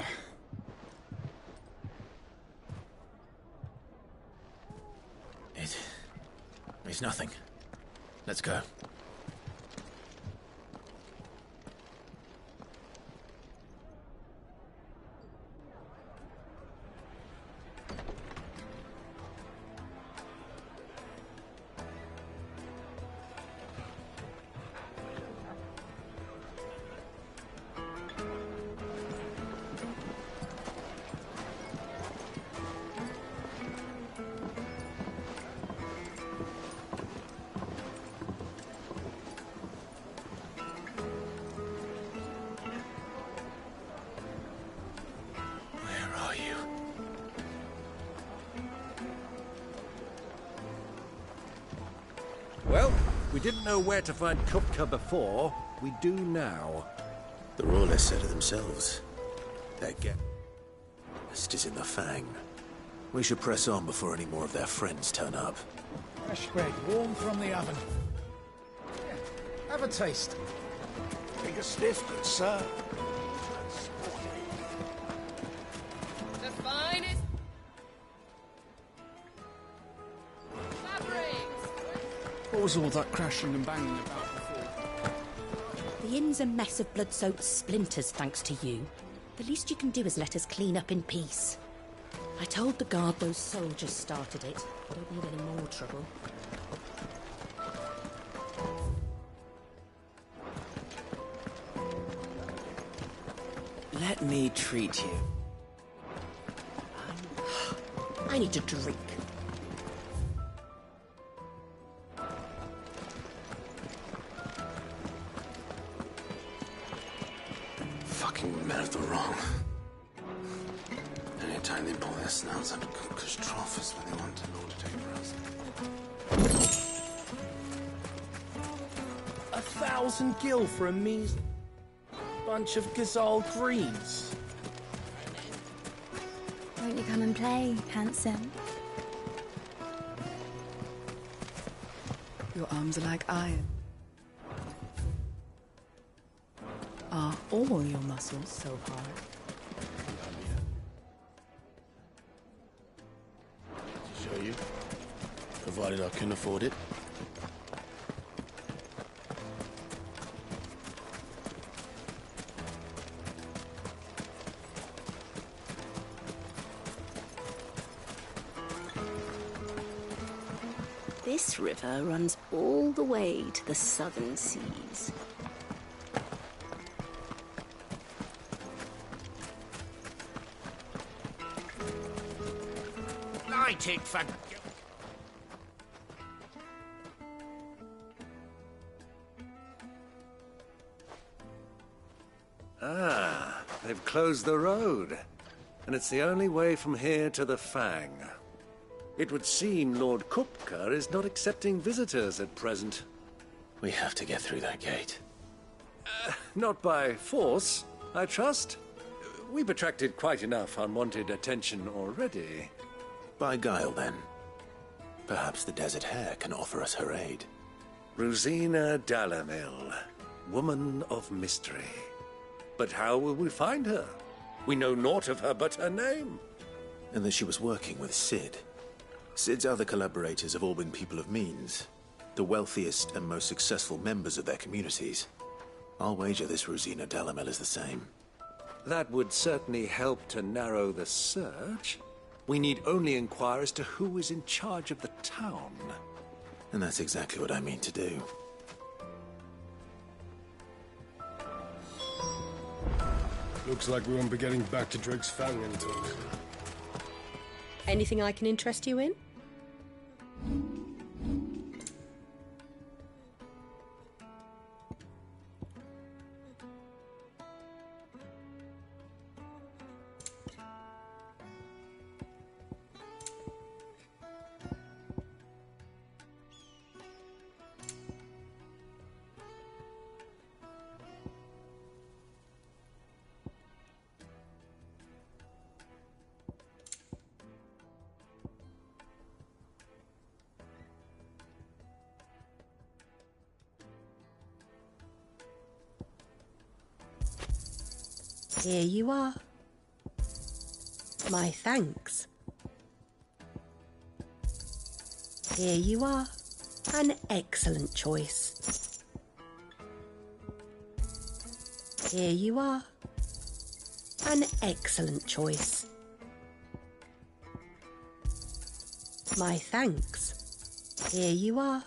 It's nothing. Let's go. Well, we didn't know where to find Kupka before. We do now. The Rawlers said it themselves. Their guest is in the Fang. We should press on before any more of their friends turn up. Fresh bread, warm from the oven. Yeah, have a taste. Take a sniff, good sir. The finest fabrics. What was all that crashing and banging about before? The inn's a mess of blood-soaked splinters, thanks to you. The least you can do is let us clean up in peace. I told the guard those soldiers started it. Don't need any more trouble. Let me treat you. I need a drink. fucking men of the wrong. Anytime they pull their snouts out of Cook's trough is when they want to Lord to take for us. 1,000 gil for a measly bunch of Gazal greens. Won't you come and play, handsome? Your arms are like iron. Are all your muscles so hard? To show you, provided I can afford it. This river runs all the way to the southern seas. Light it for... Ah, they've closed the road. And it's the only way from here to the Fang. It would seem Lord Kupka is not accepting visitors at present. We have to get through that gate. Not by force, I trust. We've attracted quite enough unwanted attention already. By guile, then. Perhaps the Desert Hare can offer us her aid. Rosina Dalamil, woman of mystery. But how will we find her? We know naught of her but her name. And that she was working with Sid. Sid's other collaborators have all been people of means, the wealthiest and most successful members of their communities. I'll wager this Rosina Dalamel is the same. That would certainly help to narrow the search. We need only inquire as to who is in charge of the town. And that's exactly what I mean to do. Looks like we won't be getting back to Drake's Fang until... Anything I can interest you in? Here you are. My thanks. Here you are. An excellent choice. Here you are. An excellent choice. My thanks. Here you are.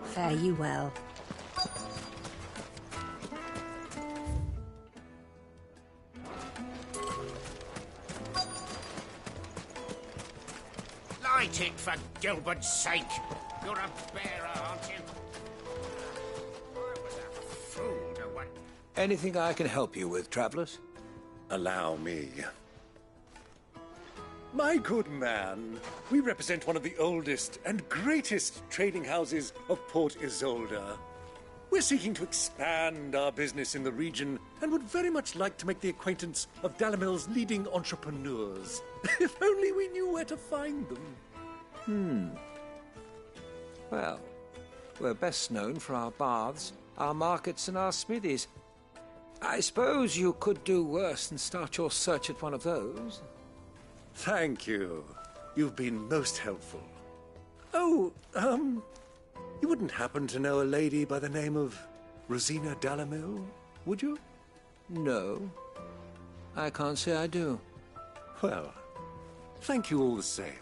Fare you well. Light it for Gilbert's sake. You're a bearer, aren't you? I was a fool to want... Anything I can help you with, travelers? Allow me. My good man, we represent one of the oldest and greatest trading houses of Port Isolde. We're seeking to expand our business in the region and would very much like to make the acquaintance of Dalamil's leading entrepreneurs. If only we knew where to find them. Well, we're best known for our baths, our markets, and our smithies. I suppose you could do worse than start your search at one of those. Thank you. You've been most helpful. Oh, you wouldn't happen to know a lady by the name of Rosina Dalamil, would you? No. I can't say I do. Well, thank you all the same.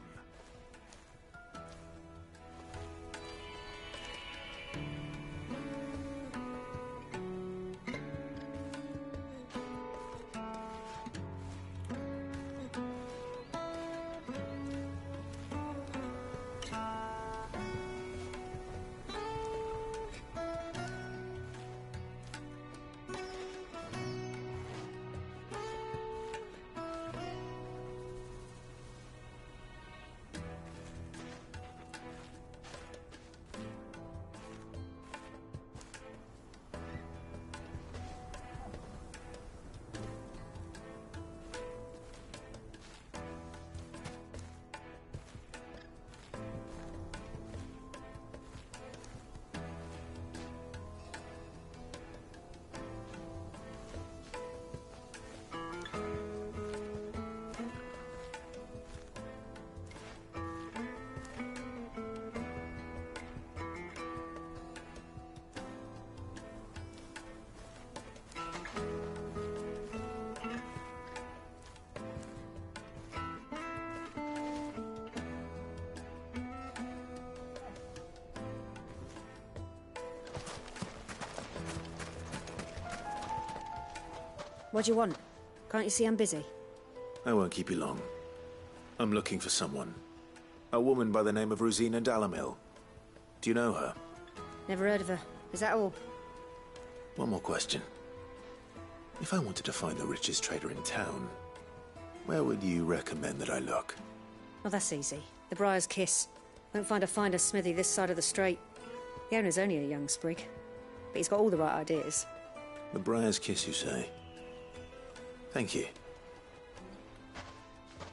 What do you want? Can't you see I'm busy? I won't keep you long. I'm looking for someone. A woman by the name of Rosina Dalamil. Do you know her? Never heard of her. Is that all? One more question. If I wanted to find the richest trader in town, where would you recommend that I look? Oh, that's easy. The Briar's Kiss. Won't find a finer smithy this side of the strait. The owner's only a young sprig, but he's got all the right ideas. The Briar's Kiss, you say? Thank you.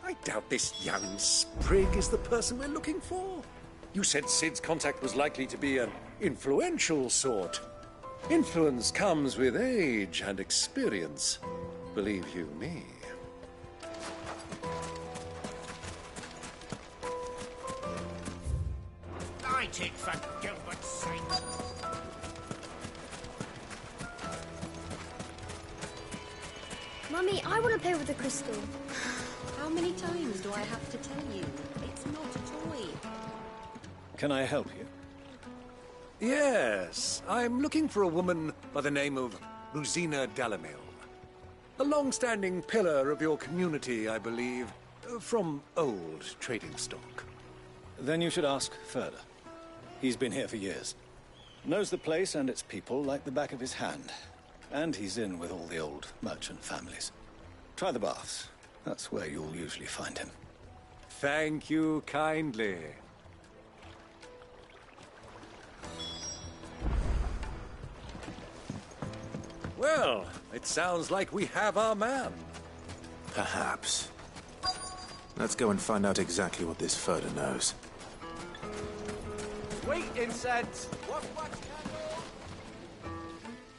I doubt this young sprig is the person we're looking for. You said Sid's contact was likely to be an influential sort. Influence comes with age and experience, believe you me. Light it, for Gilbert's sake. Mummy, I want to play with the crystal. How many times do I have to tell you? It's not a toy. Can I help you? Yes, I'm looking for a woman by the name of Rosina Dalamil. A long-standing pillar of your community, I believe, from old trading stock. Then you should ask Further. He's been here for years. Knows the place and its people like the back of his hand. And he's in with all the old merchant families. Try the baths. That's where you'll usually find him. Thank you kindly. Well, it sounds like we have our man. Perhaps. Let's go and find out exactly what this Further knows. Wait, incense! What?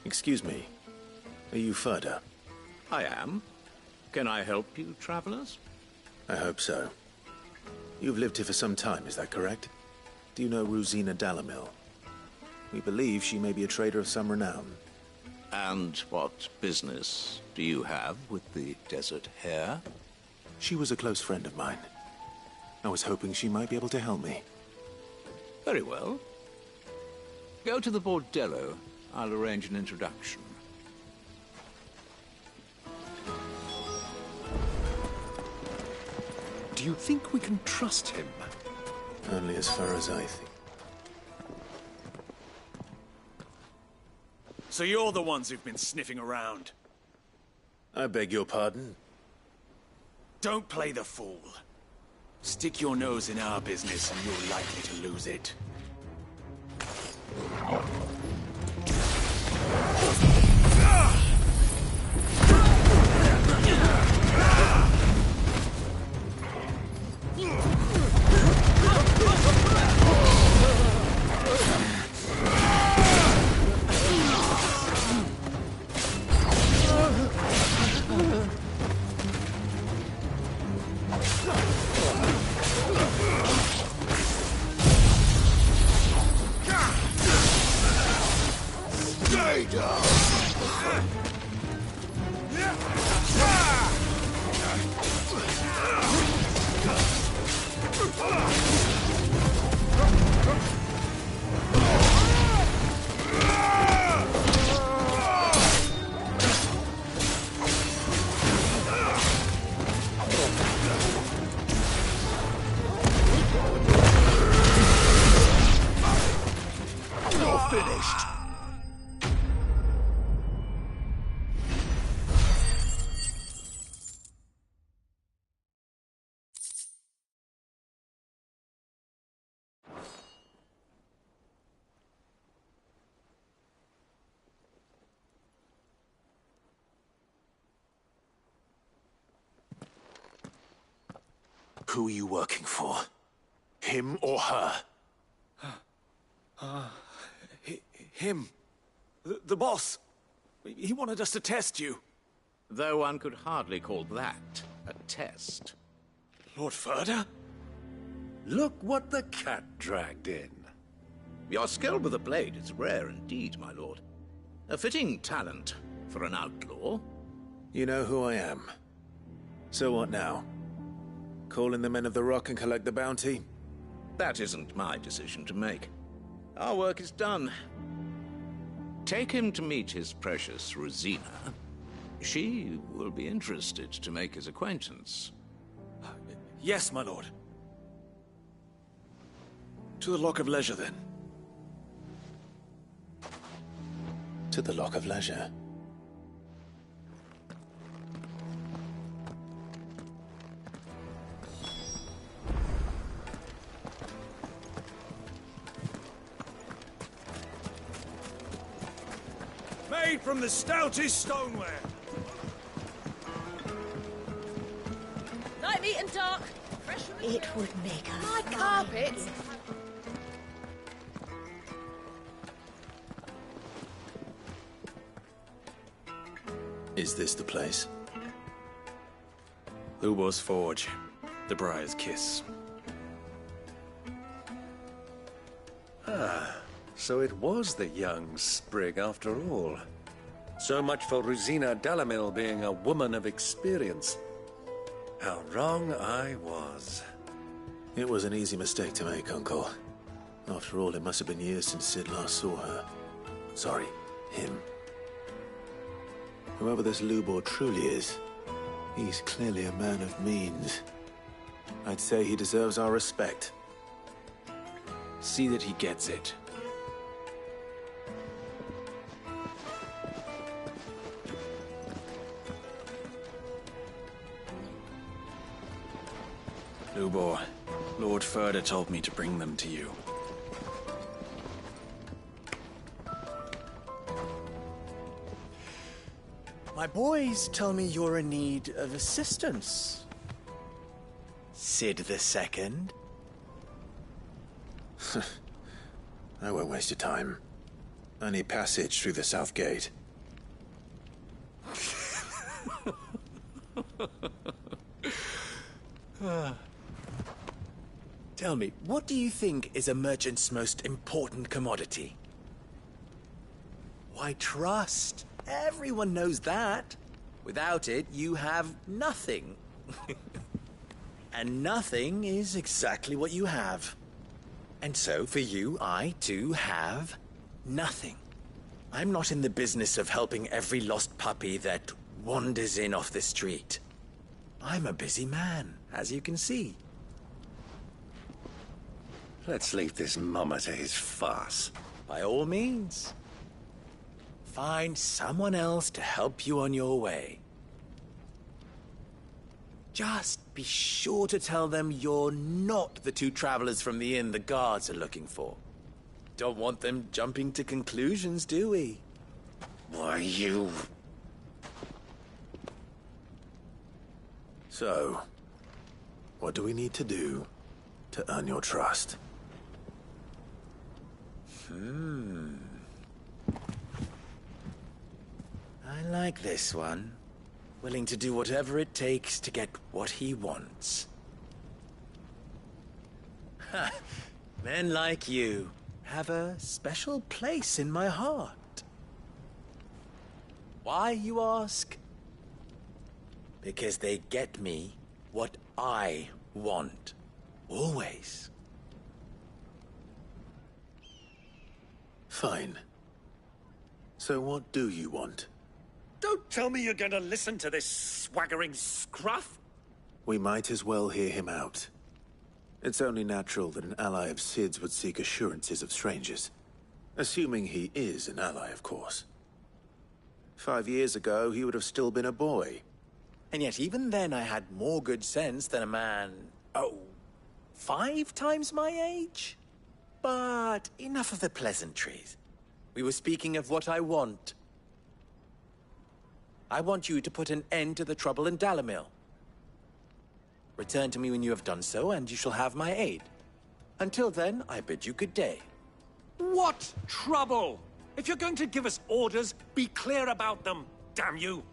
Excuse me. Are you Further? I am. Can I help you, travelers? I hope so. You've lived here for some time, is that correct? Do you know Rosina Dalamil? We believe she may be a trader of some renown. And what business do you have with the desert hare? She was a close friend of mine. I was hoping she might be able to help me. Very well. Go to the bordello. I'll arrange an introduction. Do you think we can trust him? Only as far as I think. So you're the ones who've been sniffing around? I beg your pardon? Don't play the fool. Stick your nose in our business and you're likely to lose it. Who are you working for? Him or her? Him. The boss. He wanted us to test you. Though one could hardly call that a test. Lord Further? Look what the cat dragged in. Your skill with the blade is rare indeed, my lord. A fitting talent for an outlaw. You know who I am. So what now? Call in the Men of the Rock and collect the bounty? That isn't my decision to make. Our work is done. Take him to meet his precious Rosina, She will be interested to make his acquaintance. Yes, my lord. To the Lock of Leisure, then. To the Lock of Leisure. Made from the stoutest stoneware. Light, neat and dark. Fresh from It would make a my fine carpets. gift. Is this the place? Lubor's Forge. The Briar's Kiss. Ah, so it was the young sprig after all. So much for Rosina Dalamil being a woman of experience. How wrong I was. It was an easy mistake to make, Uncle. After all, it must have been years since Sid last saw her. Sorry, him. Whoever this Lubor truly is, he's clearly a man of means. I'd say he deserves our respect. See that he gets it. Lubor, Lord Furder told me to bring them to you. My boys tell me you're in need of assistance. Sid the Second? I won't waste your time. I need passage through the south gate. Tell me, what do you think is a merchant's most important commodity? Why, trust. Everyone knows that. Without it, you have nothing. And nothing is exactly what you have. And so, for you, I, too, have nothing. I'm not in the business of helping every lost puppy that wanders in off the street. I'm a busy man, as you can see. Let's leave this mummer to his farce. By all means. Find someone else to help you on your way. Just be sure to tell them you're not the two travelers from the inn the guards are looking for. Don't want them jumping to conclusions, do we? Why, you... So, what do we need to do to earn your trust? I like this one. Willing to do whatever it takes to get what he wants. Ha! Men like you have a special place in my heart. Why, you ask? Because they get me what I want. Always. Fine. So what do you want? Don't tell me you're going to listen to this swaggering scruff! We might as well hear him out. It's only natural that an ally of Sid's would seek assurances of strangers. Assuming he is an ally, of course. 5 years ago, he would have still been a boy. And yet even then I had more good sense than a man... 5 times my age? But enough of the pleasantries. We were speaking of what I want. I want you to put an end to the trouble in Dalamil. Return to me when you have done so, and you shall have my aid. Until then, I bid you good day. What trouble? If you're going to give us orders, be clear about them, damn you!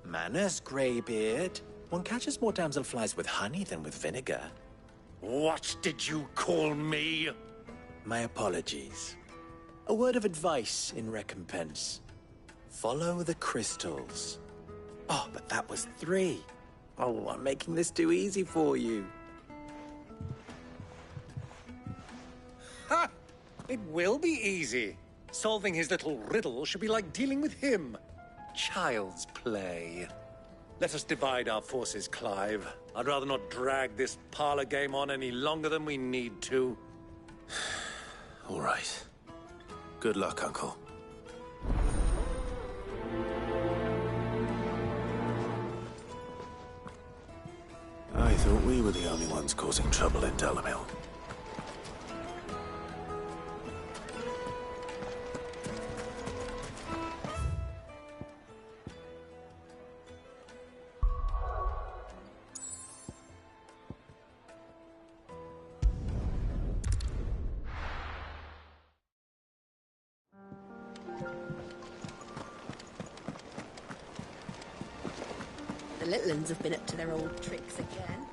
Manners, Greybeard. One catches more damselflies with honey than with vinegar. What did you call me? My apologies. A word of advice in recompense. Follow the crystals. Oh, but that was 3. Oh, I'm making this too easy for you. Ha! It will be easy. Solving his little riddle should be like dealing with him. child's play. Let us divide our forces, Clive. I'd rather not drag this parlor game on any longer than we need to. All right. Good luck, Uncle. I thought we were the only ones causing trouble in Dalamil. The little uns have been up to their old tricks again.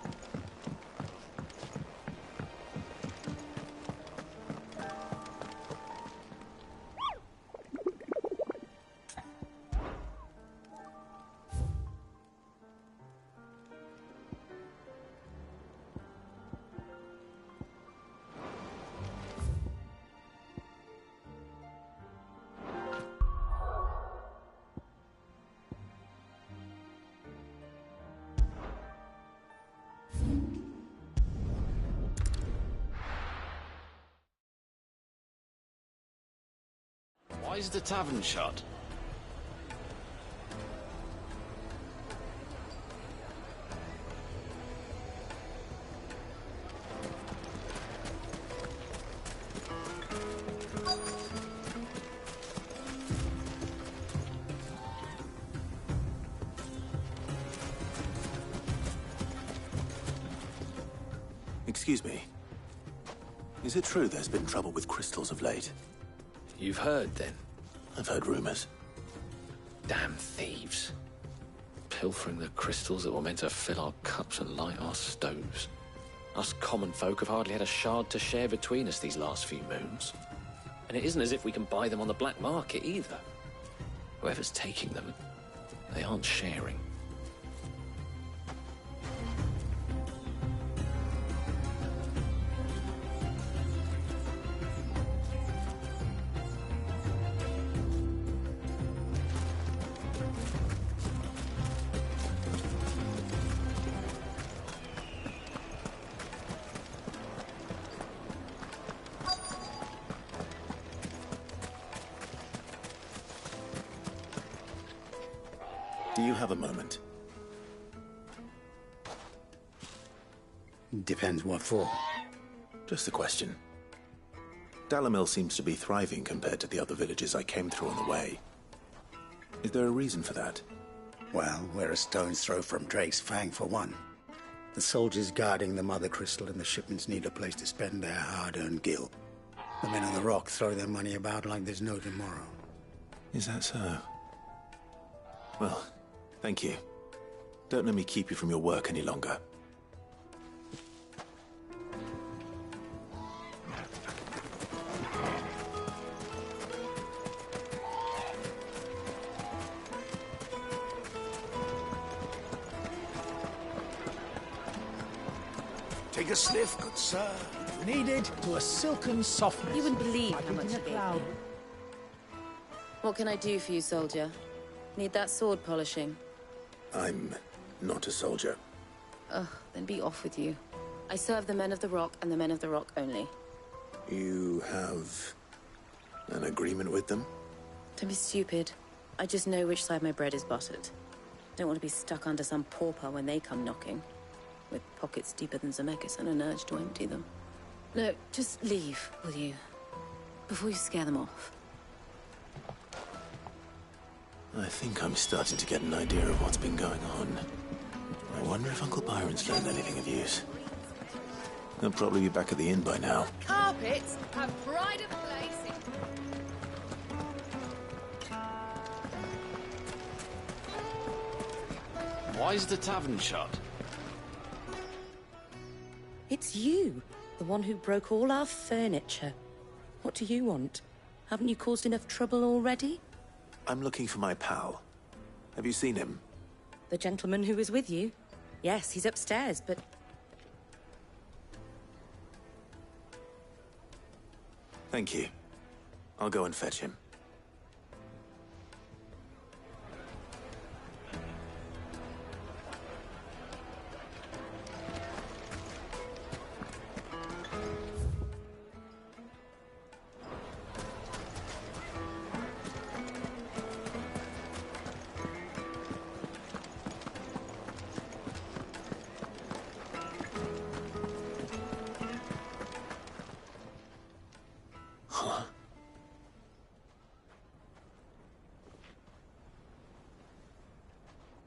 Why is the tavern shut? Excuse me. Is it true there's been trouble with crystals of late? You've heard, then? I've heard rumors. Damn thieves. Pilfering the crystals that were meant to fill our cups and light our stoves. Us common folk have hardly had a shard to share between us these last few moons. And it isn't as if we can buy them on the black market, either. Whoever's taking them, they aren't sharing. Do you have a moment? Depends what for. Just a question. Dalamil seems to be thriving compared to the other villages I came through on the way. Is there a reason for that? Well, we're a stone's throw from Drake's Fang, for one. The soldiers guarding the Mother Crystal and the shipments need a place to spend their hard-earned gil. The men on the rock throw their money about like there's no tomorrow. Is that so? Well, thank you. Don't let me keep you from your work any longer. Take a sniff, good sir. Kneaded to a silken softness. You wouldn't believe like how much eating you a gave cloud. me. What can I do for you, soldier? Need that sword polishing? I'm not a soldier. Ugh, then be off with you. I serve the men of the Rock and the men of the Rock only. You have an agreement with them? Don't be stupid. I just know which side my bread is buttered. Don't want to be stuck under some pauper when they come knocking. With pockets deeper than Zemeckis and an urge to empty them. No, just leave, will you? Before you scare them off. I think I'm starting to get an idea of what's been going on. I wonder if Uncle Byron's learned anything of use. He'll probably be back at the inn by now. Carpets have pride of place. Why is the tavern shut? It's you, the one who broke all our furniture. What do you want? Haven't you caused enough trouble already? I'm looking for my pal. Have you seen him? The gentleman who was with you? Yes, he's upstairs, but... Thank you. I'll go and fetch him.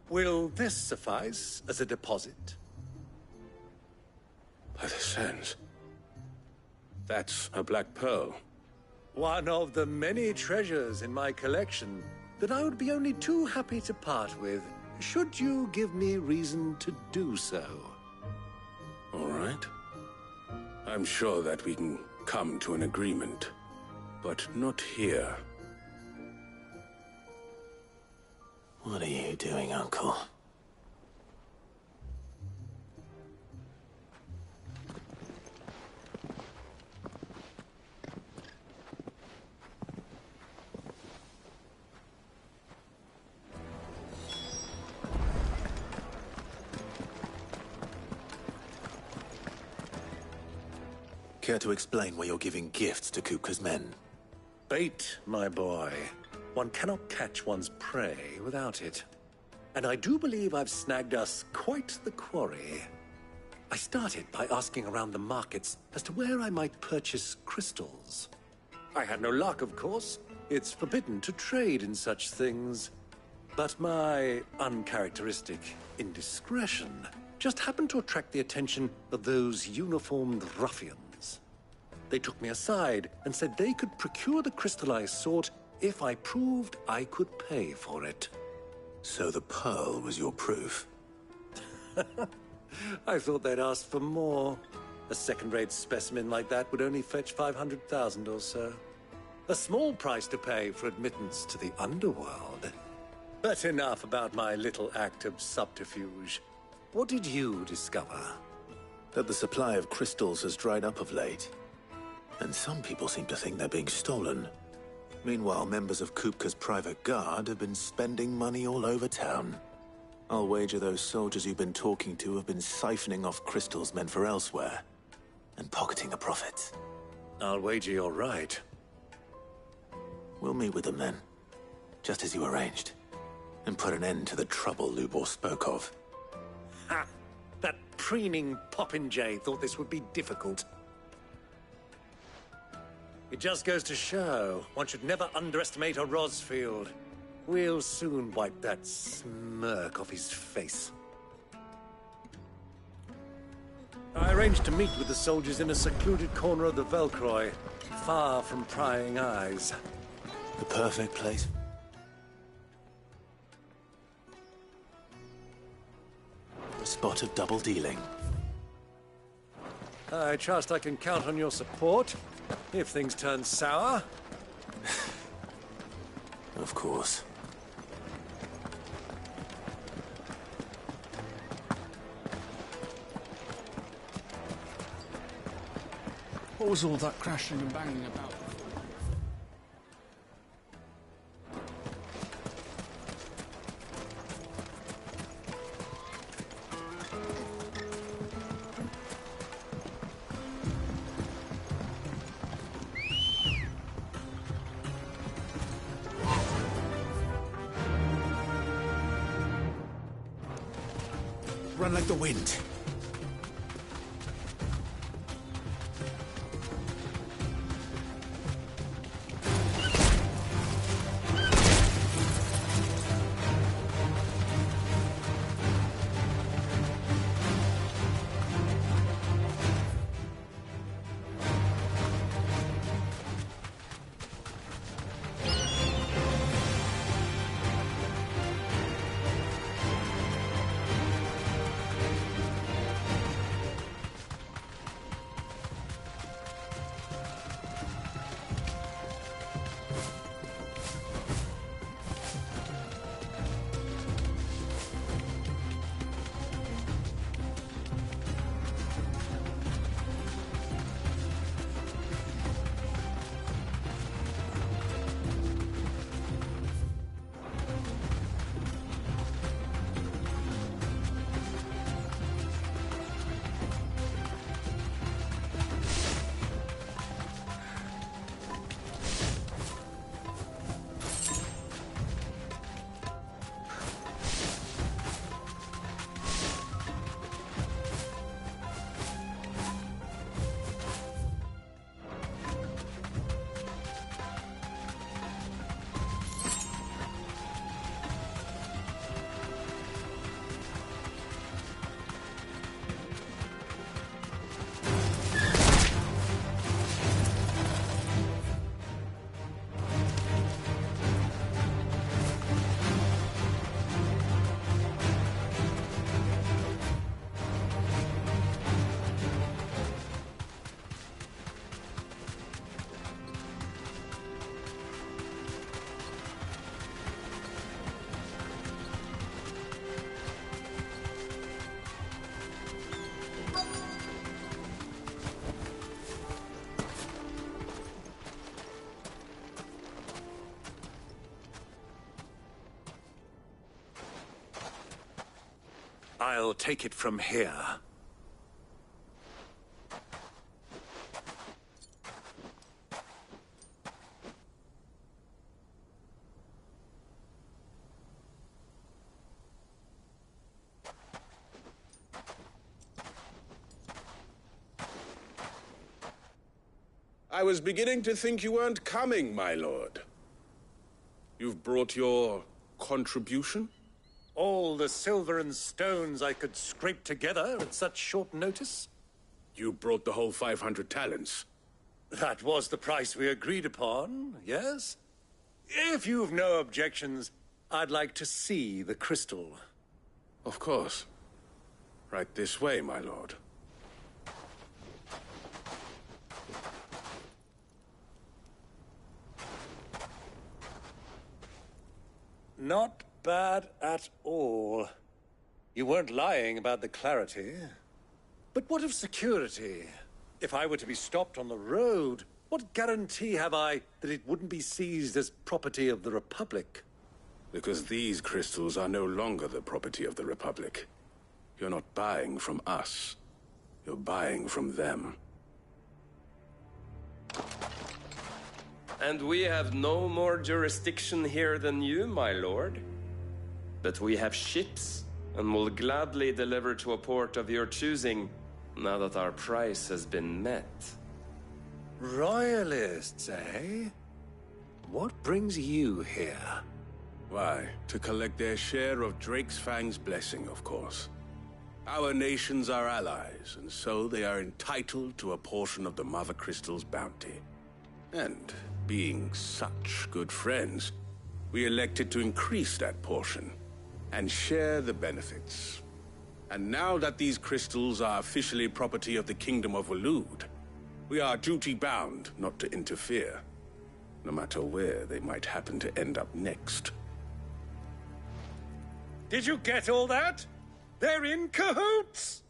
Will this suffice as a deposit? By the sands. That's a black pearl. One of the many treasures in my collection that I would be only too happy to part with, should you give me reason to do so. All right. I'm sure that we can come to an agreement, but not here. What are you doing, Uncle? Care to explain why you're giving gifts to Kupka's men? Bait, my boy. One cannot catch one's prey without it. And I do believe I've snagged us quite the quarry. I started by asking around the markets as to where I might purchase crystals. I had no luck, of course. It's forbidden to trade in such things. But my uncharacteristic indiscretion just happened to attract the attention of those uniformed ruffians. They took me aside and said they could procure the crystal I sought if I proved I could pay for it. So the pearl was your proof? I thought they'd ask for more. A second-rate specimen like that would only fetch 500,000 or so. A small price to pay for admittance to the underworld. But enough about my little act of subterfuge. What did you discover? That the supply of crystals has dried up of late. And some people seem to think they're being stolen. Meanwhile, members of Kupka's private guard have been spending money all over town. I'll wager those soldiers you've been talking to have been siphoning off crystals meant for elsewhere, and pocketing the profits. I'll wager you're right. We'll meet with them then, just as you arranged, and put an end to the trouble Lubor spoke of. Ha! That preening popinjay thought this would be difficult. It just goes to show, one should never underestimate a Rosfield. We'll soon wipe that smirk off his face. I arranged to meet with the soldiers in a secluded corner of the Velcroy, far from prying eyes. The perfect place. A spot of double dealing. I trust I can count on your support, if things turn sour. Of course. What was all that crashing and banging about? Run like the wind. I'll take it from here. I was beginning to think you weren't coming, my lord. You've brought your contribution? All the silver and stones I could scrape together at such short notice? You brought the whole 500 talents. That was the price we agreed upon, yes? If you've no objections, I'd like to see the crystal. Of course. Right this way, my lord. Not bad at all. You weren't lying about the clarity. But what of security? If I were to be stopped on the road, what guarantee have I that it wouldn't be seized as property of the Republic? Because these crystals are no longer the property of the Republic. You're not buying from us. You're buying from them. And we have no more jurisdiction here than you, my lord. But we have ships, and will gladly deliver to a port of your choosing, now that our price has been met. Royalists, eh? What brings you here? Why, to collect their share of Drake's Fang's blessing, of course. Our nations are allies, and so they are entitled to a portion of the Mother Crystal's bounty. And being such good friends, we elected to increase that portion and share the benefits. And now that these crystals are officially property of the Kingdom of Waloed, we are duty-bound not to interfere, no matter where they might happen to end up next. Did you get all that? They're in cahoots!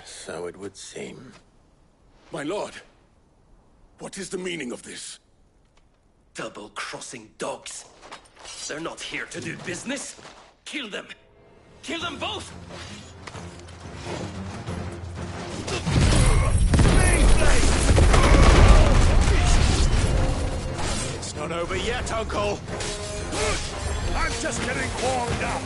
So it would seem. My lord, what is the meaning of this? Double-crossing dogs. They're not here to do business. Kill them. Kill them both! It's not over yet, Uncle. I'm just getting warmed up.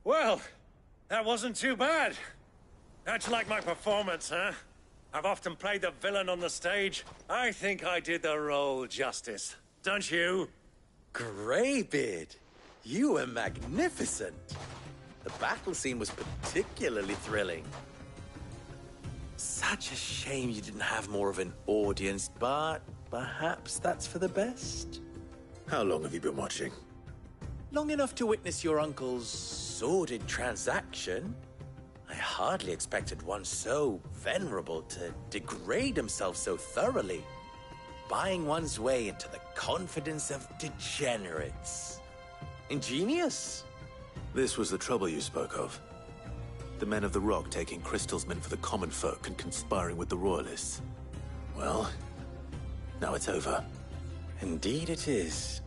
Well, that wasn't too bad. How'd you like my performance, huh? I've often played the villain on the stage. I think I did the role justice. Don't you? Greybeard, you were magnificent. The battle scene was particularly thrilling. Such a shame you didn't have more of an audience, but perhaps that's for the best. How long have you been watching? Long enough to witness your uncle's sordid transaction. I hardly expected one so venerable to degrade himself so thoroughly, buying one's way into the confidence of degenerates. Ingenious. This was the trouble you spoke of. The men of the Rock taking crystals meant for the common folk and conspiring with the Royalists. Well, now it's over. Indeed it is.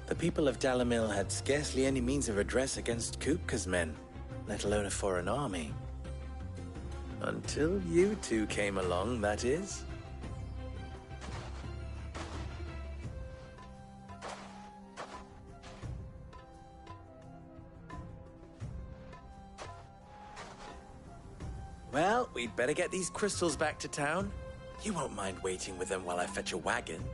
The people of Dalamil had scarcely any means of redress against Kupka's men, let alone a foreign army. Until you two came along, that is. Well, we'd better get these crystals back to town. You won't mind waiting with them while I fetch a wagon.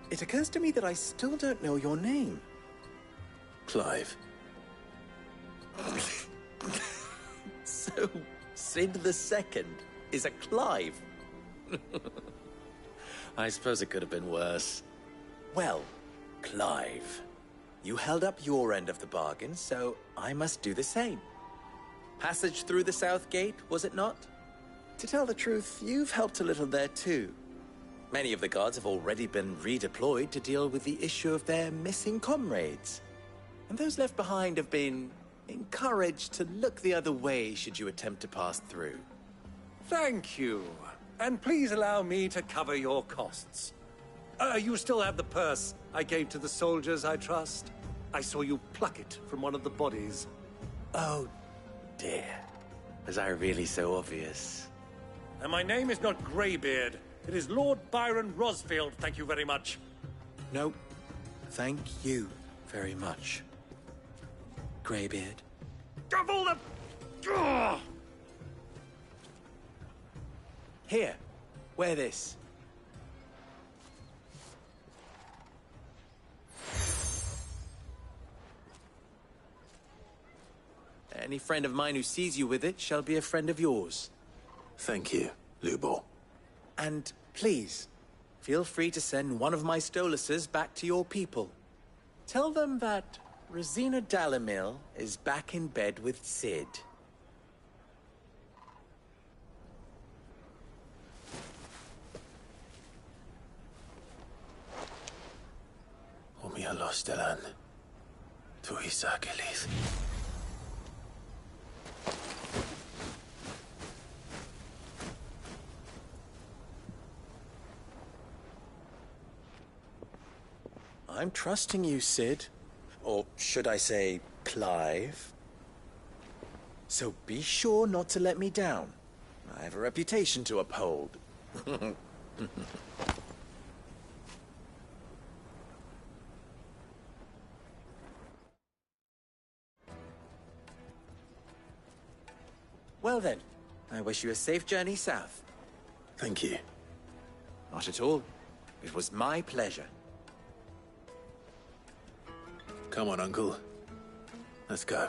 It occurs to me that I still don't know your name. Clive. So, Sid the Second is a Clive. I suppose it could have been worse. Well, Clive, you held up your end of the bargain, so I must do the same. Passage through the South Gate, was it not? To tell the truth, you've helped a little there too. Many of the guards have already been redeployed to deal with the issue of their missing comrades. And those left behind have been encouraged to look the other way should you attempt to pass through. Thank you. And please allow me to cover your costs. You still have the purse I gave to the soldiers, I trust? I saw you pluck it from one of the bodies. Oh, dear. Was I really so obvious? And my name is not Greybeard. It is Lord Byron Rosfield, thank you very much. No, thank you very much, Greybeard. Of all the... Ugh! Here, wear this. Any friend of mine who sees you with it shall be a friend of yours. Thank you, Lubor. And please, feel free to send one of my Stoluses back to your people. Tell them that Rosina Dalamil is back in bed with Sid. Omia los Delan. Tu Isakelis. I'm trusting you, Sid. Or should I say, Clive? So be sure not to let me down. I have a reputation to uphold. Well then, I wish you a safe journey south. Thank you. Not at all. It was my pleasure. Come on, Uncle. Let's go.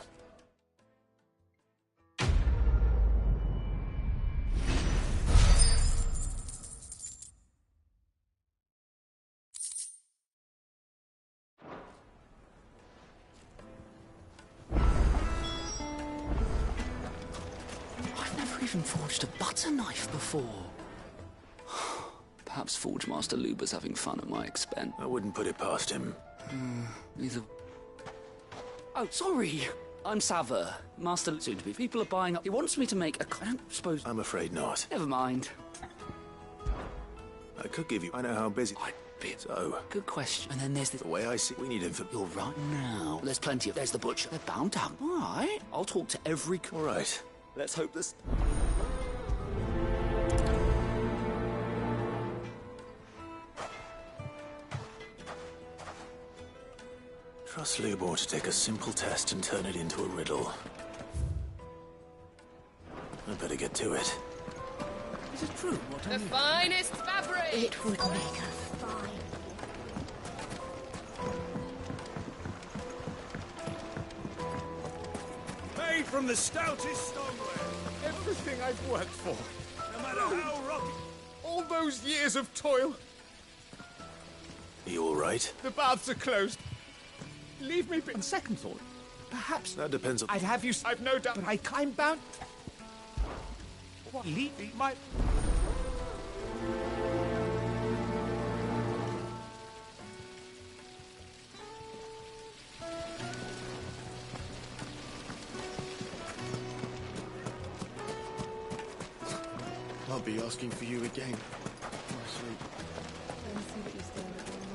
I've never even forged a butter knife before. Perhaps Forge Master Luber's having fun at my expense. I wouldn't put it past him. Neither... Oh, sorry. I'm Saver, Master soon-to-be. People are buying up. He wants me to make a... I don't suppose... I'm afraid not. Never mind. I could give you... I know how busy... I'd be... So... Good question. And then there's the... The way I see... We need him for... You're right now. There's plenty of... There's the butcher. They're bound to have... All right. I'll talk to every... All right. Let's hope this... Trust Lubor to take a simple test and turn it into a riddle. I better get to it. Is it true? What the finest fabric! It would make a fine... Made from the stoutest stoneware. Everything I've worked for. No matter how rocky. All those years of toil. Are you all right? The baths are closed. Leave me on second thought. Perhaps... That depends on... I'd have you... I've no doubt, but I'm bound... What? Leave me, my... I'll be asking for you again.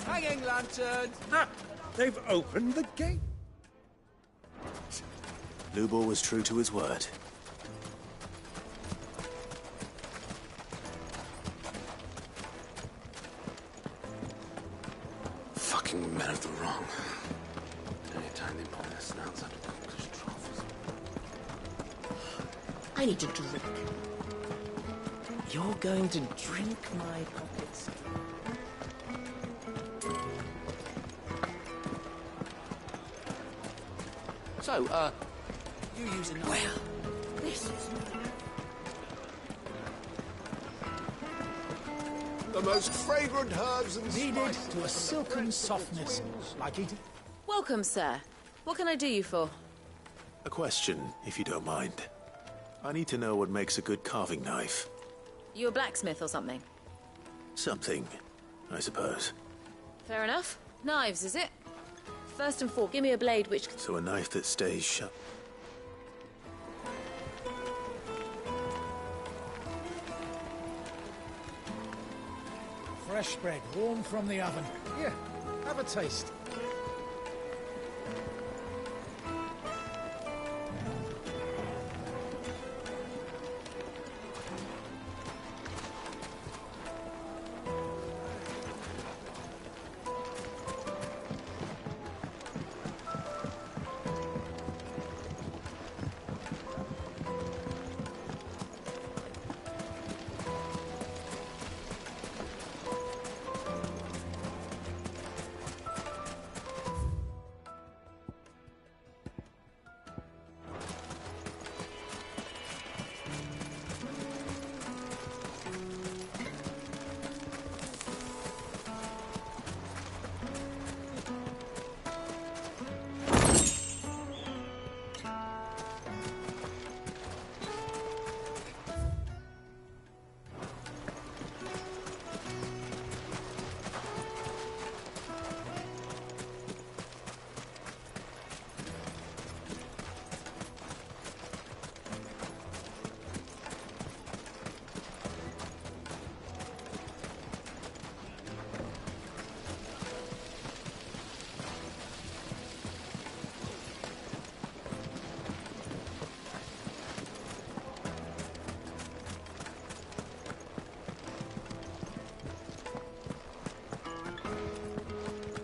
Hanging lanterns! Ah, they've opened the gate. Lubor was true to his word. Fucking men of the wrong. Anytime they pull their snouts out of Conqueror's troughs. I need a drink. You're going to drink my pockets. So, you use a knife? Well, this is The most fragrant herbs and Kneaded spices. to a silken softness, like eating. Welcome, sir. What can I do you for? A question, if you don't mind. I need to know what makes a good carving knife. You a blacksmith or something? Something, I suppose. Fair enough. Knives, is it? First and foremost, give me a blade which... So a knife that stays sharp. Fresh bread, warm from the oven. Here, have a taste.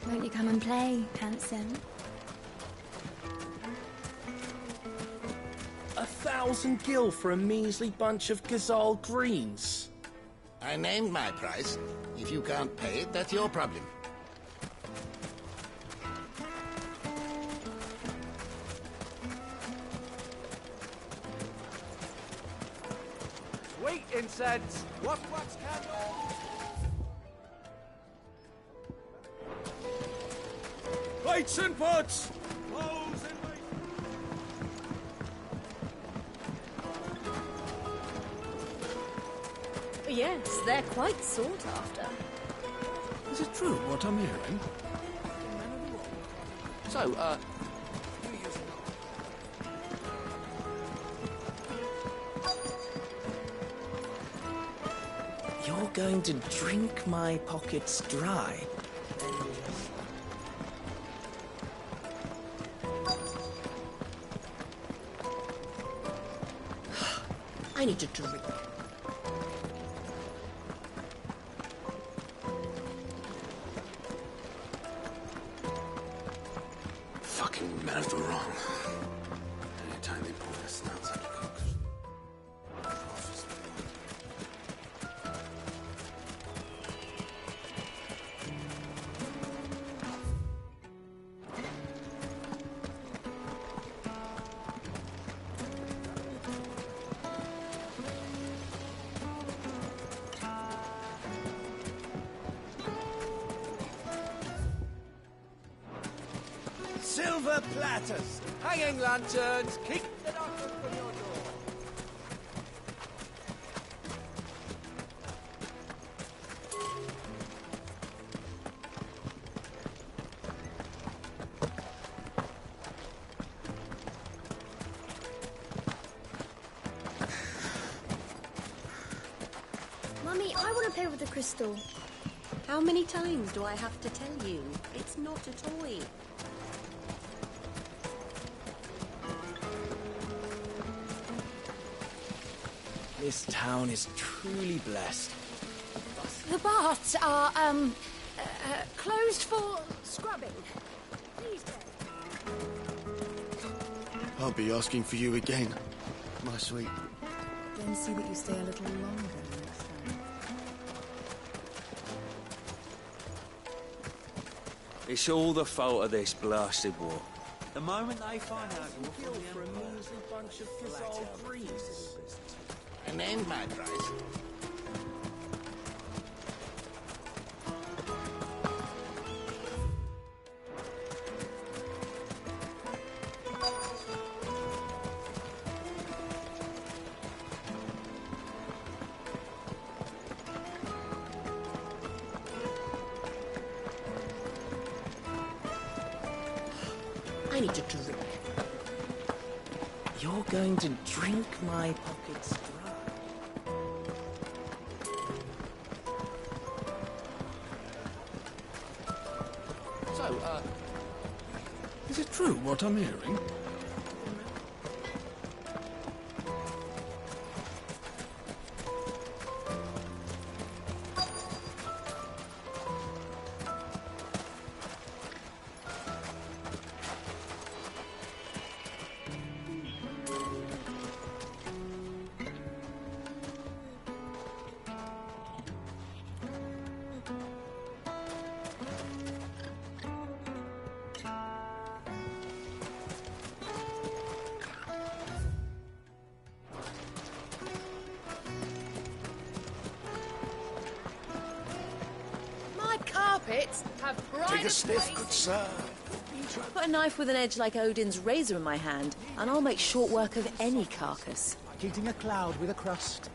Won't you come and play, handsome? 1,000 gil for a measly bunch of Gazal greens. I named my price. If you can't pay it, that's your problem. Sweet incense! Wax candle! Plates and pots! Yes, they're quite sought after. Is it true what I'm hearing? So, You're going to drink my pockets dry. I need a drink. Fucking men of the wrong. Anytime they pull their snouts out of Conqueror's troughs. Silver platters, hanging lanterns, keep the doctors from your door. play with the crystal. How many times do I have to tell you? It's not a toy. This town is truly blessed. The baths are, closed for scrubbing. Please don't. I'll be asking for you again, my sweet. Then see that you stay a little longer next time. It's all the fault of this blasted war. The moment they find out Kill for a measly bunch of Gazal greens. An end, my price. I need to drink. You're going to drink my pockets dry. So, Is it true what I'm hearing? Carpets have Take a sniff, good sir. Put a knife with an edge like Odin's razor in my hand, and I'll make short work of any carcass. Like eating a cloud with a crust.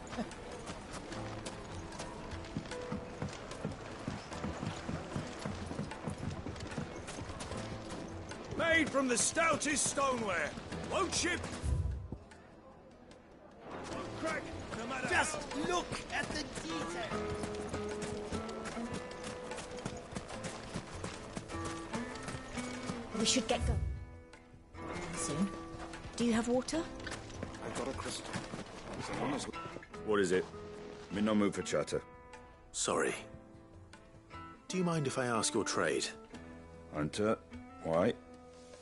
Made from the stoutest stoneware. Won't chip. Won't crack, no matter Just how. look at the detail. We should get going. Soon. Do you have water? I've got a crystal. What is it? I'm in no mood for chatter. Sorry. Do you mind if I ask your trade? Hunter, why?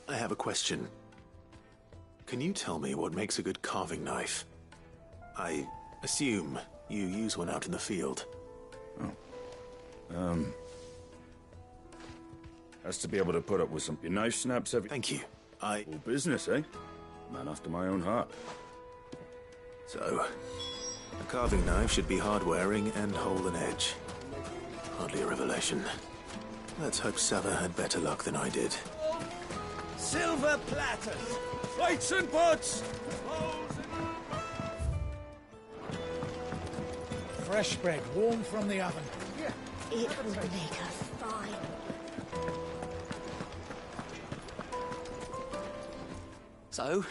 I have a question. Can you tell me what makes a good carving knife? I assume you use one out in the field. Has to be able to put up with some. Your knife snaps every. Thank you. All business, eh? Man after my own heart. So, a carving knife should be hard-wearing and hold an edge. Hardly a revelation. Let's hope Sava had better luck than I did. Silver platters, plates and pots. Fresh bread, warm from the oven. It will make a fine. So,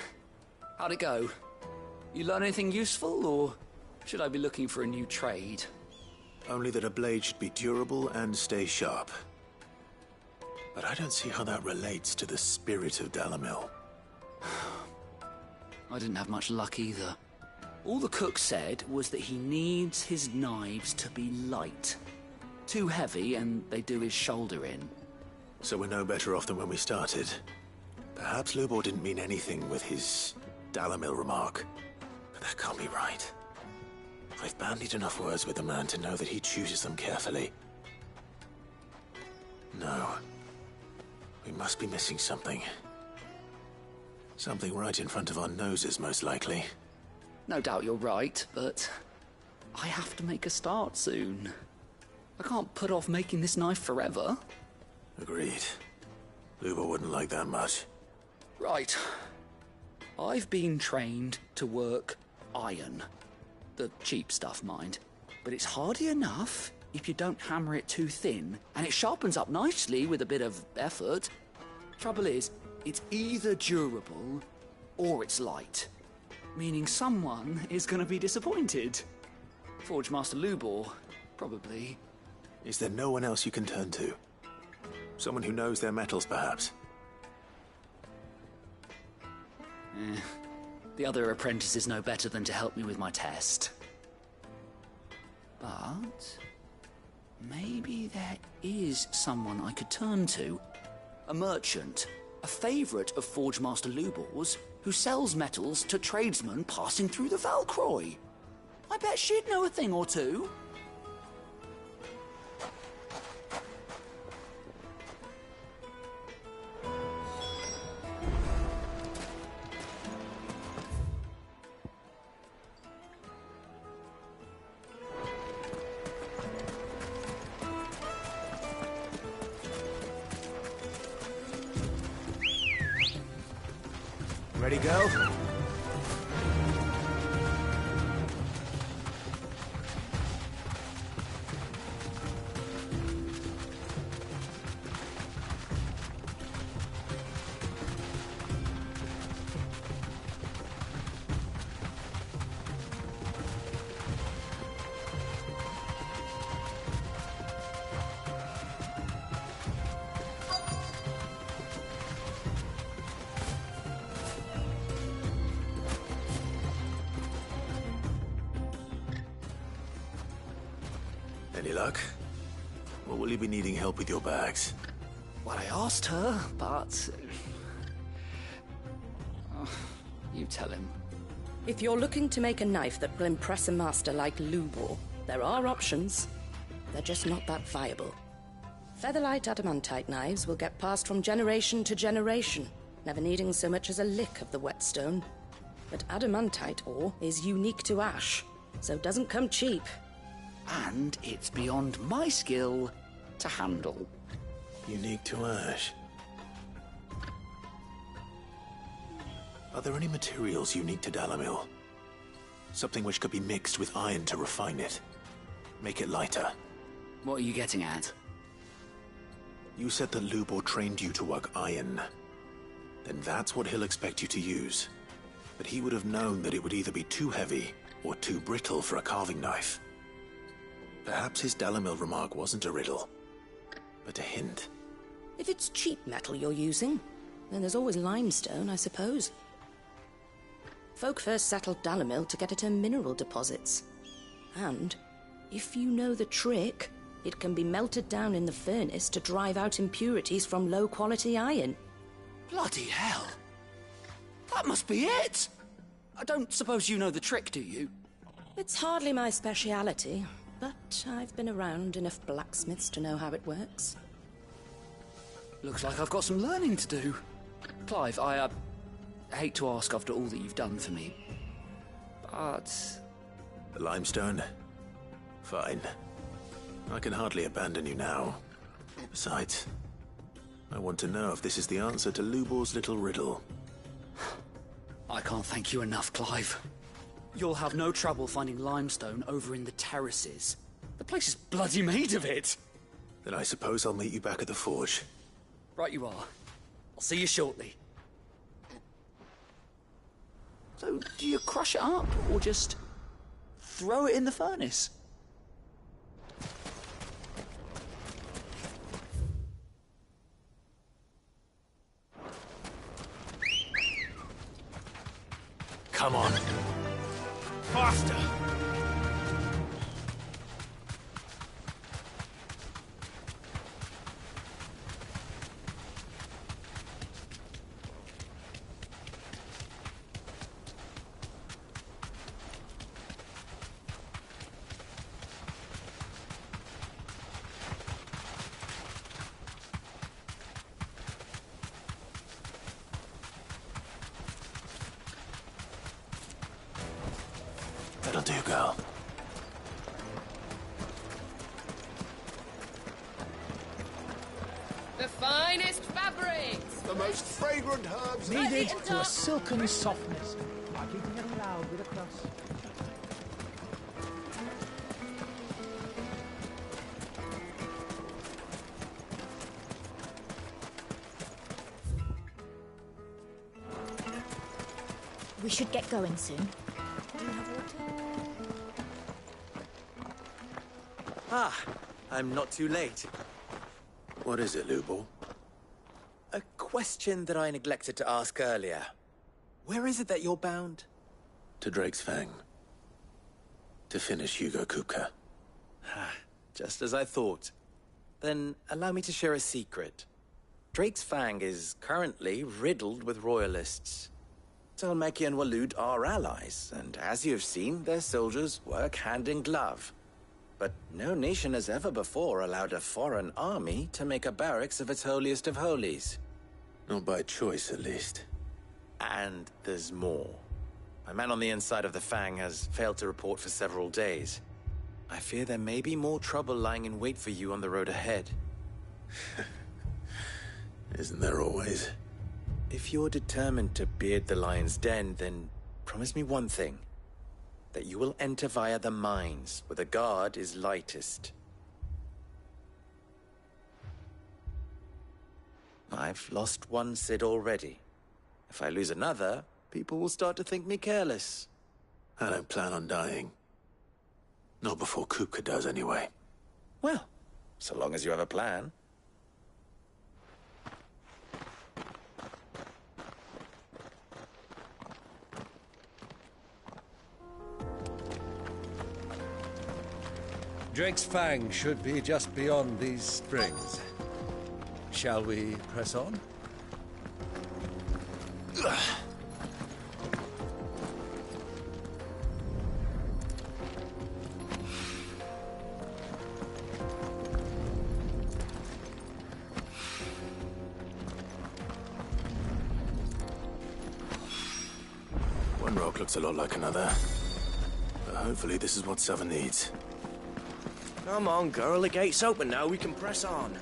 how'd it go? You learn anything useful, or should I be looking for a new trade? Only that a blade should be durable and stay sharp. But I don't see how that relates to the spirit of Dalamil. I didn't have much luck either. All the cook said was that he needs his knives to be light. Too heavy and they do his shoulder in. So we're no better off than when we started. Perhaps Lubor didn't mean anything with his Dalamil remark. But that can't be right. I've bandied enough words with the man to know that he chooses them carefully. No. We must be missing something. Something right in front of our noses, most likely. No doubt you're right, but I have to make a start soon. I can't put off making this knife forever. Agreed. Lubor wouldn't like that much. Right. I've been trained to work iron. The cheap stuff, mind. But it's hardy enough if you don't hammer it too thin, and it sharpens up nicely with a bit of effort. Trouble is, it's either durable or it's light. Meaning someone is going to be disappointed. Forge Master Lubor, Probably. Is there no one else you can turn to? Someone who knows their metals, perhaps? The other apprentices know better than to help me with my test. But maybe there is someone I could turn to. A merchant, a favourite of Forge Master Lubor's, who sells metals to tradesmen passing through the Valcroy. I bet she'd know a thing or two. Ready, go? Any luck? Or will you be needing help with your bags? Well, I asked her, but... you tell him. If you're looking to make a knife that will impress a master like Lubor, there are options. They're just not that viable. Featherlight adamantite knives will get passed from generation to generation, never needing so much as a lick of the whetstone. But adamantite ore is unique to ash, so it doesn't come cheap. And it's beyond my skill to handle. Unique to ash. Are there any materials unique to Dalamil? Something which could be mixed with iron to refine it. Make it lighter. What are you getting at? You said that Lubor trained you to work iron. Then that's what he'll expect you to use. But he would have known that it would either be too heavy or too brittle for a carving knife. Perhaps his Dalamil remark wasn't a riddle, but a hint. If it's cheap metal you're using, then there's always limestone, I suppose. Folk first settled Dalamil to get at her mineral deposits. And, if you know the trick, it can be melted down in the furnace to drive out impurities from low-quality iron. Bloody hell! That must be it! I don't suppose you know the trick, do you? It's hardly my speciality, but I've been around enough blacksmiths to know how it works. Looks like I've got some learning to do. Clive, I hate to ask after all that you've done for me, but... The limestone? Fine. I can hardly abandon you now. Besides, I want to know if this is the answer to Lubor's little riddle. I can't thank you enough, Clive. You'll have no trouble finding limestone over in the terraces. The place is bloody made of it. Then I suppose I'll meet you back at the forge. Right you are. I'll see you shortly. So, do you crush it up, or just throw it in the furnace? Come on. Faster! That'll do, girl. The finest fabrics! The most fragrant herbs Needed to a silken softness by keeping a cloud with a crust. We should get going soon. Do you have water? Ah, I'm not too late. What is it, Lubor? A question that I neglected to ask earlier. Where is it that you're bound? To Drake's Fang. To finish Hugo Kupka. Just as I thought. Then allow me to share a secret. Drake's Fang is currently riddled with royalists. Talmeki and Waloed are allies, and as you have seen, their soldiers work hand in glove. But no nation has ever before allowed a foreign army to make a barracks of its holiest of holies. Not by choice, at least. And there's more. My man on the inside of the Fang has failed to report for several days. I fear there may be more trouble lying in wait for you on the road ahead. Isn't there always? If you're determined to beard the lion's den, then promise me one thing. That you will enter via the mines, where the guard is lightest. I've lost one Cid already. If I lose another, people will start to think me careless. I don't plan on dying. Not before Kupka does, anyway. Well, so long as you have a plan. Drake's Fang should be just beyond these springs. Shall we press on? One rock looks a lot like another. But hopefully this is what Southern needs. Come on, girl, the gate's open now, we can press on.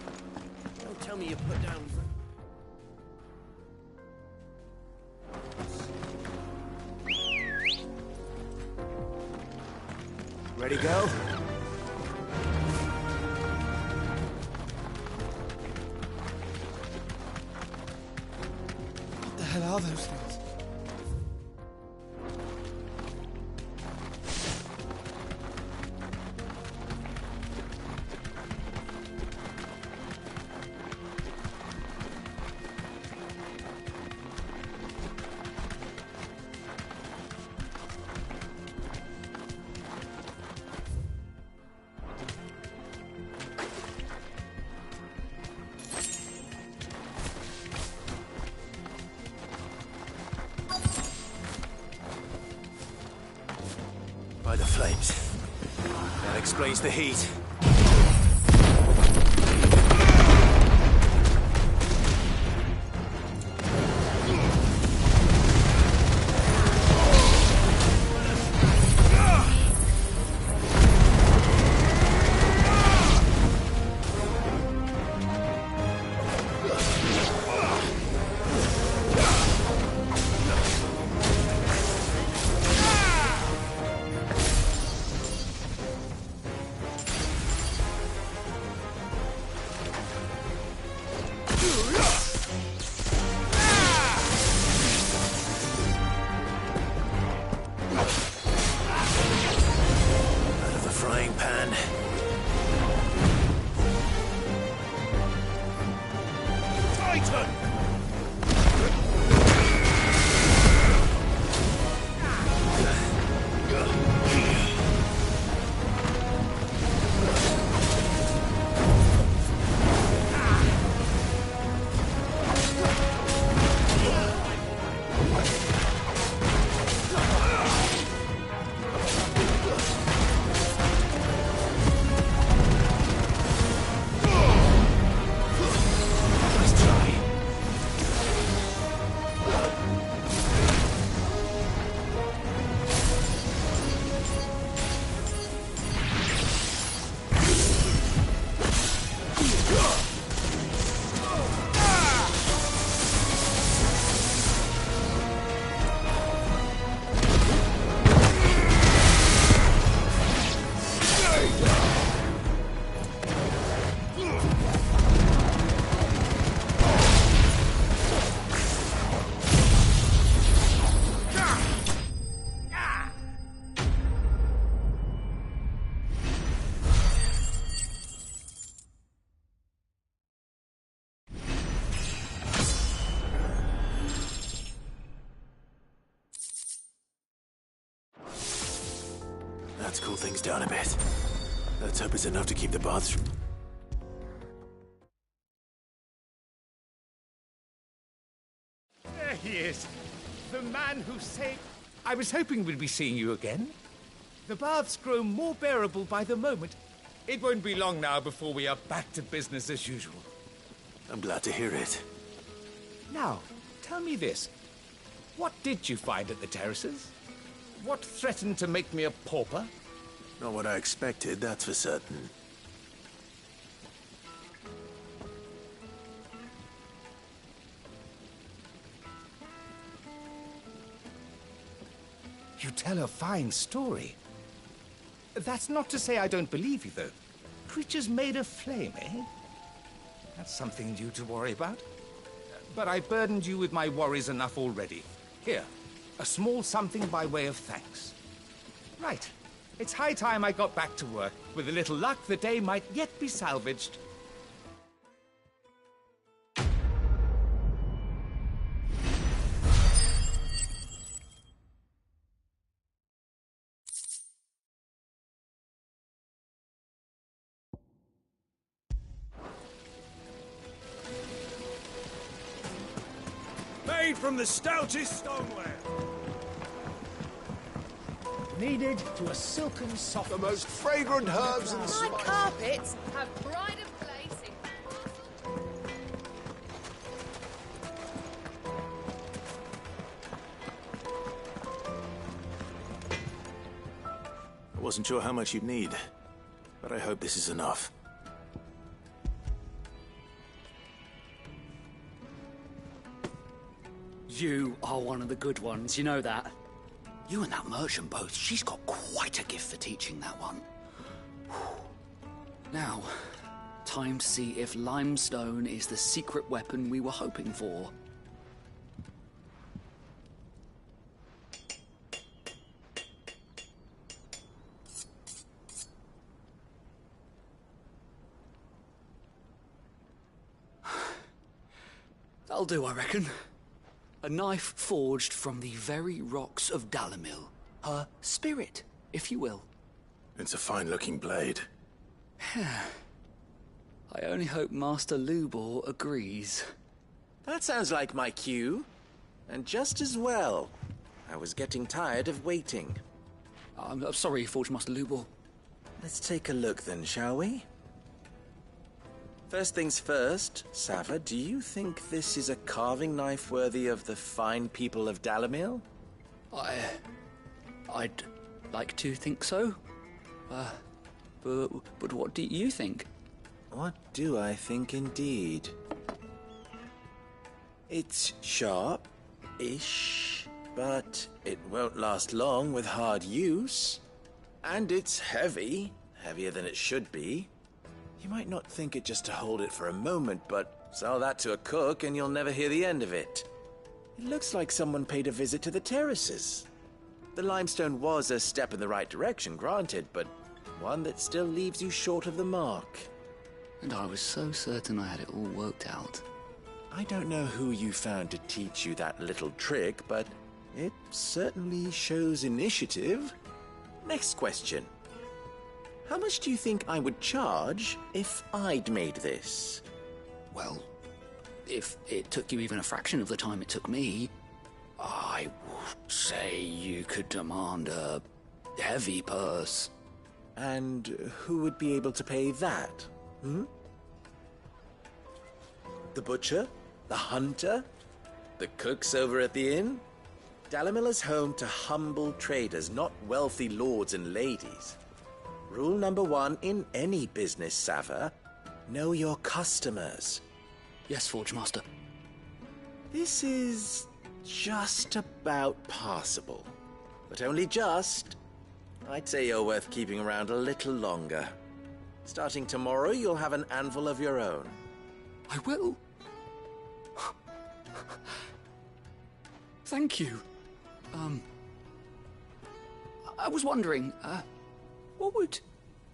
Don't tell me you put down... Ready, go? What the hell are those things? By the flames. That explains the heat. Let's cool things down a bit. Let's hope it's enough to keep the baths from... There he is. The man who saved... I was hoping we'd be seeing you again. The baths grow more bearable by the moment. It won't be long now before we are back to business as usual. I'm glad to hear it. Now, tell me this. What did you find at the terraces? What threatened to make me a pauper? Not what I expected, that's for certain. You tell a fine story. That's not to say I don't believe you, though. Creatures made of flame, eh? That's something new to worry about. But I burdened you with my worries enough already. Here, a small something by way of thanks. Right. It's high time I got back to work. With a little luck, the day might yet be salvaged. Made from the stoutest stoneware. Kneaded to a silken soft. The most fragrant herbs and My spices. carpets have pride of place in... I wasn't sure how much you'd need, but I hope this is enough. You are one of the good ones, you know that. You and that merchant both, she's got quite a gift for teaching that one. Now, time to see if limestone is the secret weapon we were hoping for. That'll do, I reckon. A knife forged from the very rocks of Dalamil. Her spirit, if you will. It's a fine-looking blade. I only hope Master Lubor agrees. That sounds like my cue. And just as well. I was getting tired of waiting. I'm sorry, Forge Master Lubor. Let's take a look then, shall we? First things first, Sava, do you think this is a carving knife worthy of the fine people of Dalamil? I'd like to think so. But what do you think? What do I think indeed? It's sharp-ish, but it won't last long with hard use. And it's heavy, heavier than it should be. You might not think it just to hold it for a moment, but sell that to a cook and you'll never hear the end of it. It looks like someone paid a visit to the terraces. The limestone was a step in the right direction, granted, but one that still leaves you short of the mark. And I was so certain I had it all worked out. I don't know who you found to teach you that little trick, but it certainly shows initiative. Next question. How much do you think I would charge if I'd made this? Well, if it took you even a fraction of the time it took me, I would say you could demand a heavy purse. And who would be able to pay that? The butcher? The hunter? The cooks over at the inn? Dalamil is home to humble traders, not wealthy lords and ladies. Rule number 1 in any business, Sava, know your customers. Yes, Forge Master. This is just about passable. But only just. I'd say you're worth keeping around a little longer. Starting tomorrow, you'll have an anvil of your own. I will. Thank you. I was wondering, what would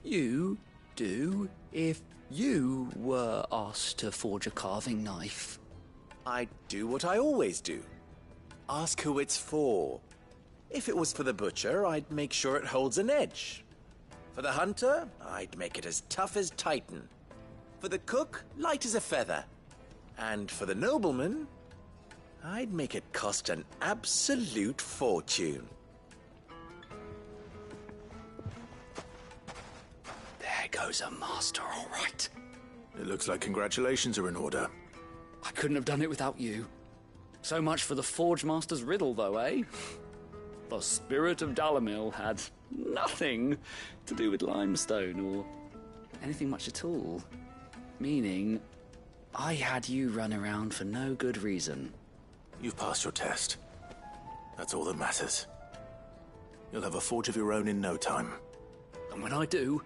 you do if you were asked to forge a carving knife? I'd do what I always do. Ask who it's for. If it was for the butcher, I'd make sure it holds an edge. For the hunter, I'd make it as tough as Titan. For the cook, light as a feather. And for the nobleman, I'd make it cost an absolute fortune. There goes a master, all right. It looks like congratulations are in order. I couldn't have done it without you. So much for the Forge Master's riddle, though, eh? The spirit of Dalamil had nothing to do with limestone or anything much at all. Meaning, I had you run around for no good reason. You've passed your test. That's all that matters. You'll have a forge of your own in no time. And when I do,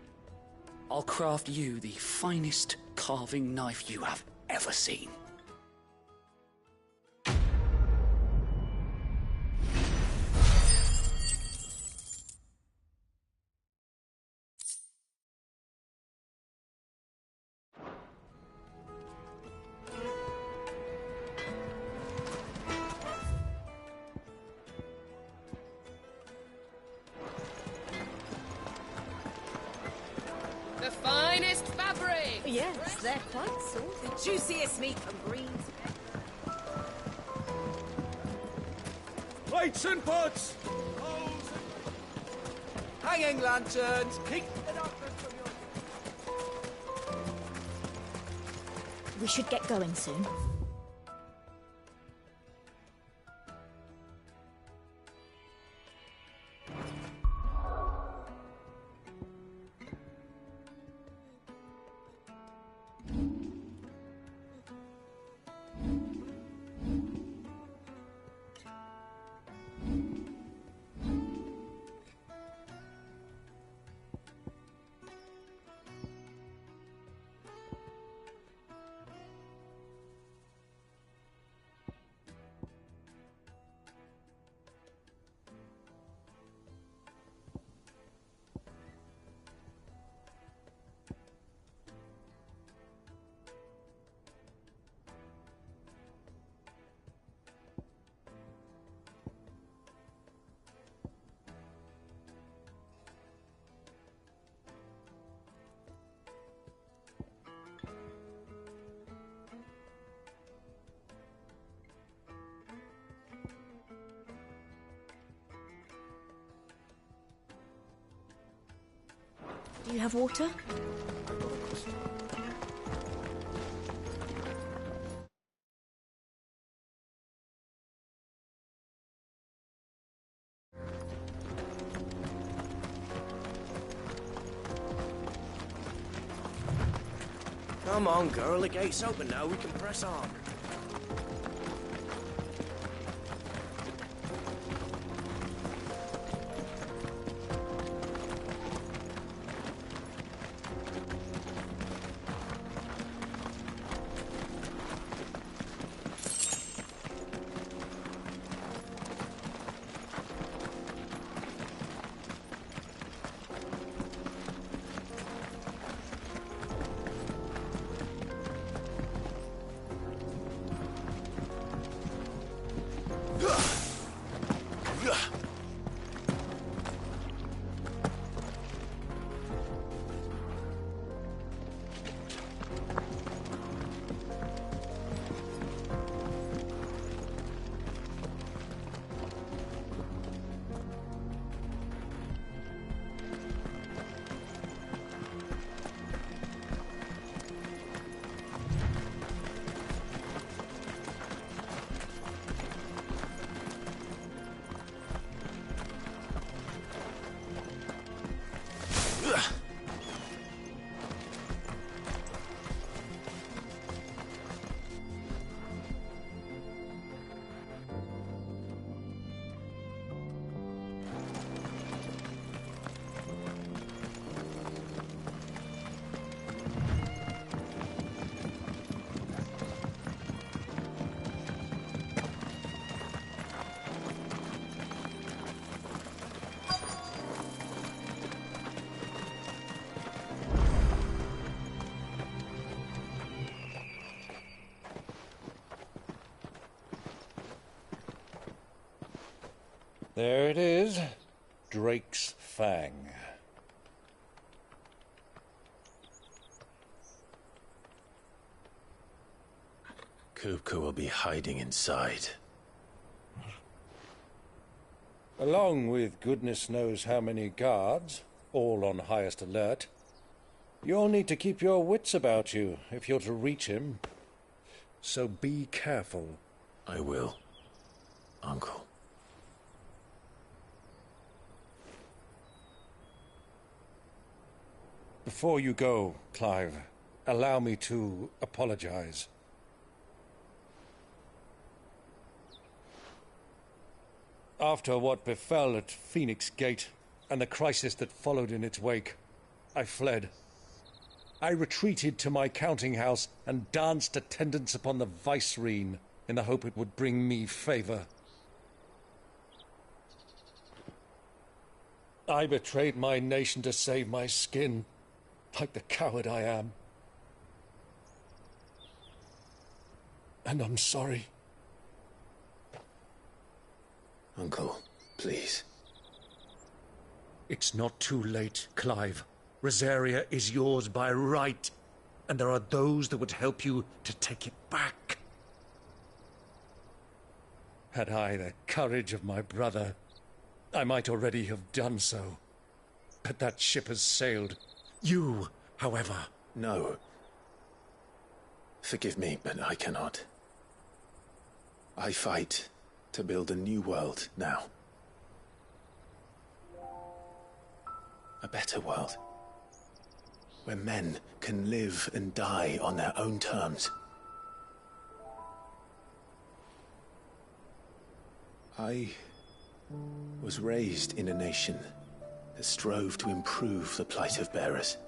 I'll craft you the finest carving knife you have ever seen. The finest fabric! Yes, they're quite soft. The juiciest meat from greens. Plates and pots! Hanging lanterns! Keep it up from your... We should get going soon. Do you have water? Come on, girl, the gate's open now, we can press on. There it is. Drake's Fang. Kupka will be hiding inside. Along with goodness knows how many guards, all on highest alert. You'll need to keep your wits about you if you're to reach him. So be careful. I will, Uncle. Before you go, Clive, allow me to apologize. After what befell at Phoenix Gate and the crisis that followed in its wake, I fled. I retreated to my counting house and danced attendance upon the vicereine in the hope it would bring me favor. I betrayed my nation to save my skin, like the coward I am. And I'm sorry. Uncle, please. It's not too late, Clive. Rosaria is yours by right, and there are those that would help you to take it back. Had I the courage of my brother, I might already have done so. But that ship has sailed. You, however... No. Forgive me, but I cannot. I fight to build a new world now. A better world. Where men can live and die on their own terms. I was raised in a nation that strove to improve the plight of bearers.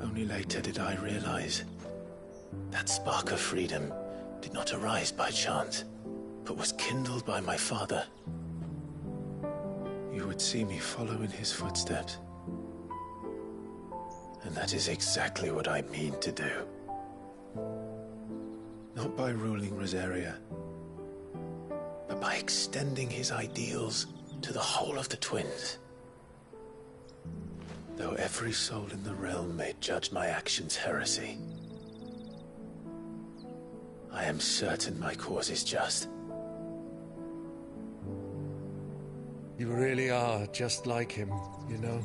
Only later did I realize that spark of freedom did not arise by chance, but was kindled by my father. You would see me follow in his footsteps. And that is exactly what I mean to do. Not by ruling Rosaria, but by extending his ideals to the whole of the twins. Though every soul in the realm may judge my actions heresy, I am certain my cause is just. You really are just like him, you know.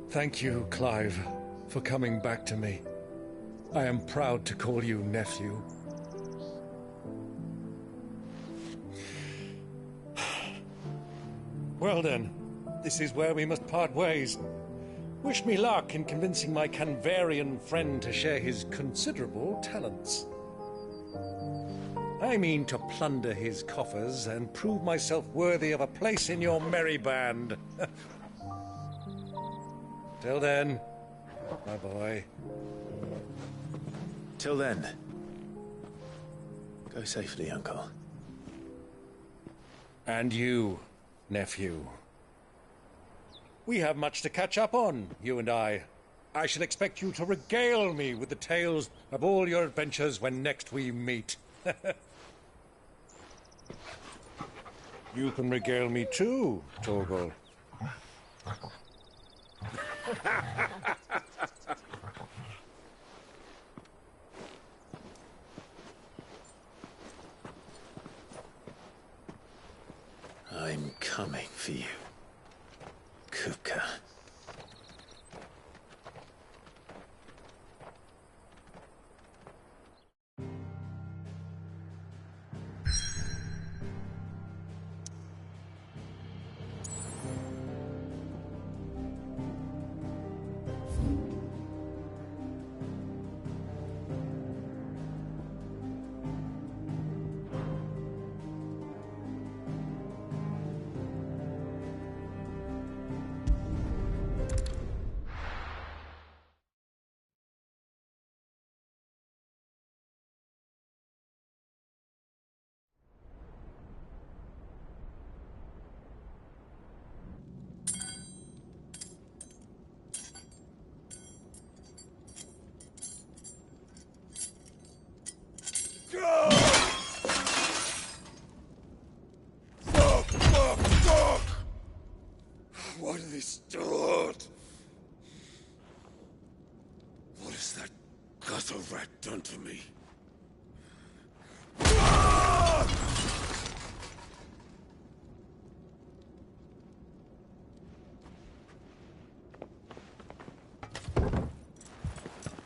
Thank you, Clive, for coming back to me. I am proud to call you nephew. Well then, this is where we must part ways. Wish me luck in convincing my Canvarian friend to share his considerable talents. I mean to plunder his coffers and prove myself worthy of a place in your merry band. Till then, my boy. Till then, go safely, Uncle. And you, nephew. We have much to catch up on, you and I. I shall expect you to regale me with the tales of all your adventures when next we meet. You can regale me too, Torgal. I'm coming for you, Kupka. They still hurt. What has that gutter rat done to me?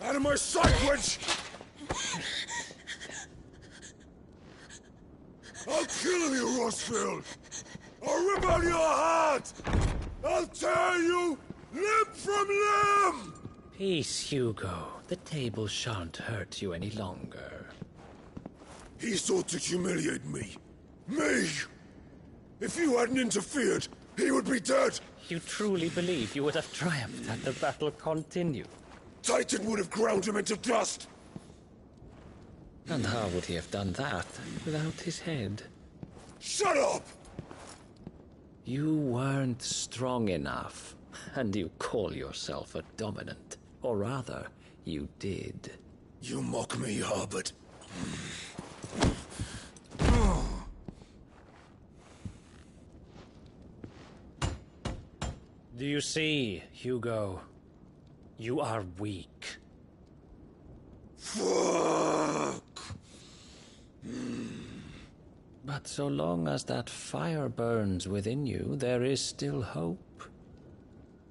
Out of my sight, witch! I'll kill you, Rossfield! I'll rip out your heart! I'll tear you limb from limb! Peace, Hugo. The table shan't hurt you any longer. He sought to humiliate me. Me! If you hadn't interfered, he would be dead! You truly believe you would have triumphed had the battle continued? Titan would have ground him into dust! And how would he have done that without his head? Shut up! You weren't strong enough, and you call yourself a dominant. Or rather, you did. You mock me, Harbert. Do you see, Hugo? You are weak. Fuck! But so long as that fire burns within you, there is still hope.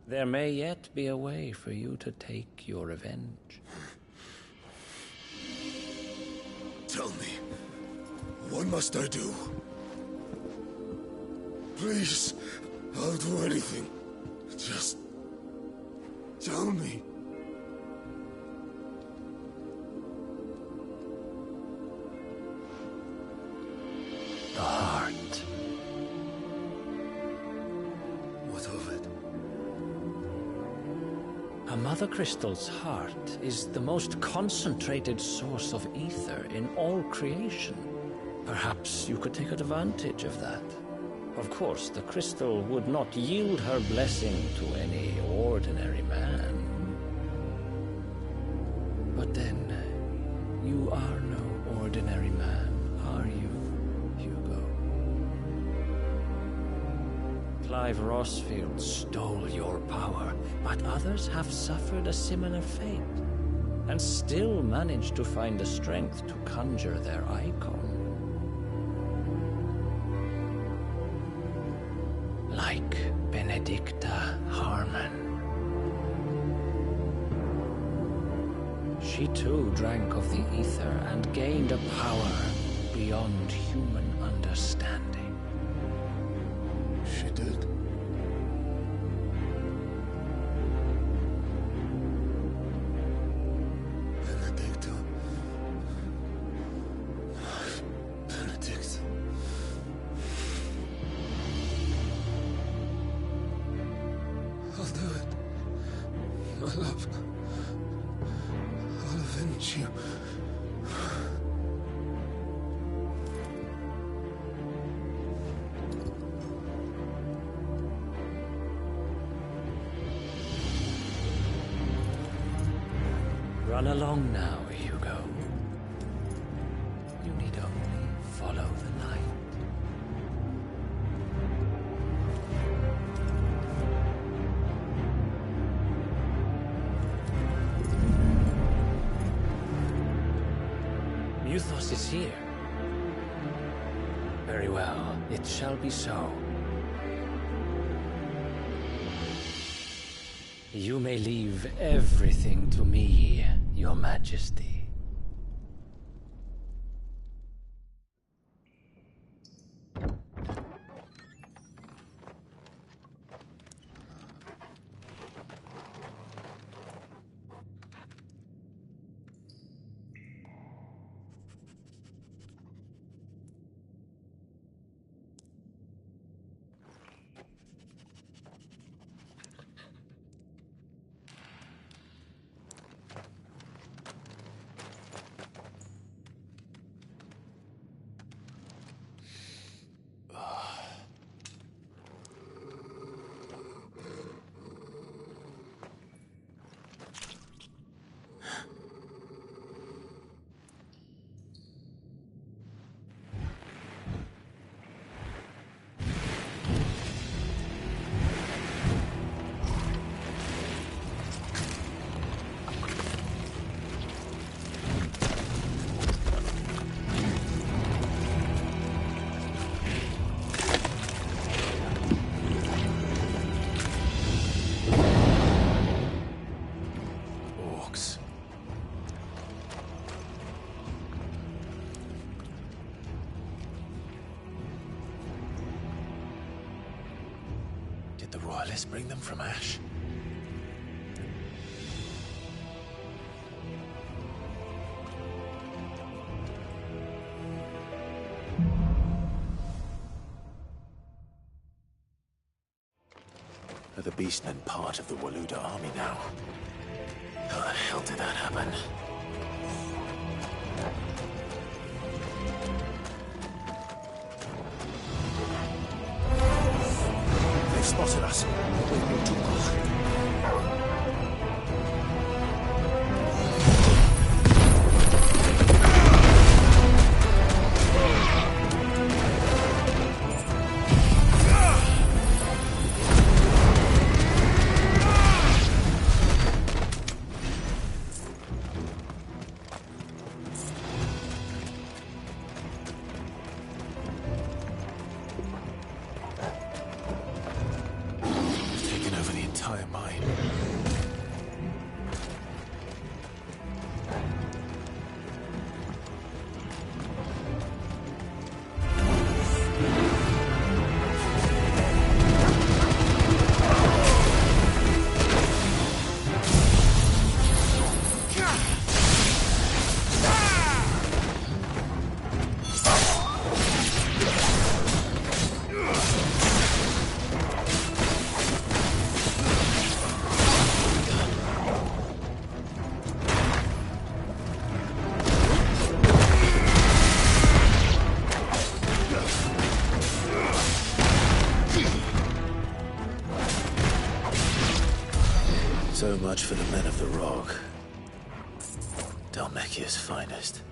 There may yet be a way for you to take your revenge. Tell me, what must I do? Please, I'll do anything. Just tell me. The heart. What of it? A Mother Crystal's heart is the most concentrated source of ether in all creation. Perhaps you could take advantage of that. Of course, the crystal would not yield her blessing to any ordinary man. But then, you are no ordinary man, are you, Hugo? Clive Rossfield stole your power, but others have suffered a similar fate, and still managed to find the strength to conjure their icon. Like Benedicta Harmon. She too drank of the ether and gained a power beyond human understanding. She did. Benedicta. Benedict. I'll do it. My love. I'll avenge you. Run along now, Hugo. You need only follow the light. Muthos is here. Very well, it shall be so. You may leave everything to me, Your Majesty. The Royalists bring them from Ash? Are the Beastmen part of the Waluda army now? How the hell did that happen? They've spotted us. We've been too close. So much for the men of the Rock. Dhalmekia's finest.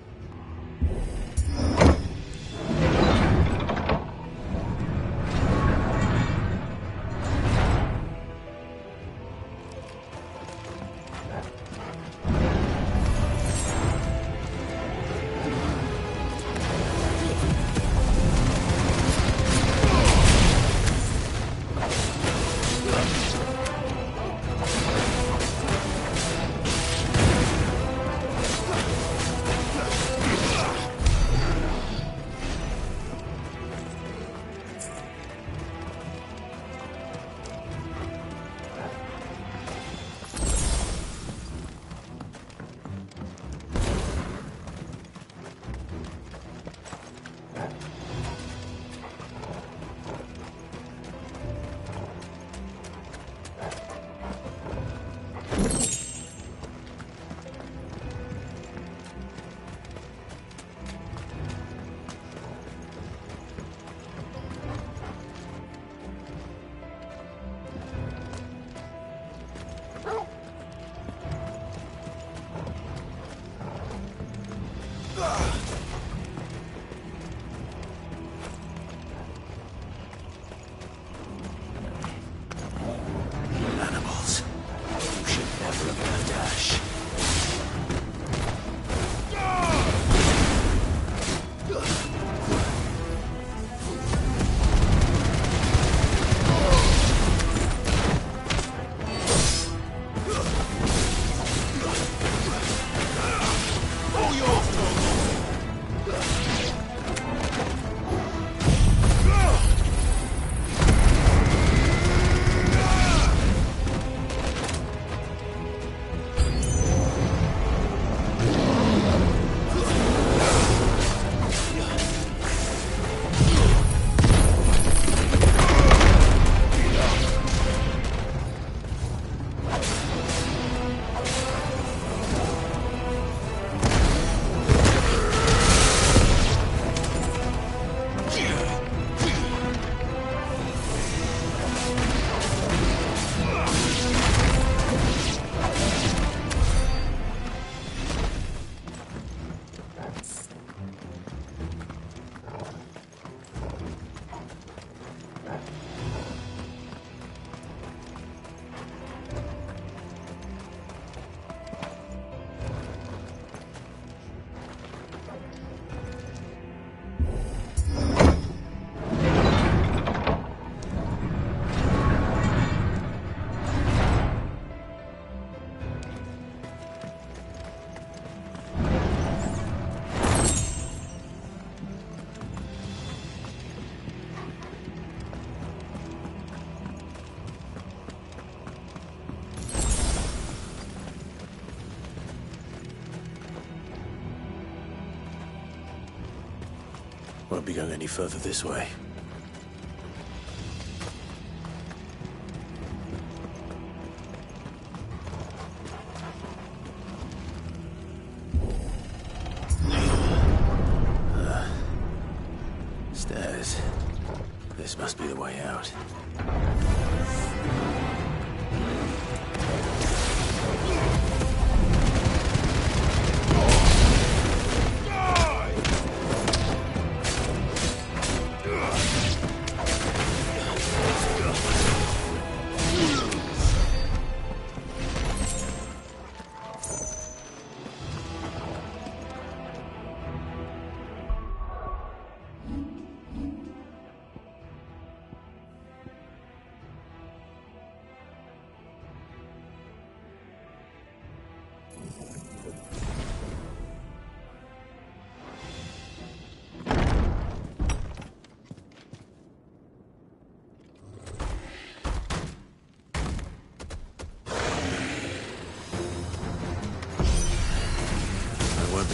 Won't be going any further this way. Stairs. This must be the way out.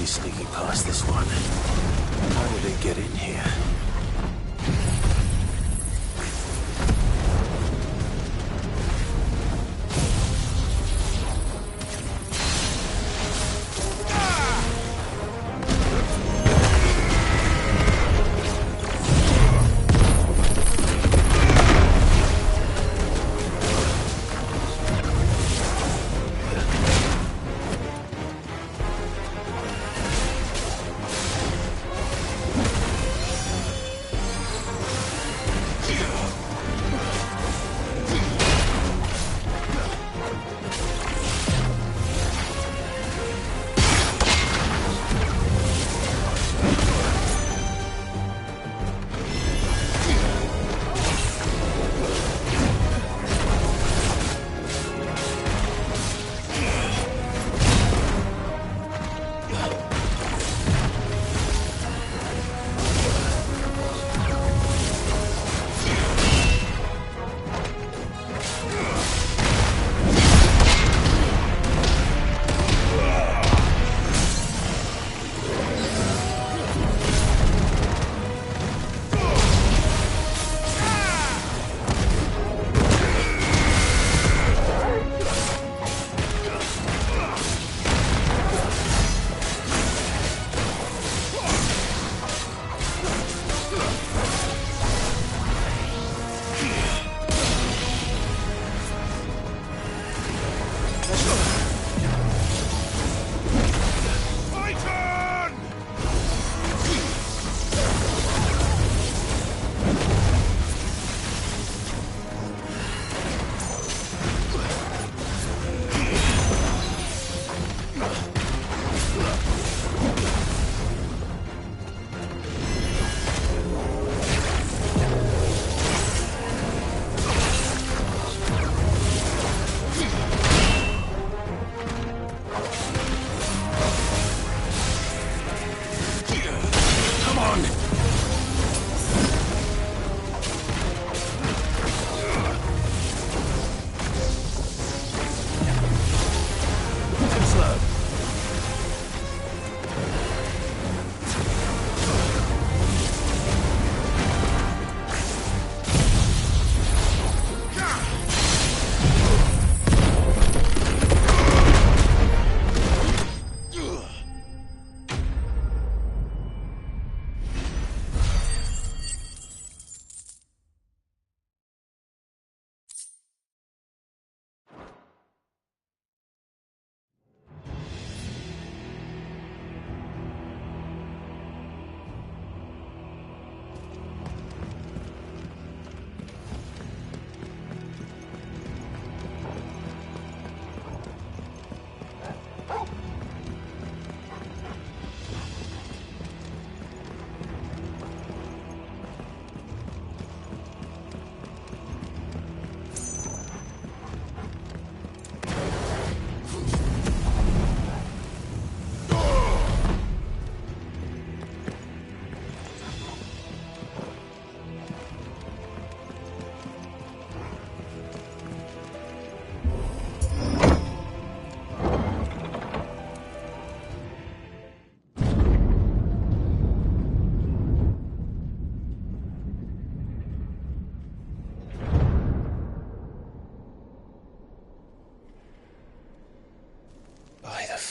Sneaking past this one. How did it get in here?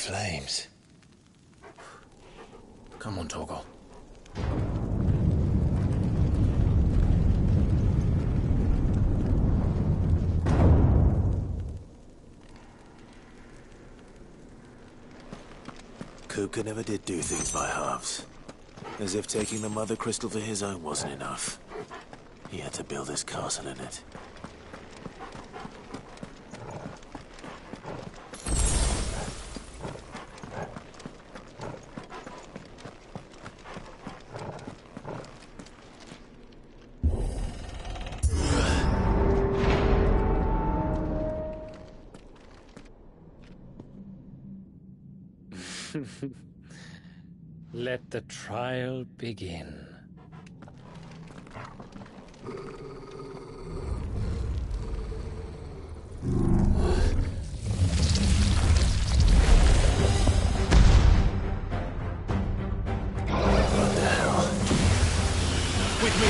flames. Come on, Torgal. Kupka never did do things by halves. As if taking the Mother Crystal for his own wasn't enough. He had to build his castle in it. Let the trial begin. What the hell? With me,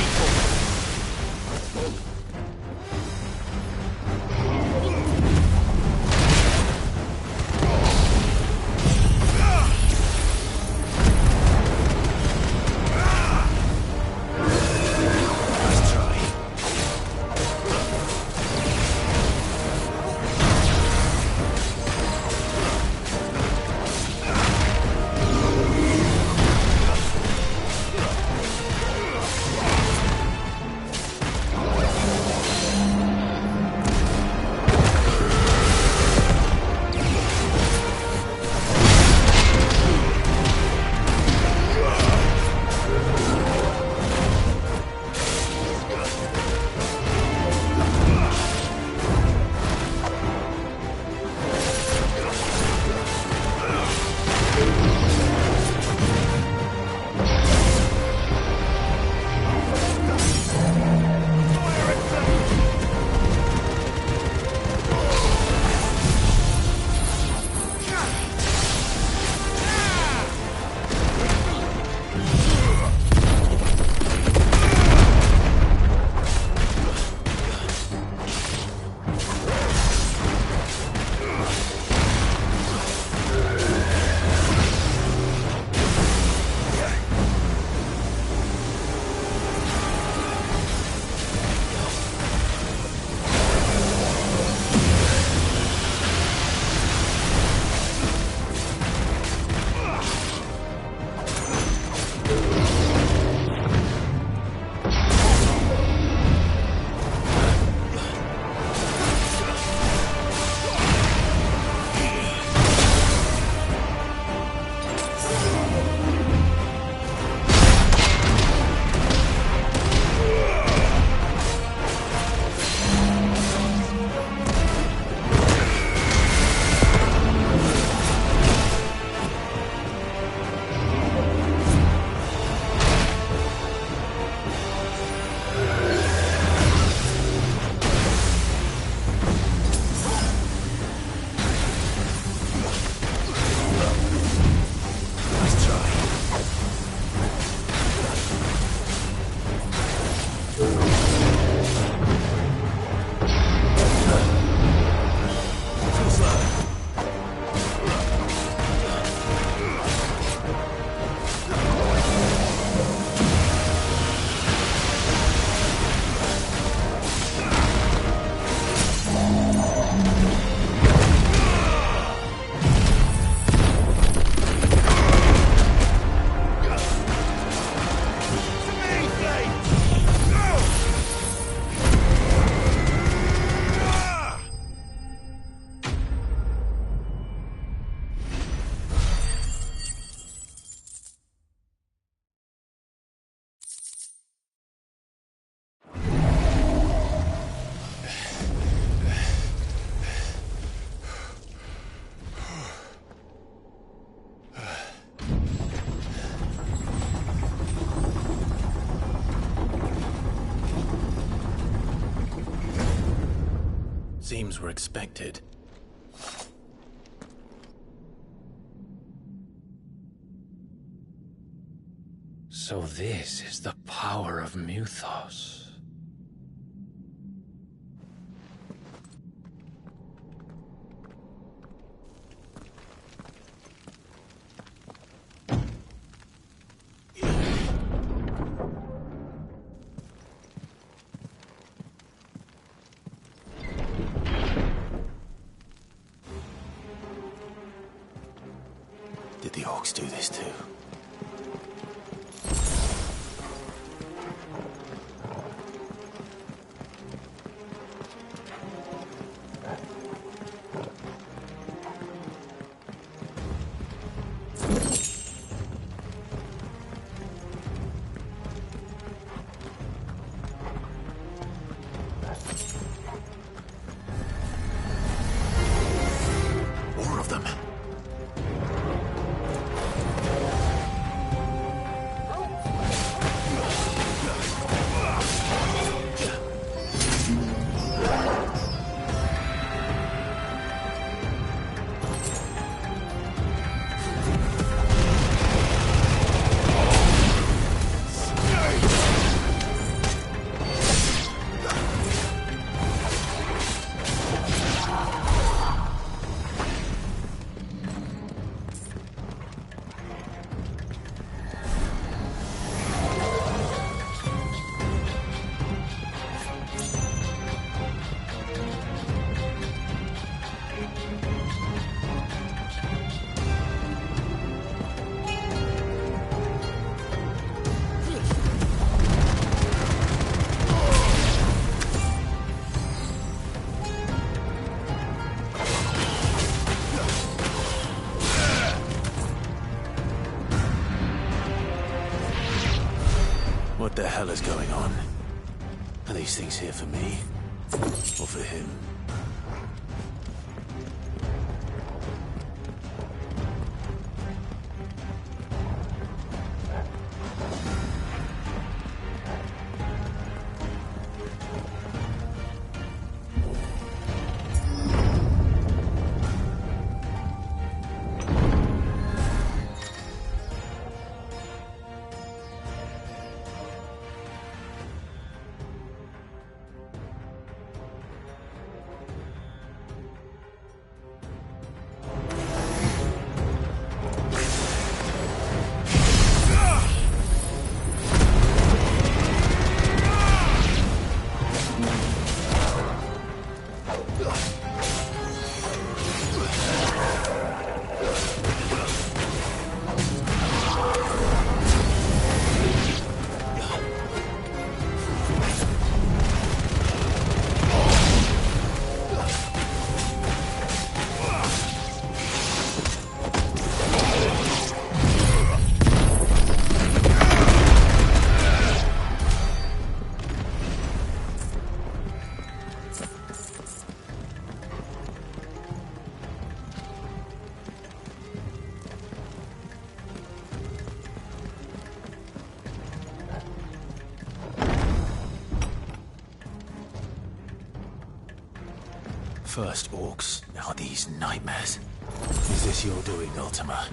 Seems we're expected. So this is the power of Mythos. orcs do this too. More of them. What the hell is going on? Are these things here for me? Or for him? First orcs, now these nightmares. Is this your doing, Ultima?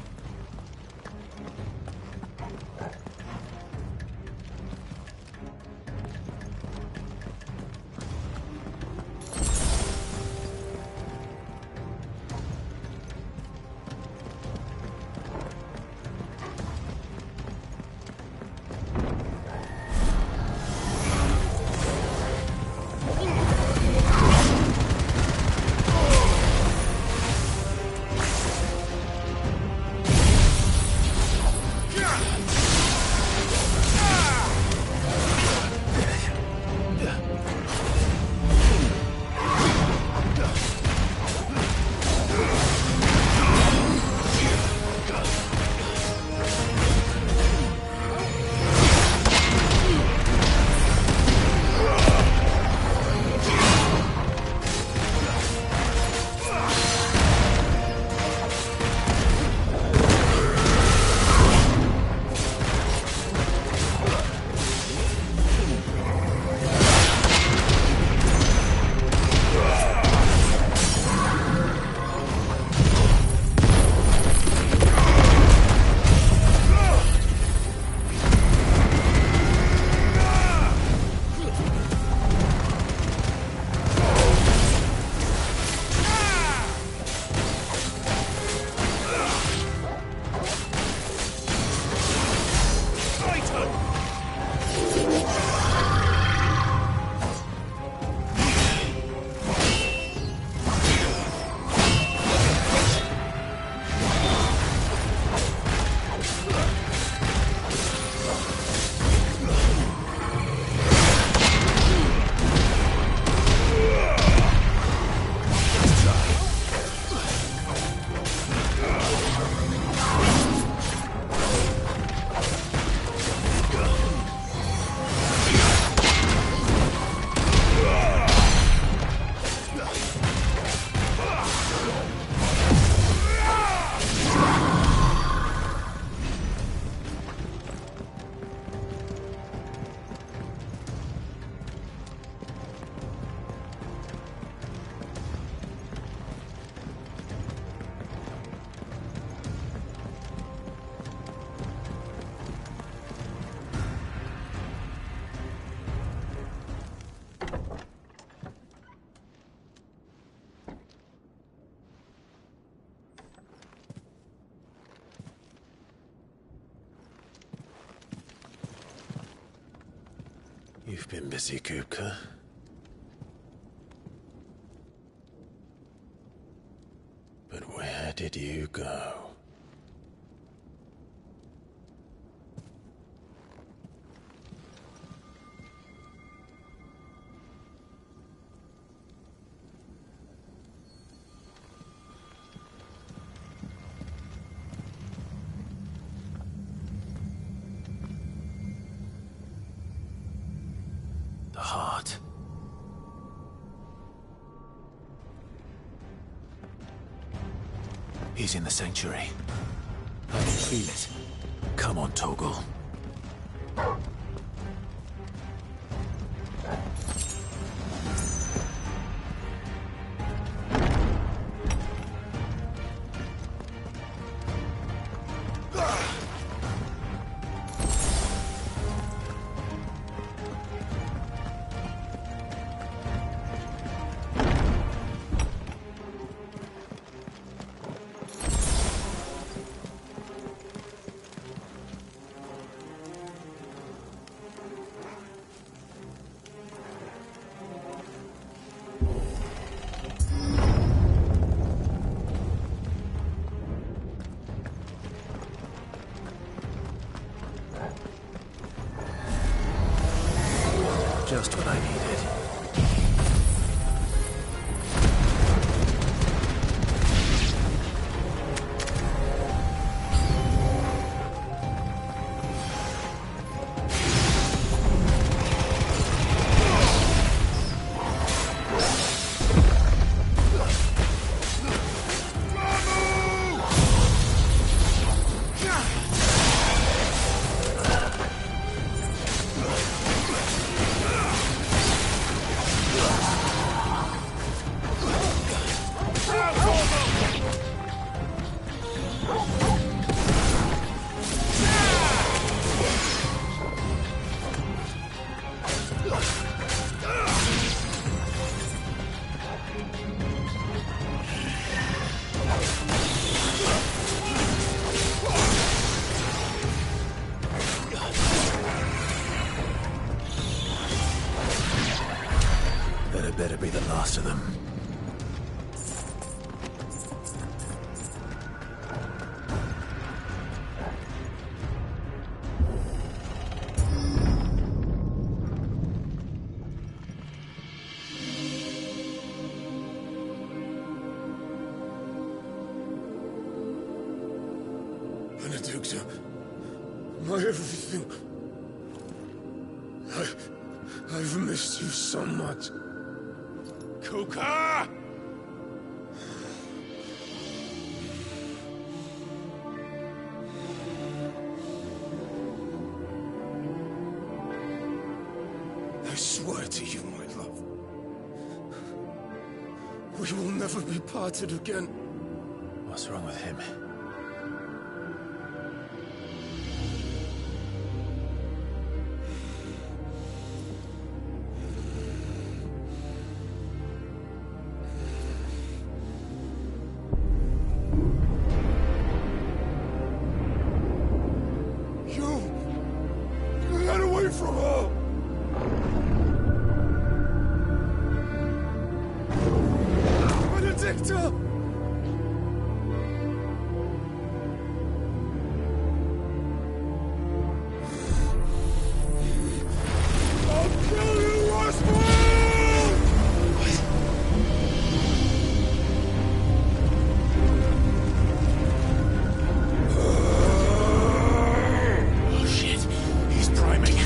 You've been busy, Kupka. But where did you go? The heart. He's in the sanctuary. I can feel it. Come on, Toggle. Just what I needed. Better be the last of them. Benedicta, my everything. I've missed you so much. Kuka! I swear to you, my love, we will never be parted again. What's wrong with him? From her! Benedicta! I'll kill you, Oswald! Oh shit, he's priming.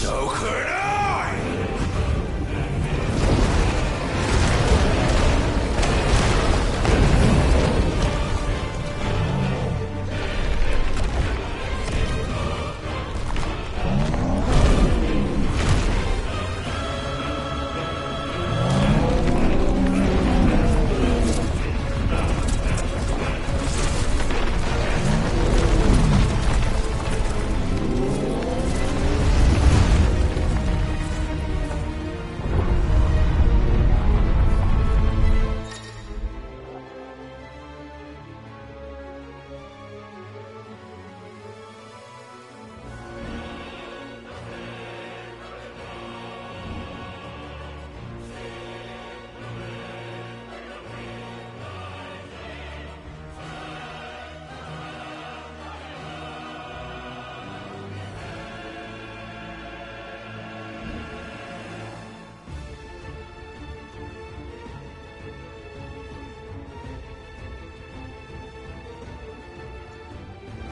So could I!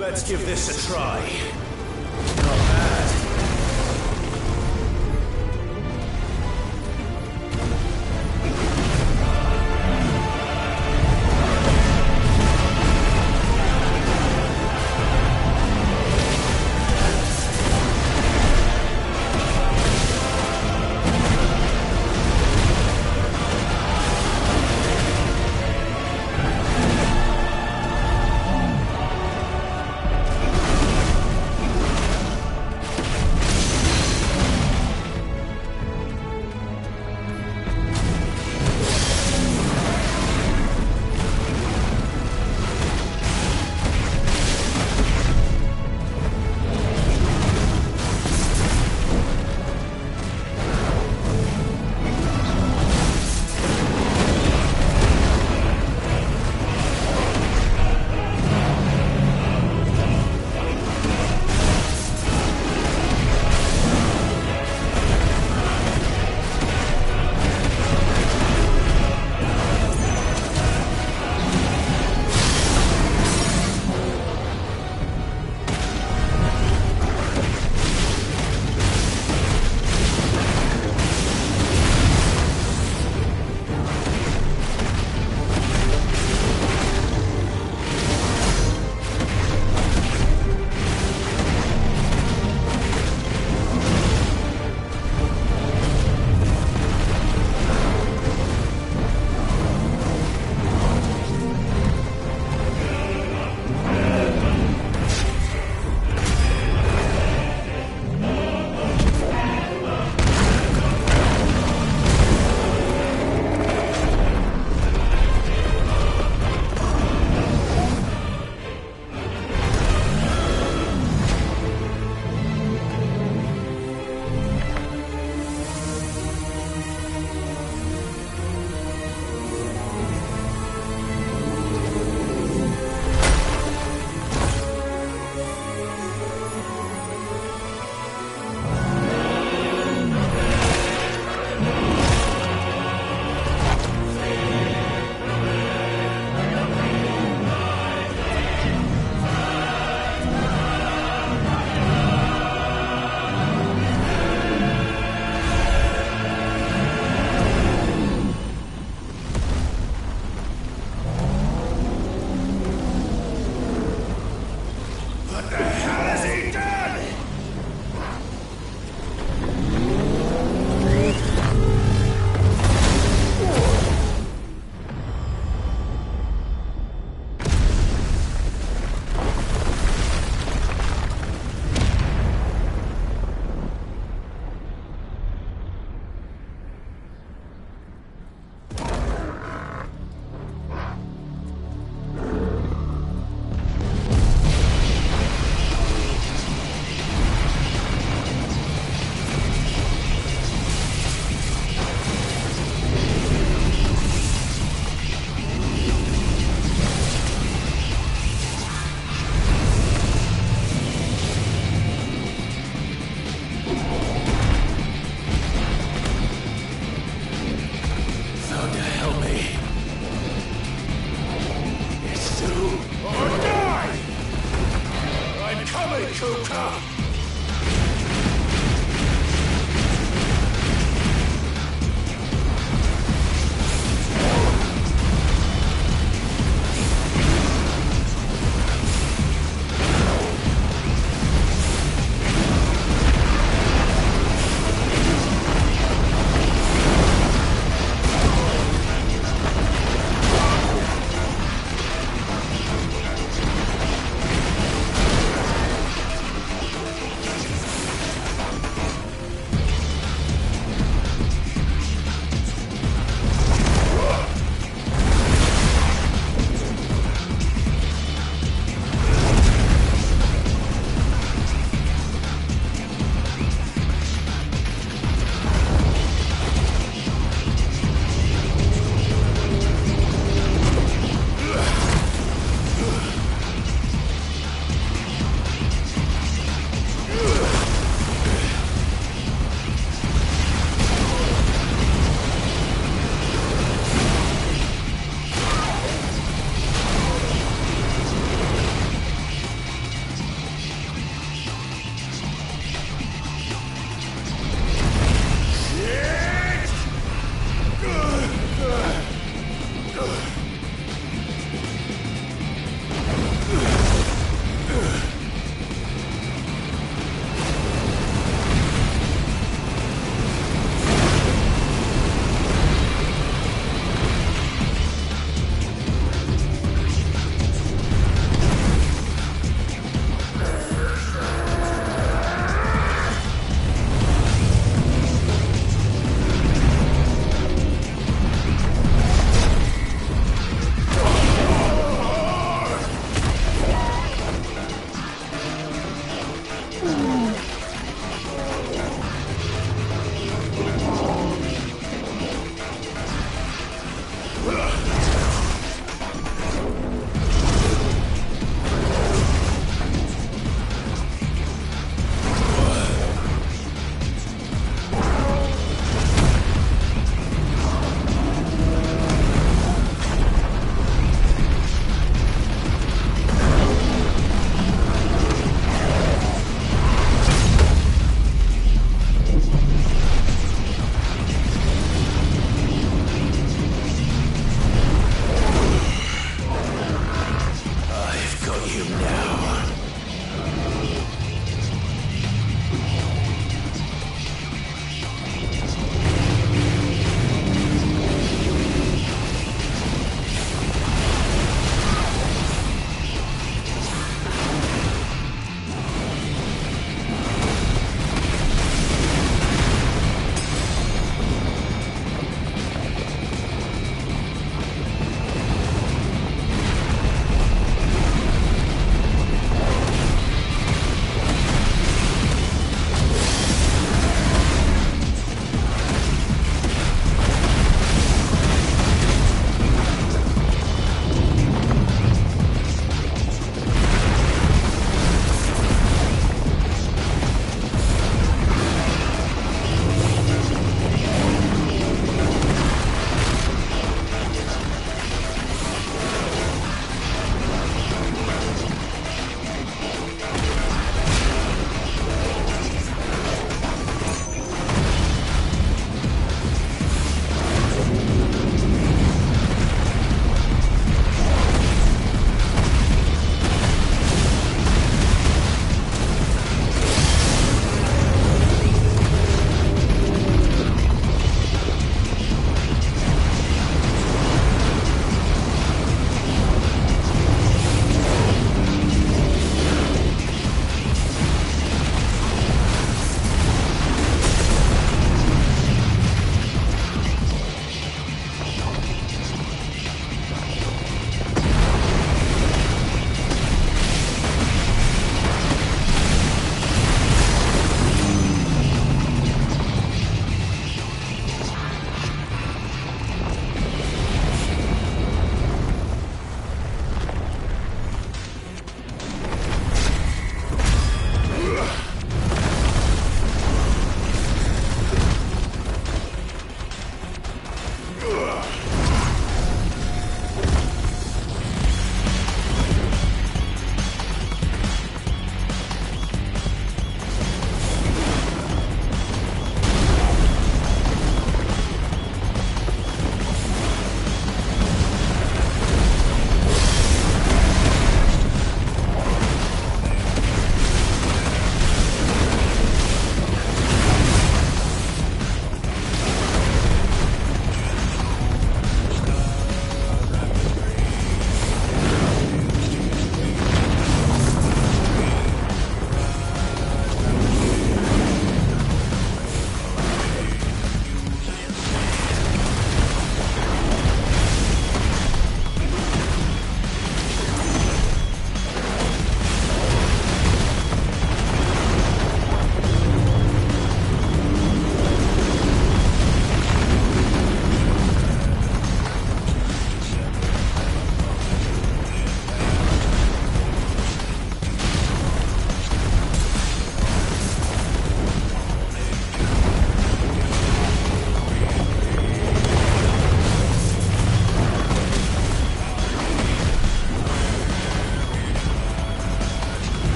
Let's give this a try. Not bad.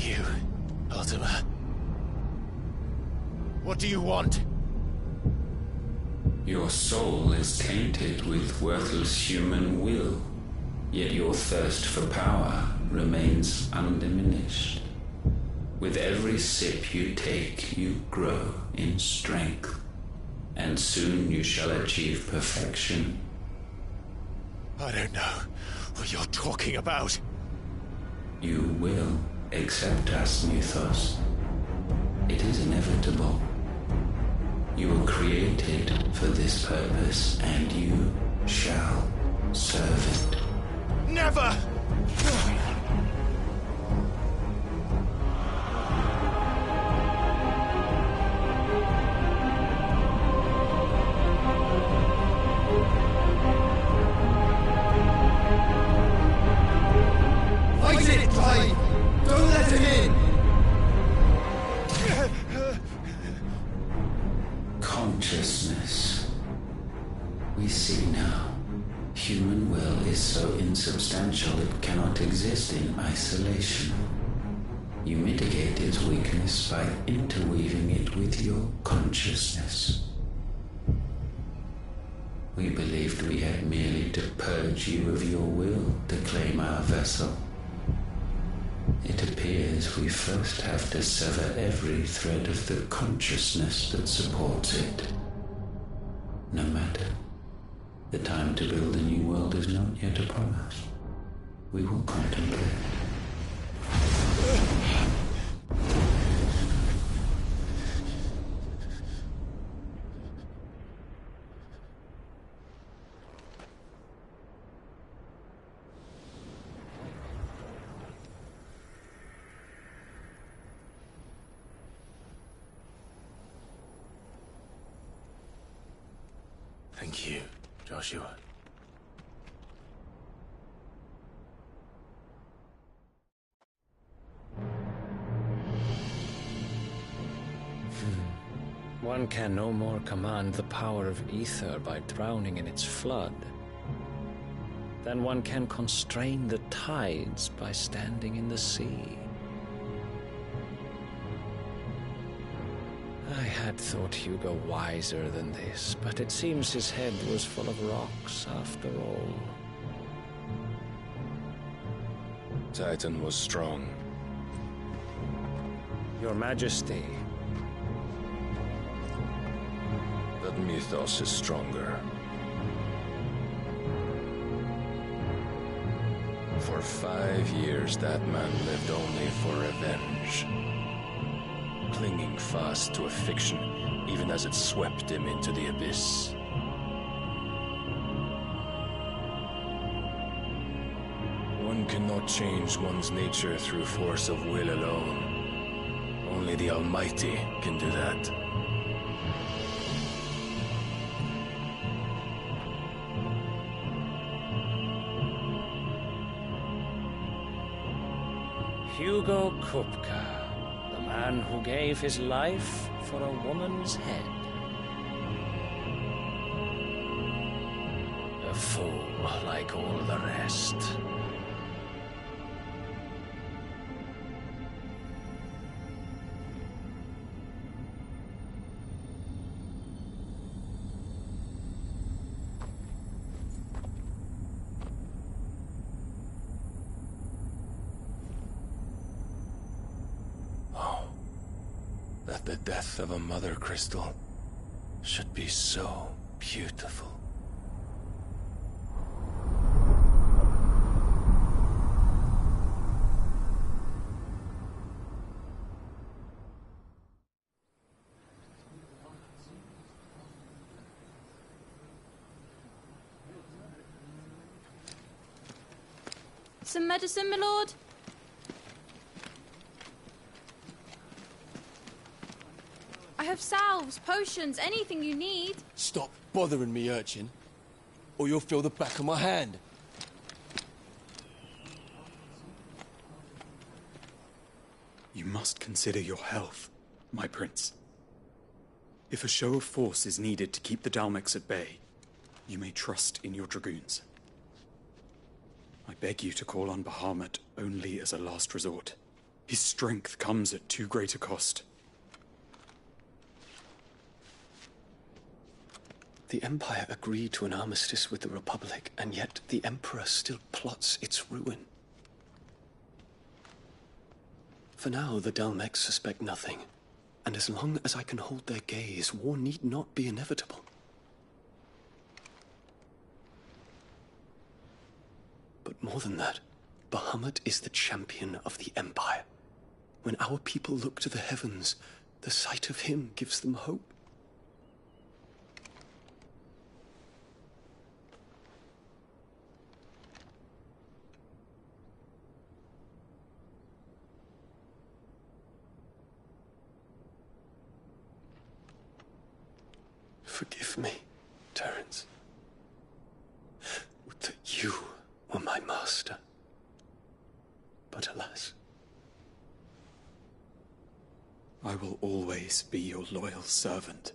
You, Ultima. What do you want? Your soul is tainted with worthless human will, yet your thirst for power remains undiminished. With every sip you take, you grow in strength, and soon you shall achieve perfection. I don't know what you're talking about. You will accept us, Mythos. It is inevitable. You were created for this purpose, and you shall serve it. Never! Fight it, Clive! Don't let him in! Consciousness. We see now. Human will is so insubstantial it cannot exist in isolation. You mitigate its weakness by interweaving it with your consciousness. We believed we had merely to purge you of your will to claim our vessel. It appears we first have to sever every thread of the consciousness that supports it. No matter. The time to build a new world is not yet upon us. We will contemplate. Thank you, Joshua. One can no more command the power of ether by drowning in its flood than one can constrain the tides by standing in the sea. I had thought Hugo wiser than this, but it seems his head was full of rocks after all. Titan was strong. Your Majesty. But Mythos is stronger. For 5 years, that man lived only for revenge. Clinging fast to a fiction, even as it swept him into the abyss. One cannot change one's nature through force of will alone. Only the Almighty can do that. Hugo Kupka, the man who gave his life for a woman's head. A fool like all the rest. That the death of a mother crystal should be so beautiful. Some medicine, my lord? I have salves, potions, anything you need. Stop bothering me, urchin, or you'll feel the back of my hand. You must consider your health, my prince. If a show of force is needed to keep the Dalmex at bay, you may trust in your dragoons. I beg you to call on Bahamut only as a last resort. His strength comes at too great a cost. The Empire agreed to an armistice with the Republic, and yet the Emperor still plots its ruin. For now, the Dalmex suspect nothing, and as long as I can hold their gaze, war need not be inevitable. But more than that, Bahamut is the champion of the Empire. When our people look to the heavens, the sight of him gives them hope. Forgive me, Terence. Would that you were my master. But alas. I will always be your loyal servant.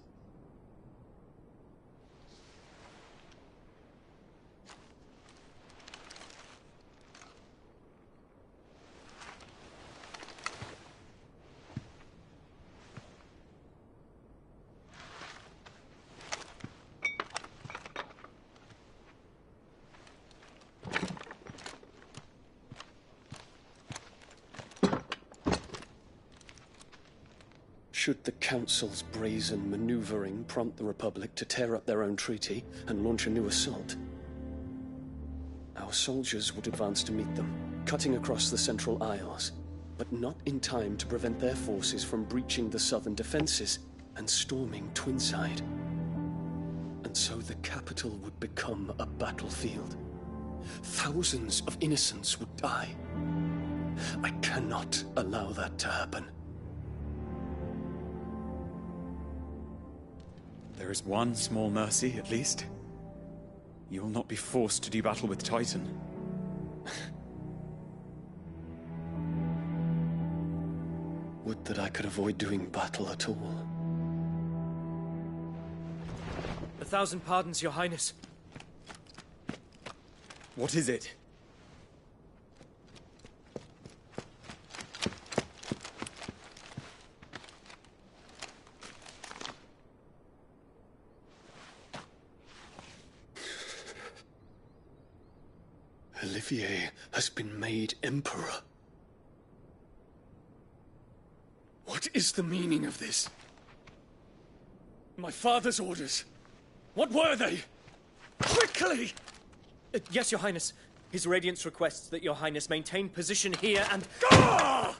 Should the Council's brazen maneuvering prompt the Republic to tear up their own treaty and launch a new assault, our soldiers would advance to meet them, cutting across the Central Isles, but not in time to prevent their forces from breaching the southern defenses and storming Twinside. And so the capital would become a battlefield. Thousands of innocents would die. I cannot allow that to happen. There is one small mercy, at least. You will not be forced to do battle with Titan. Would that I could avoid doing battle at all. 1,000 pardons, Your Highness. What is it? Olivier has been made Emperor. What is the meaning of this? My father's orders. What were they? Quickly! Yes, Your Highness. His Radiance requests that Your Highness maintain position here and... Ah!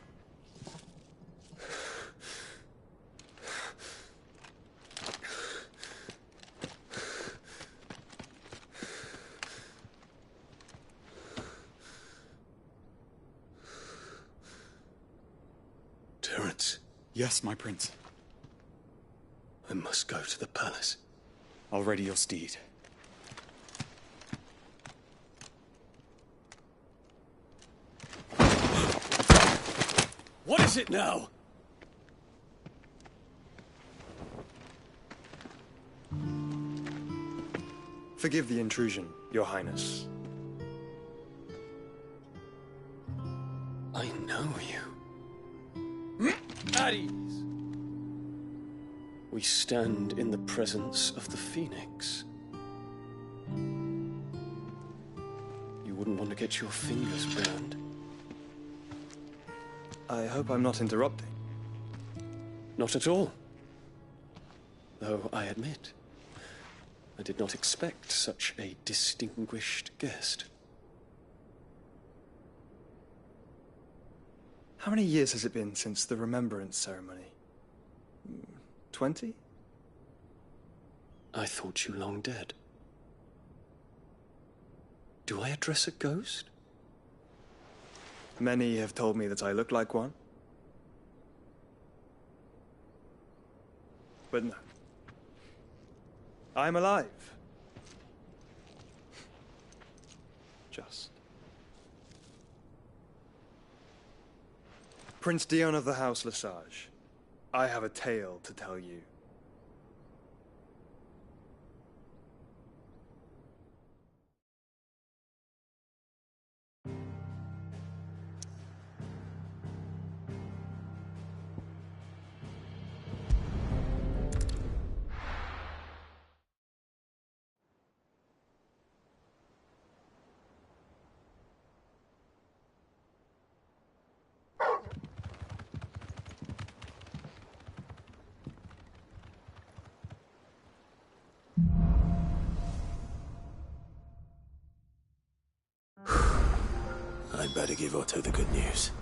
Terence. Yes, my prince. I must go to the palace. I'll ready your steed. What is it now? Forgive the intrusion, Your Highness. I know you. At ease. We stand in the presence of the Phoenix. You wouldn't want to get your fingers burned. I hope I'm not interrupting. Not at all. Though I admit, I did not expect such a distinguished guest. How many years has it been since the Remembrance ceremony? 20? I thought you long dead. Do I address a ghost? Many have told me that I look like one. But no. I'm alive. Just. Prince Dion of the House Lesage, I have a tale to tell you. I'd better give Otto the good news.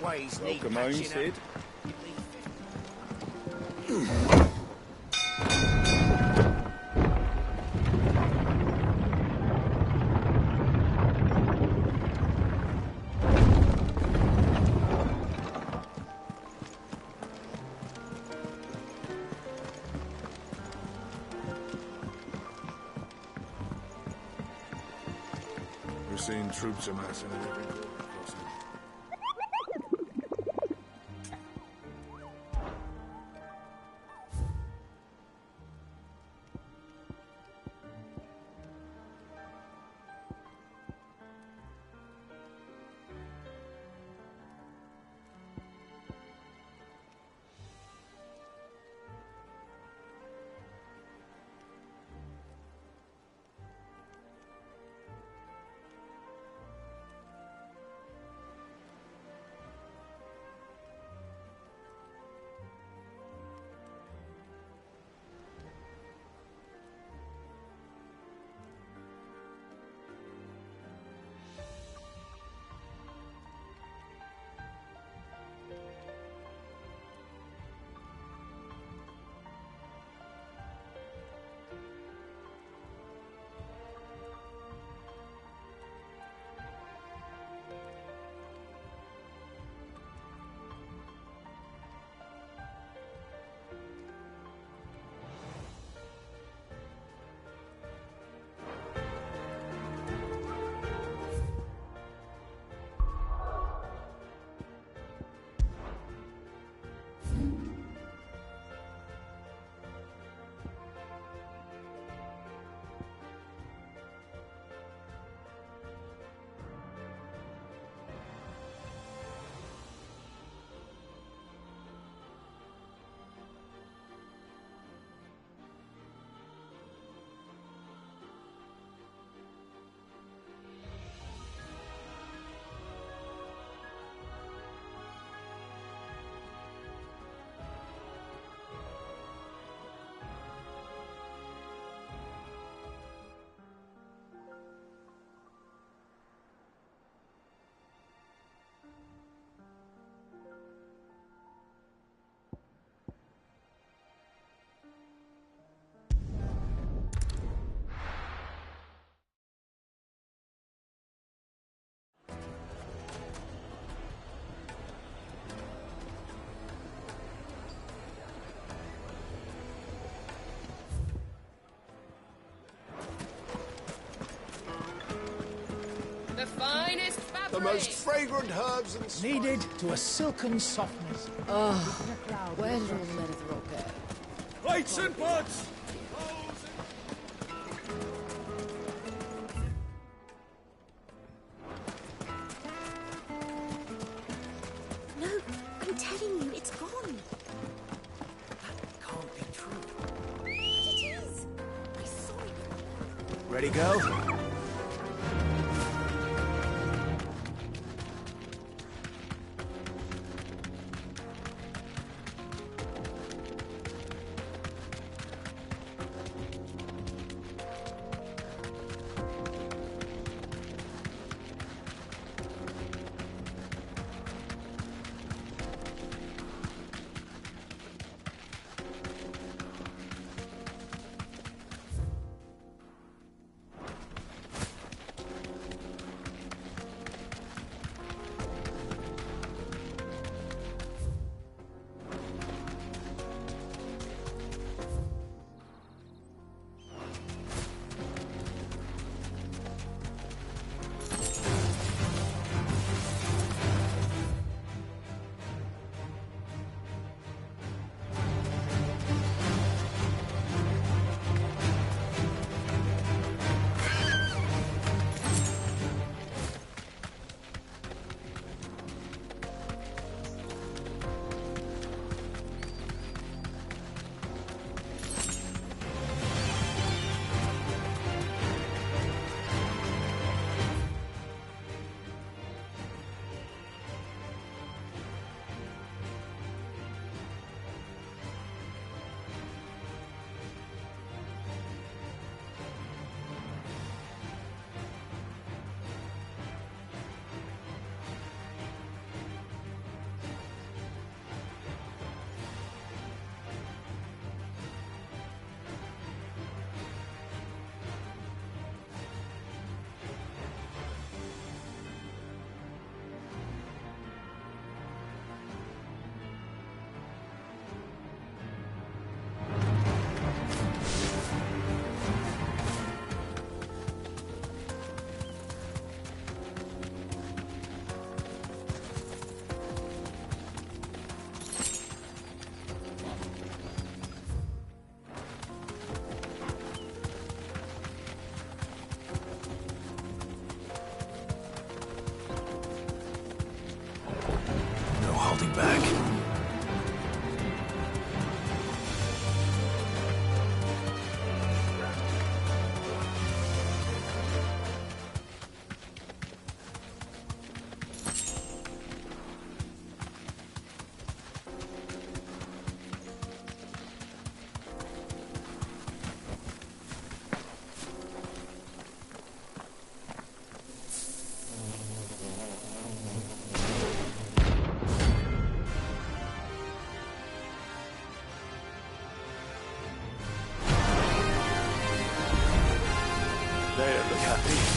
ways need Welcome home, patching up. Sid. We're seeing troops amassing at every border crossing. The finest fabric! The most fragrant herbs and spices. Kneaded to a silken softness. Oh, where did all the leather roll go? Plates and pots! No, I'm telling you, it's gone. That can't be true. But it is. I saw it. Ready, go? happy?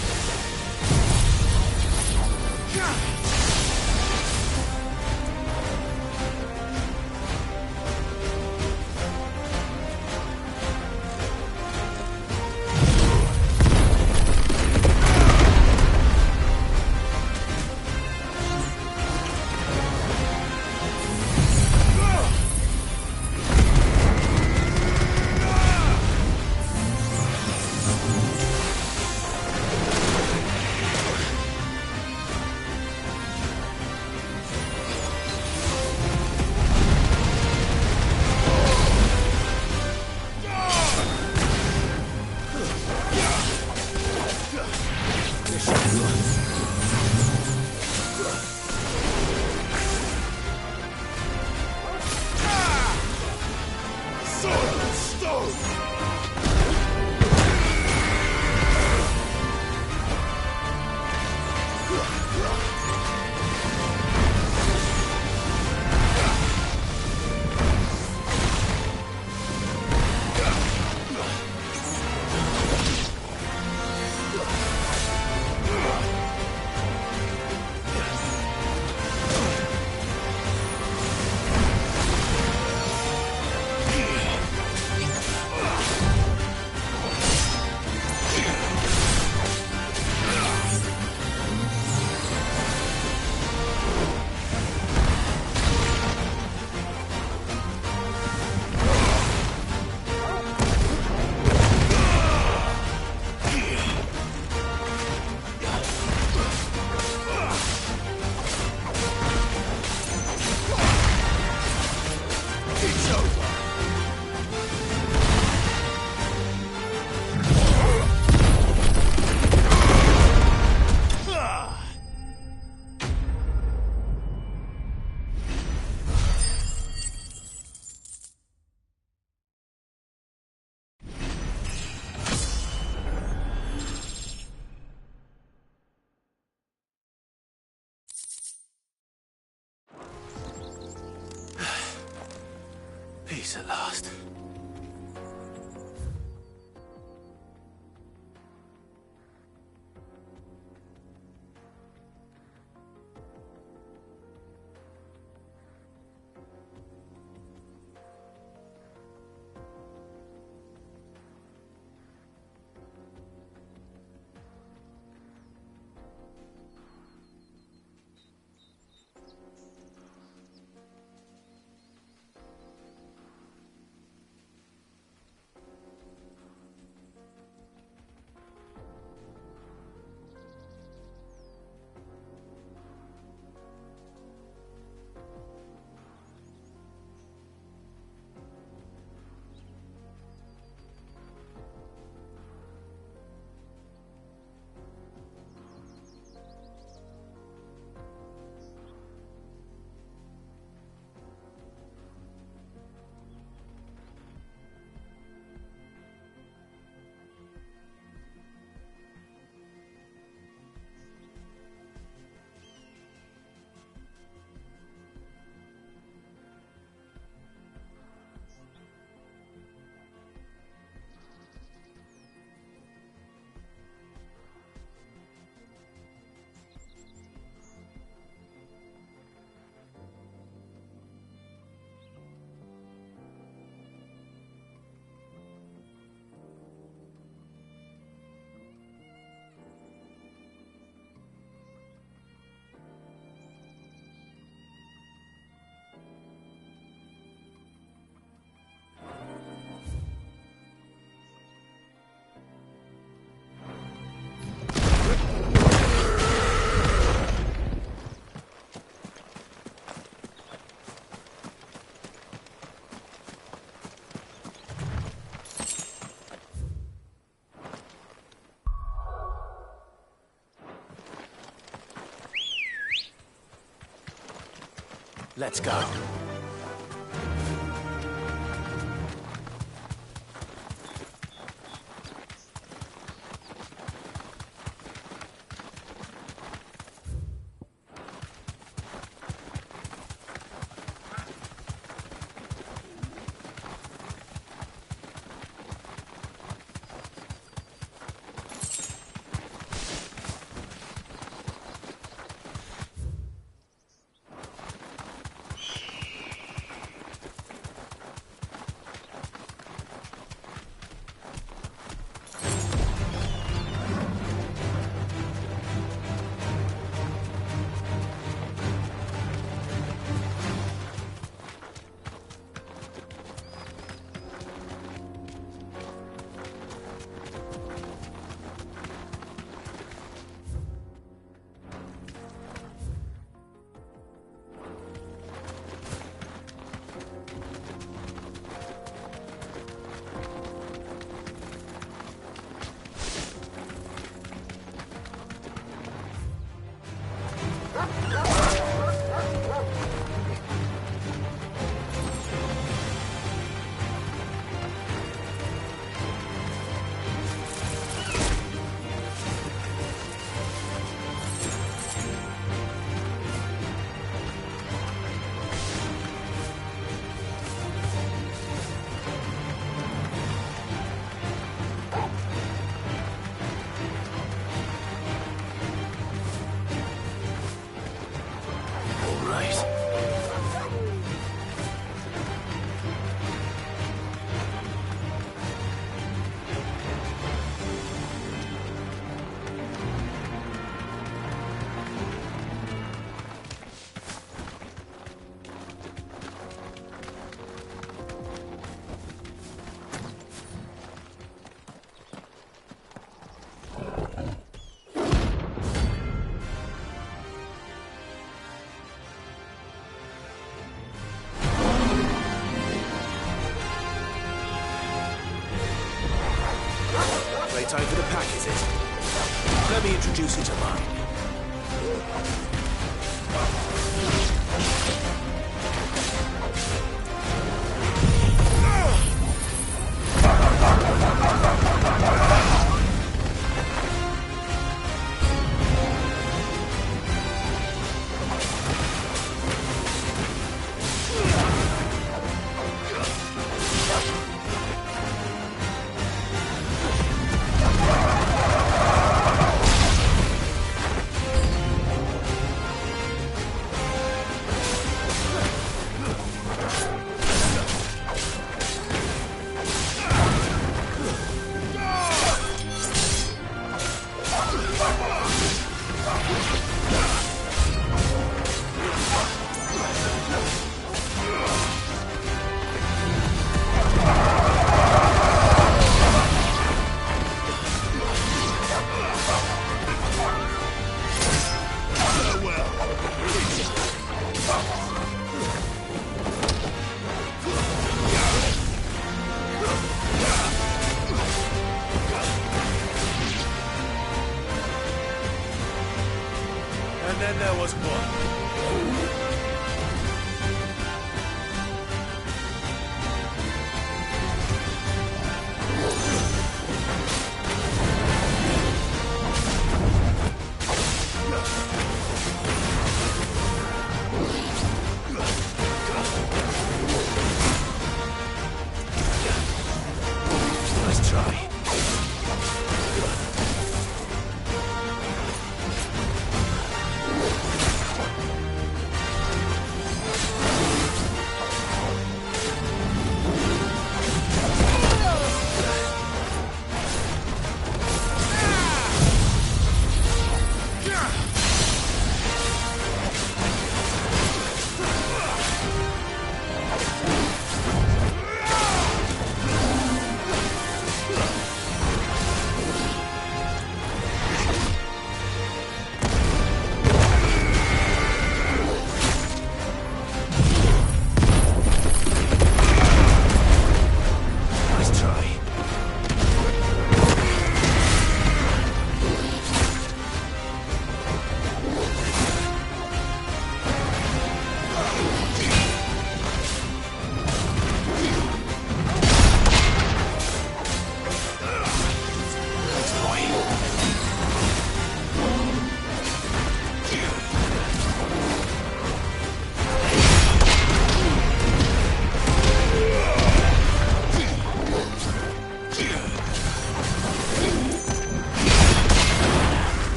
Peace at last. Let's go. Time for the pack, is it? Let me introduce you to mine.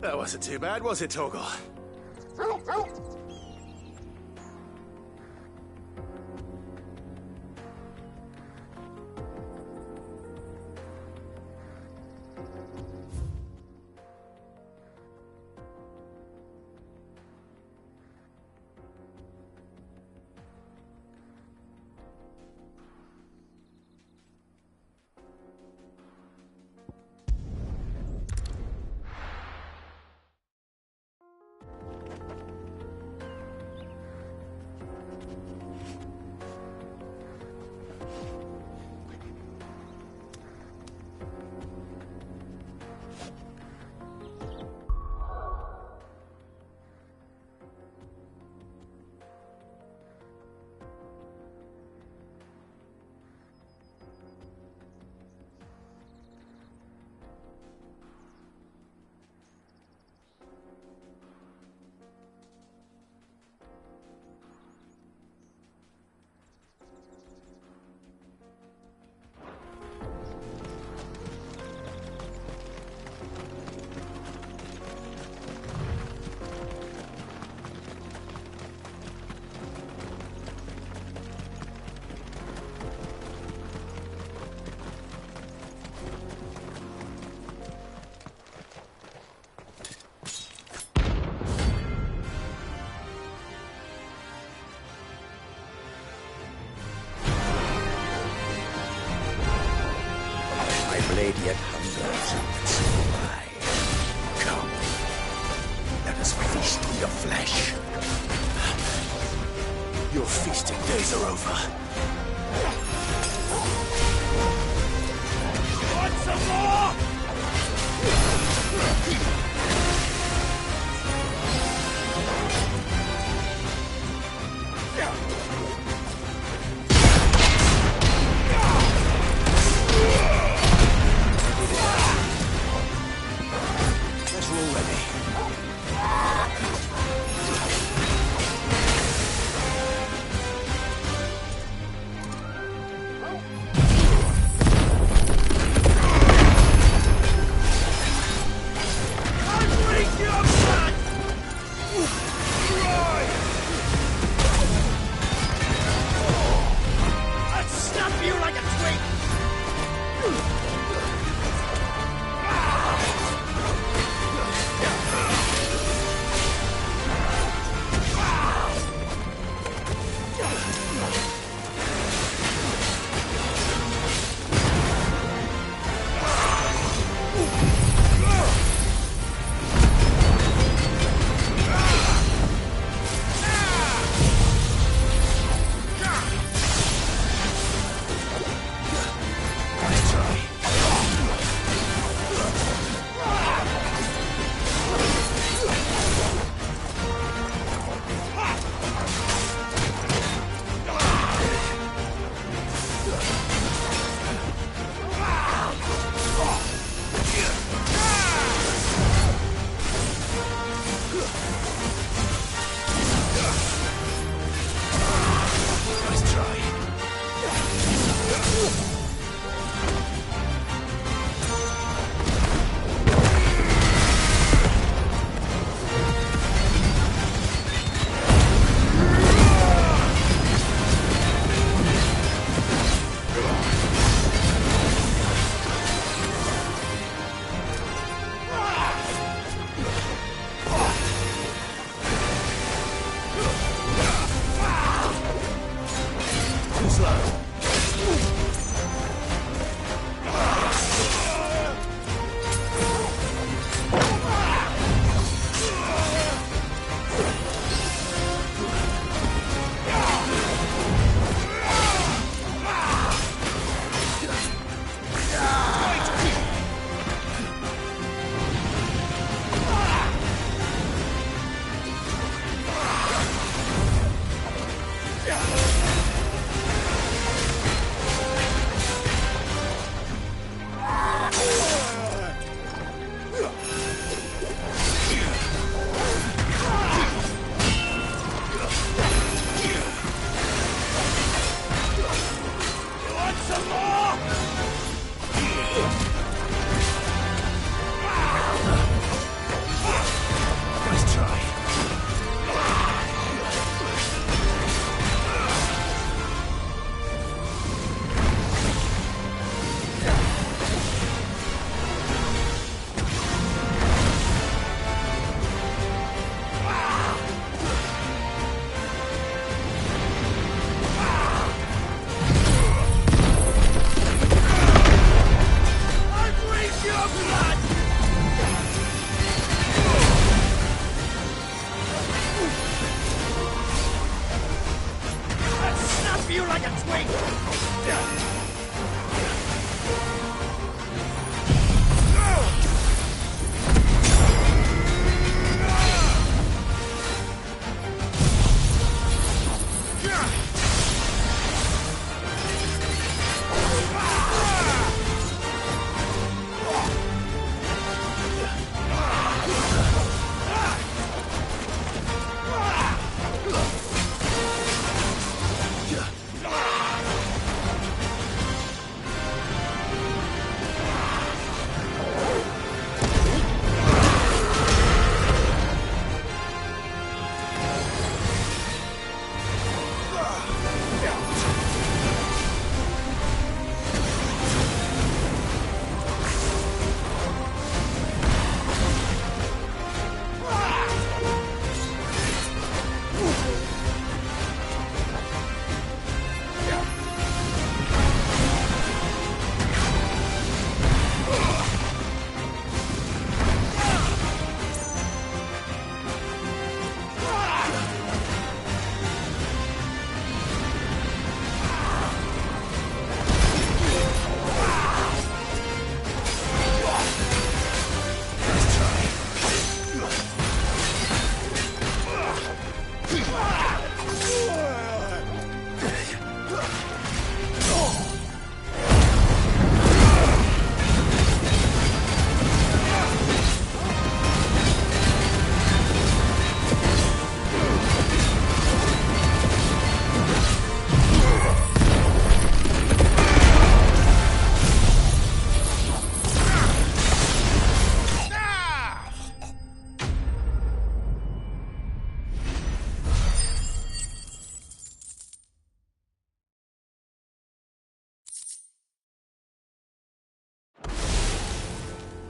That wasn't too bad, was it, Torgal? blade yet hungers. Why? Come. Let us feast on your flesh. Your feasting days are over. Want some more? Guess we're all ready.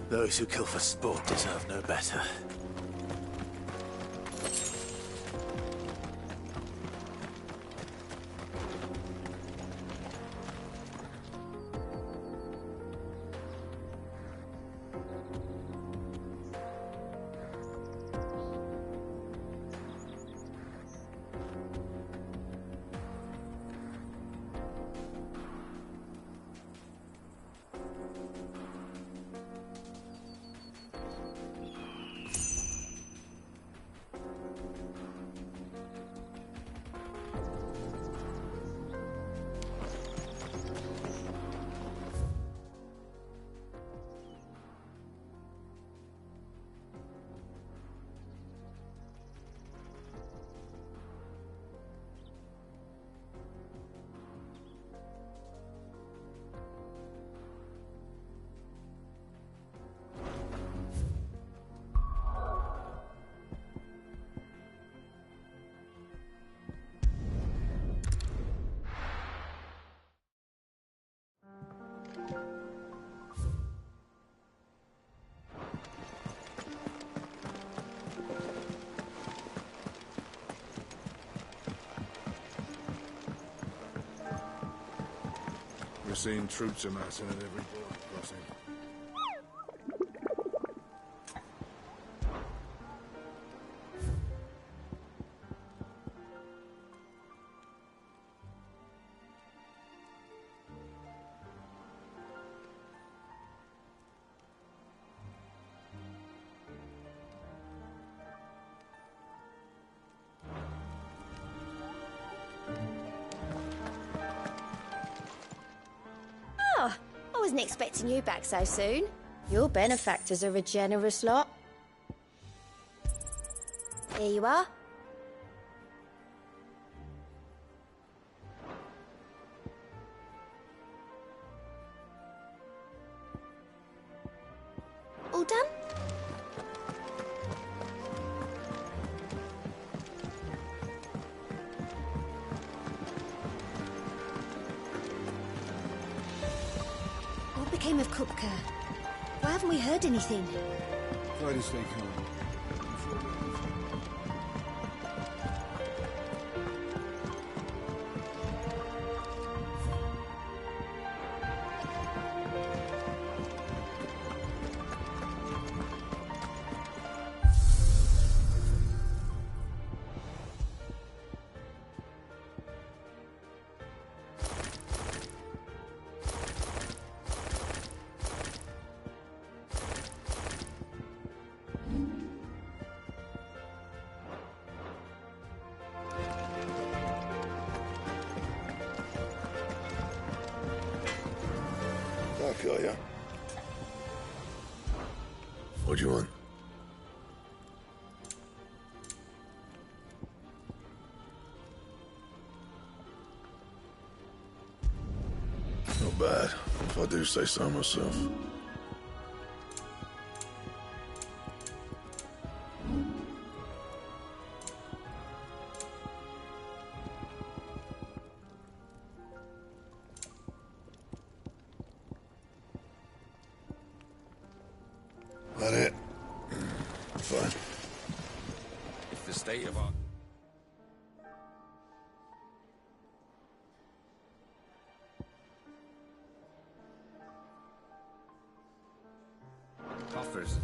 Those who kill for sport deserve no better. We're seeing troops amassing at every border crossing. Oh, I wasn't expecting you back so soon. Your benefactors are a generous lot. Here you are. All done? What became of Kupka? Why haven't we heard anything? Try to stay calm. I feel ya. What do you want? Not bad, if I do say so myself. That it? Fine. It's the state of our... coffers.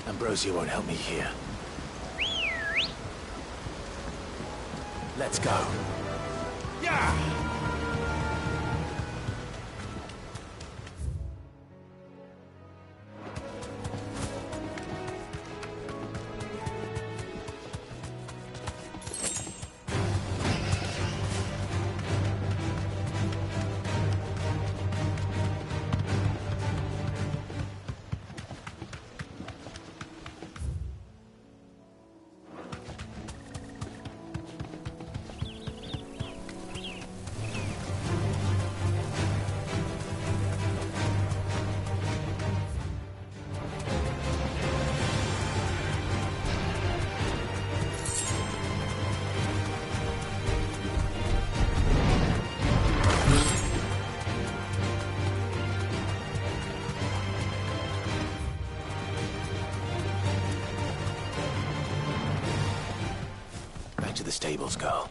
Ambrosia won't help me here. Let's go. Yeah! Back to the stables, girl.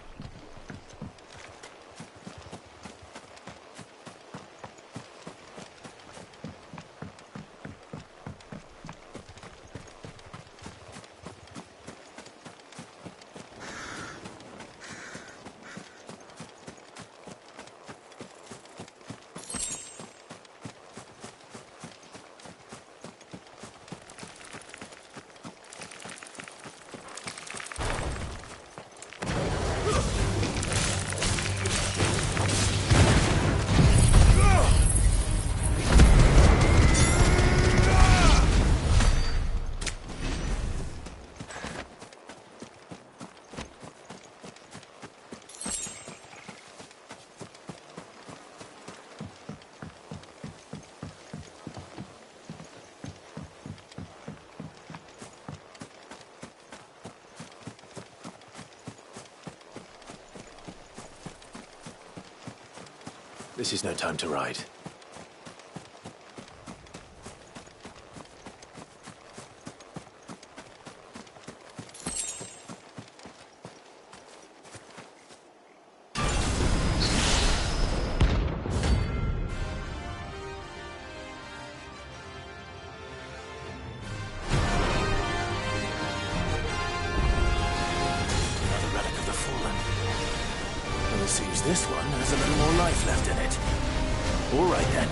This is no time to ride. Another relic of the Fallen. Well, it seems this one has a little more life left in it. All right, then.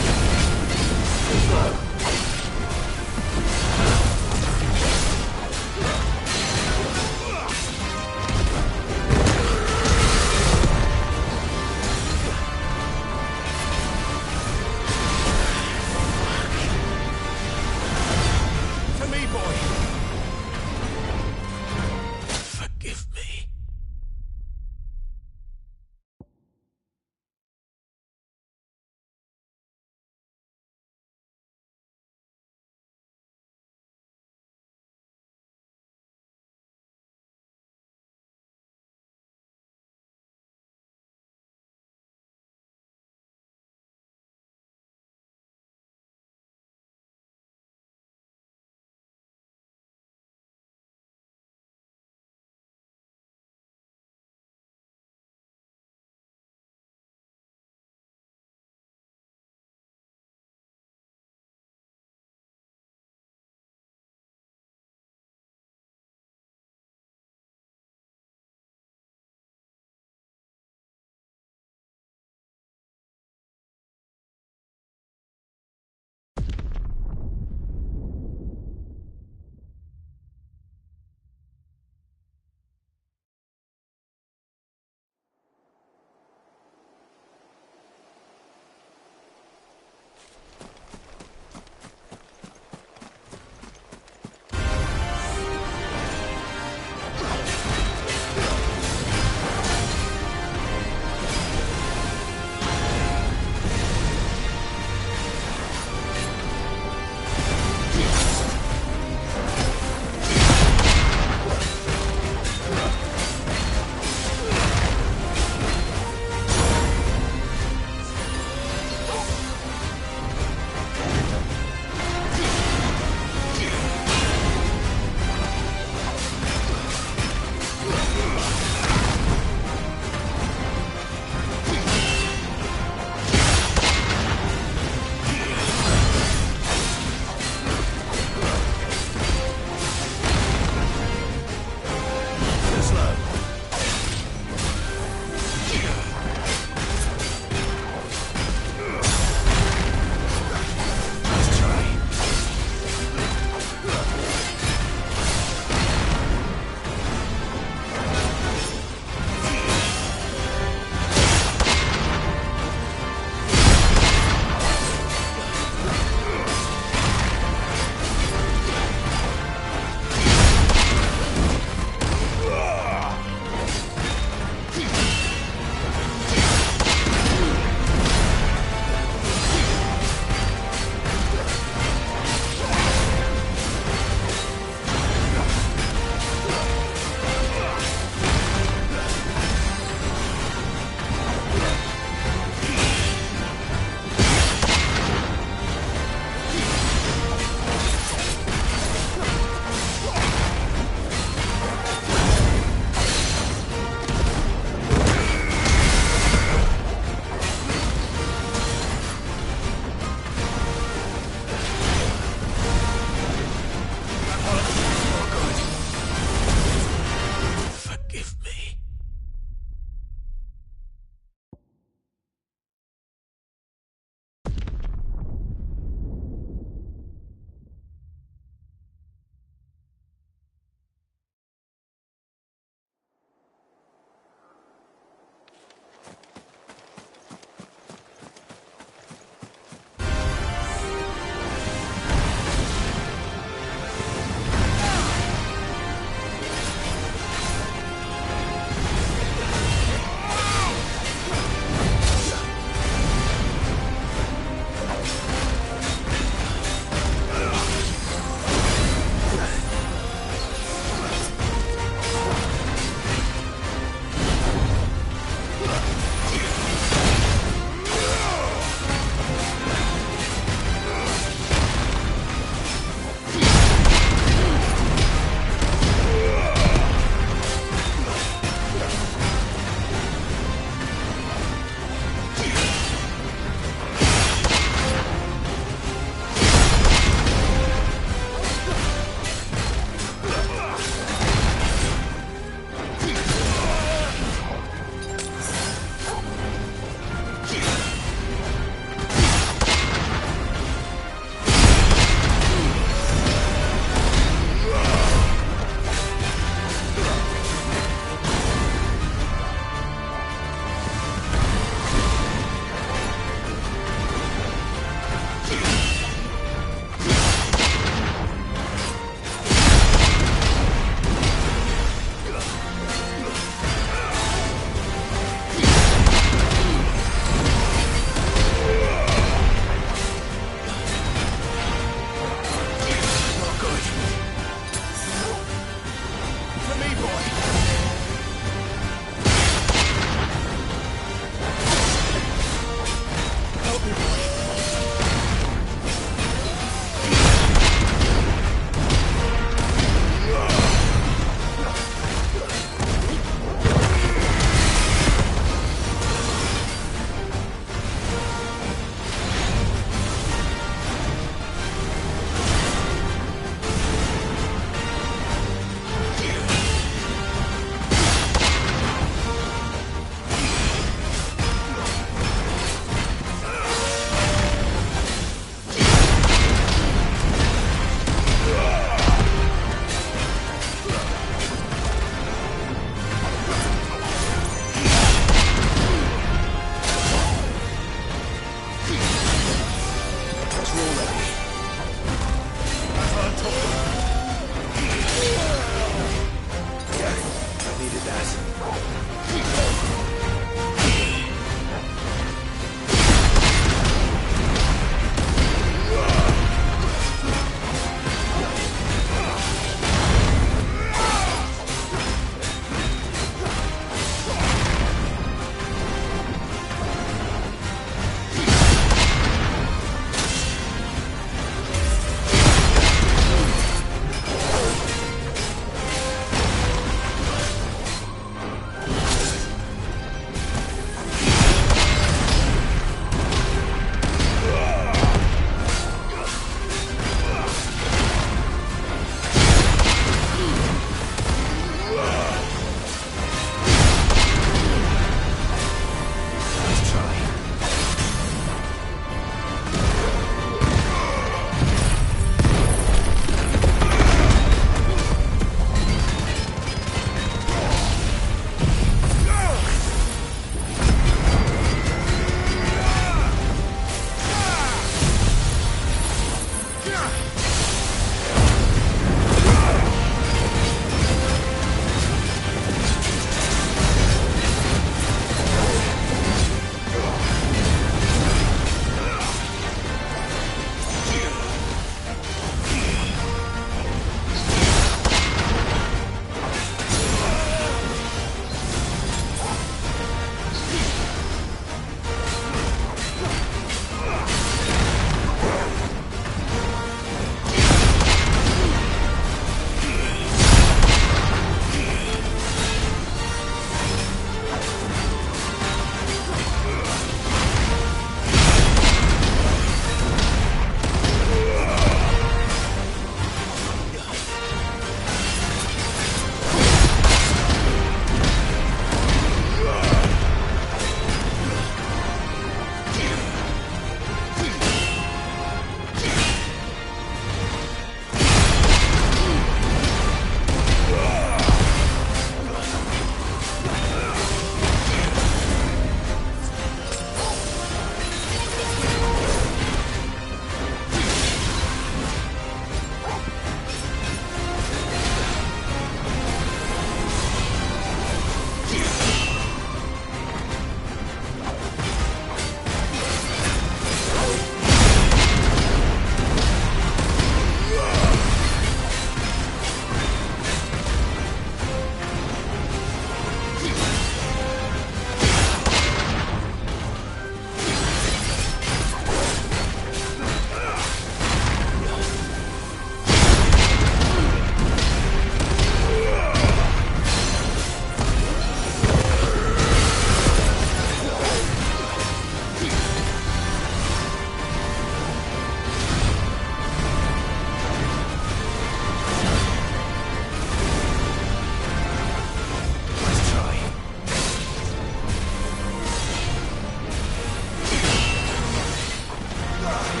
No.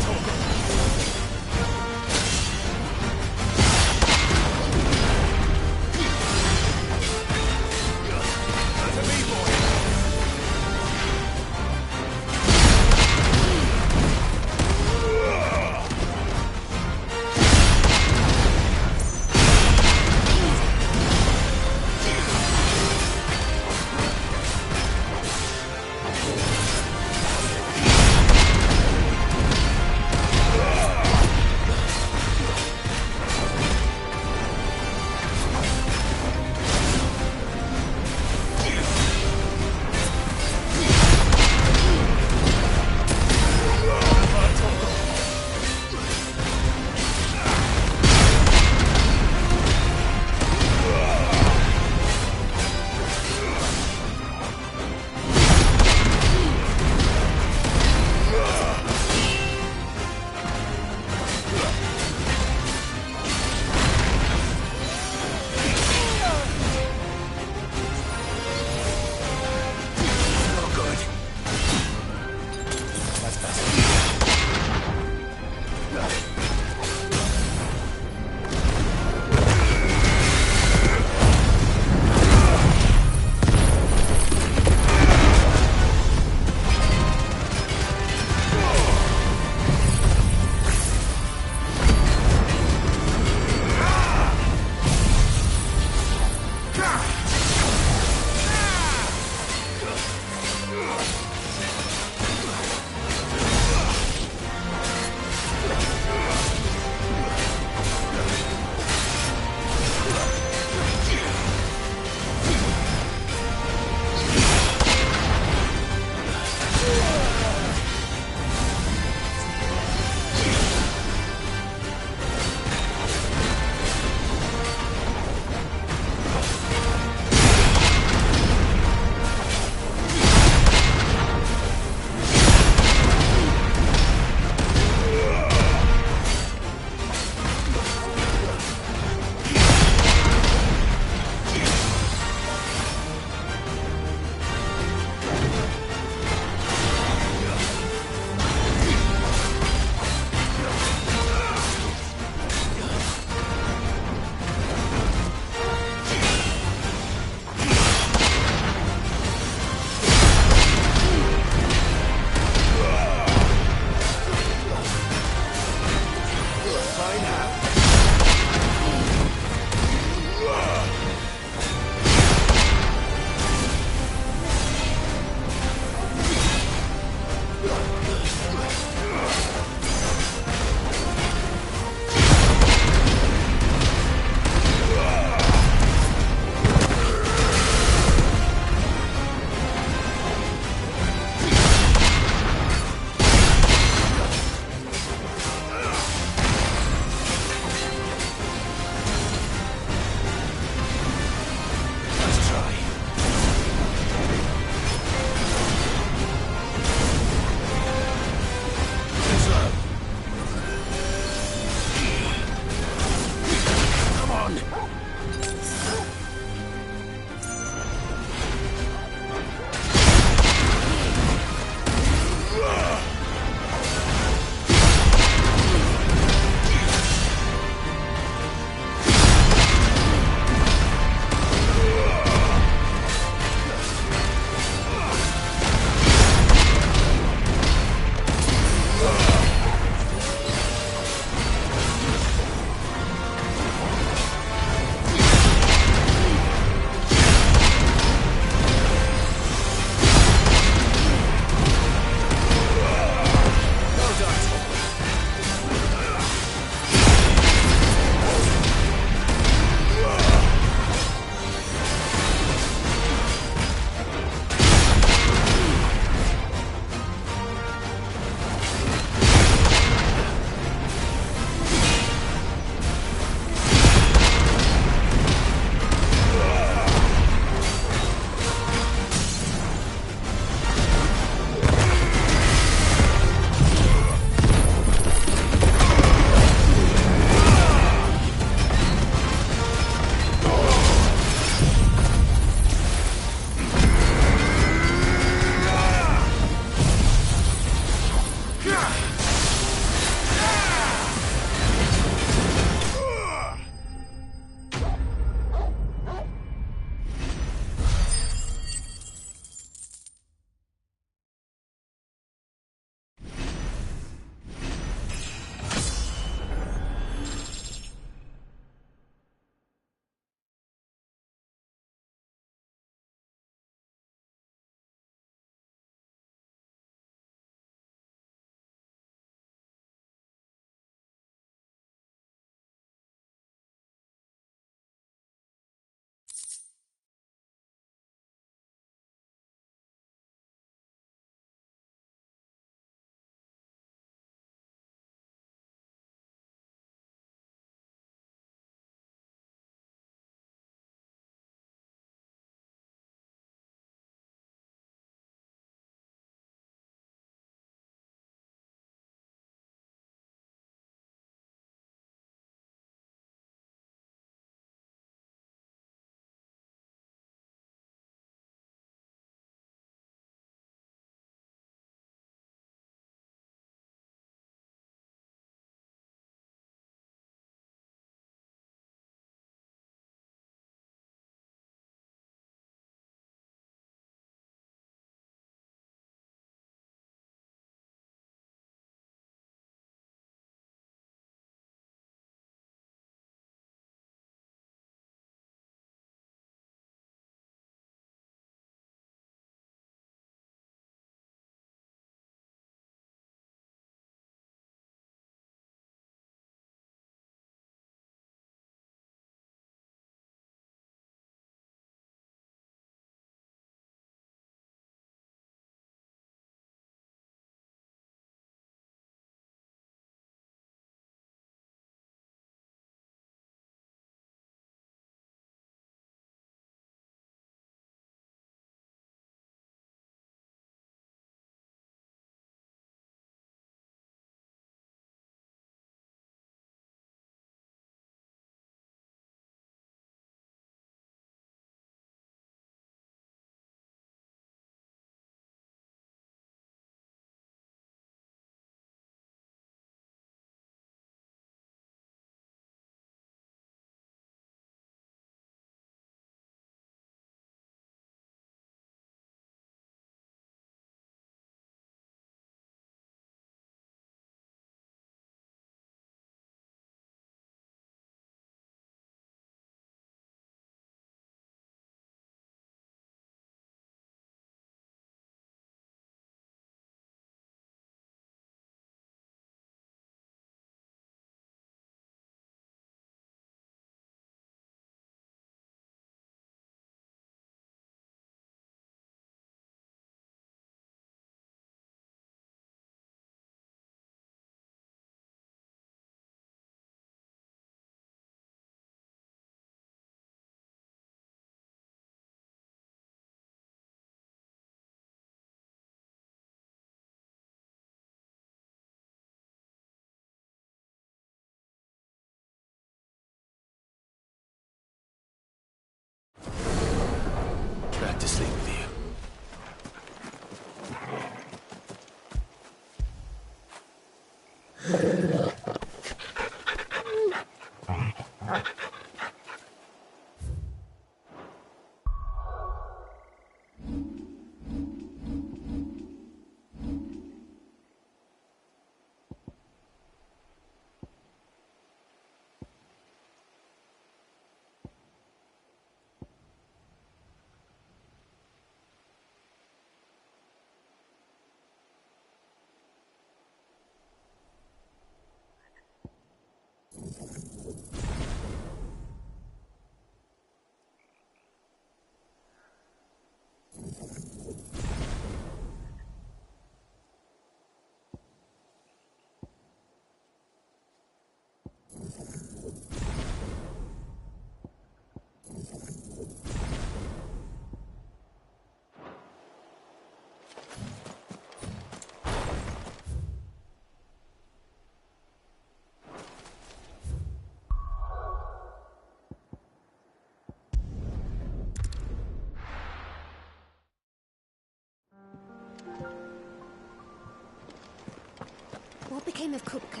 became of Kupka?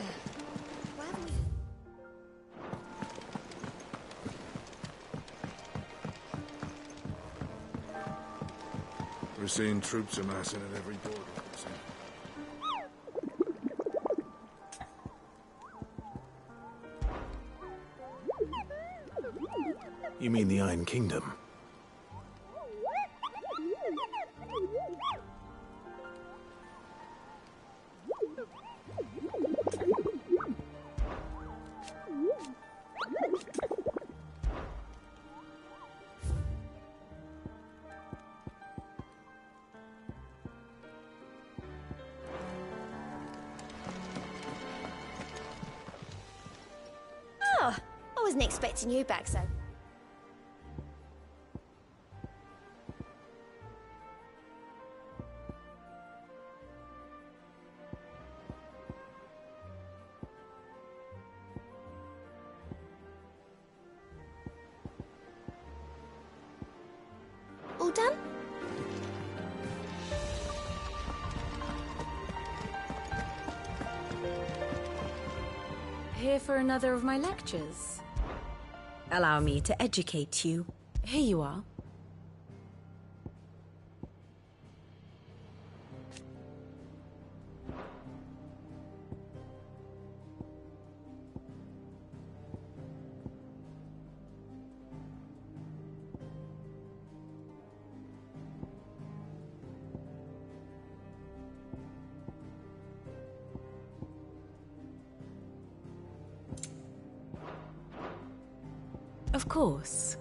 Where have we... We're seeing troops amassing at every border. You mean the Iron Kingdom? Oh, I wasn't expecting you back so... All done? Here for another of my lectures. Allow me to educate you. Here you are. Of course.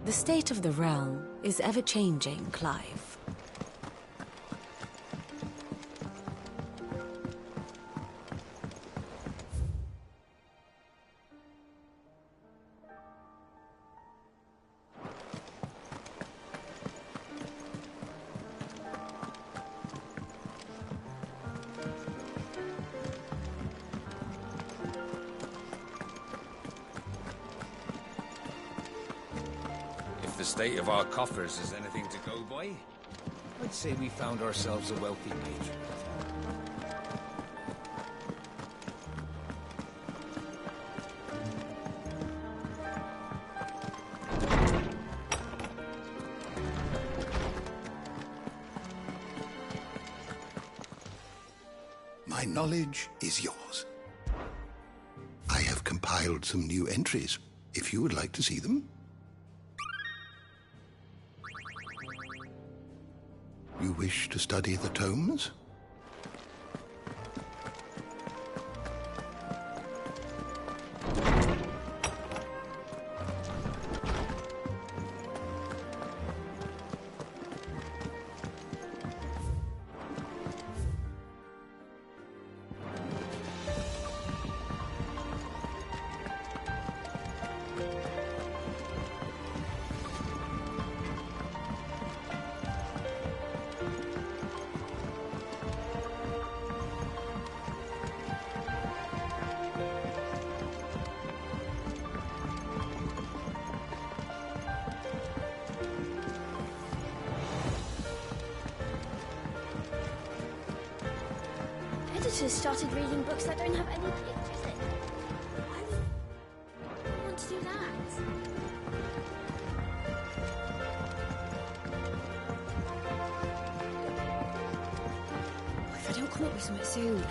The state of the realm is ever-changing, Clive. The state of our coffers is anything to go by, I'd say we found ourselves a wealthy patron. My knowledge is yours. I have compiled some new entries, if you would like to see them. You wish to study the tomes? Editors started reading books that don't have any pictures in. I don't come up with something soon.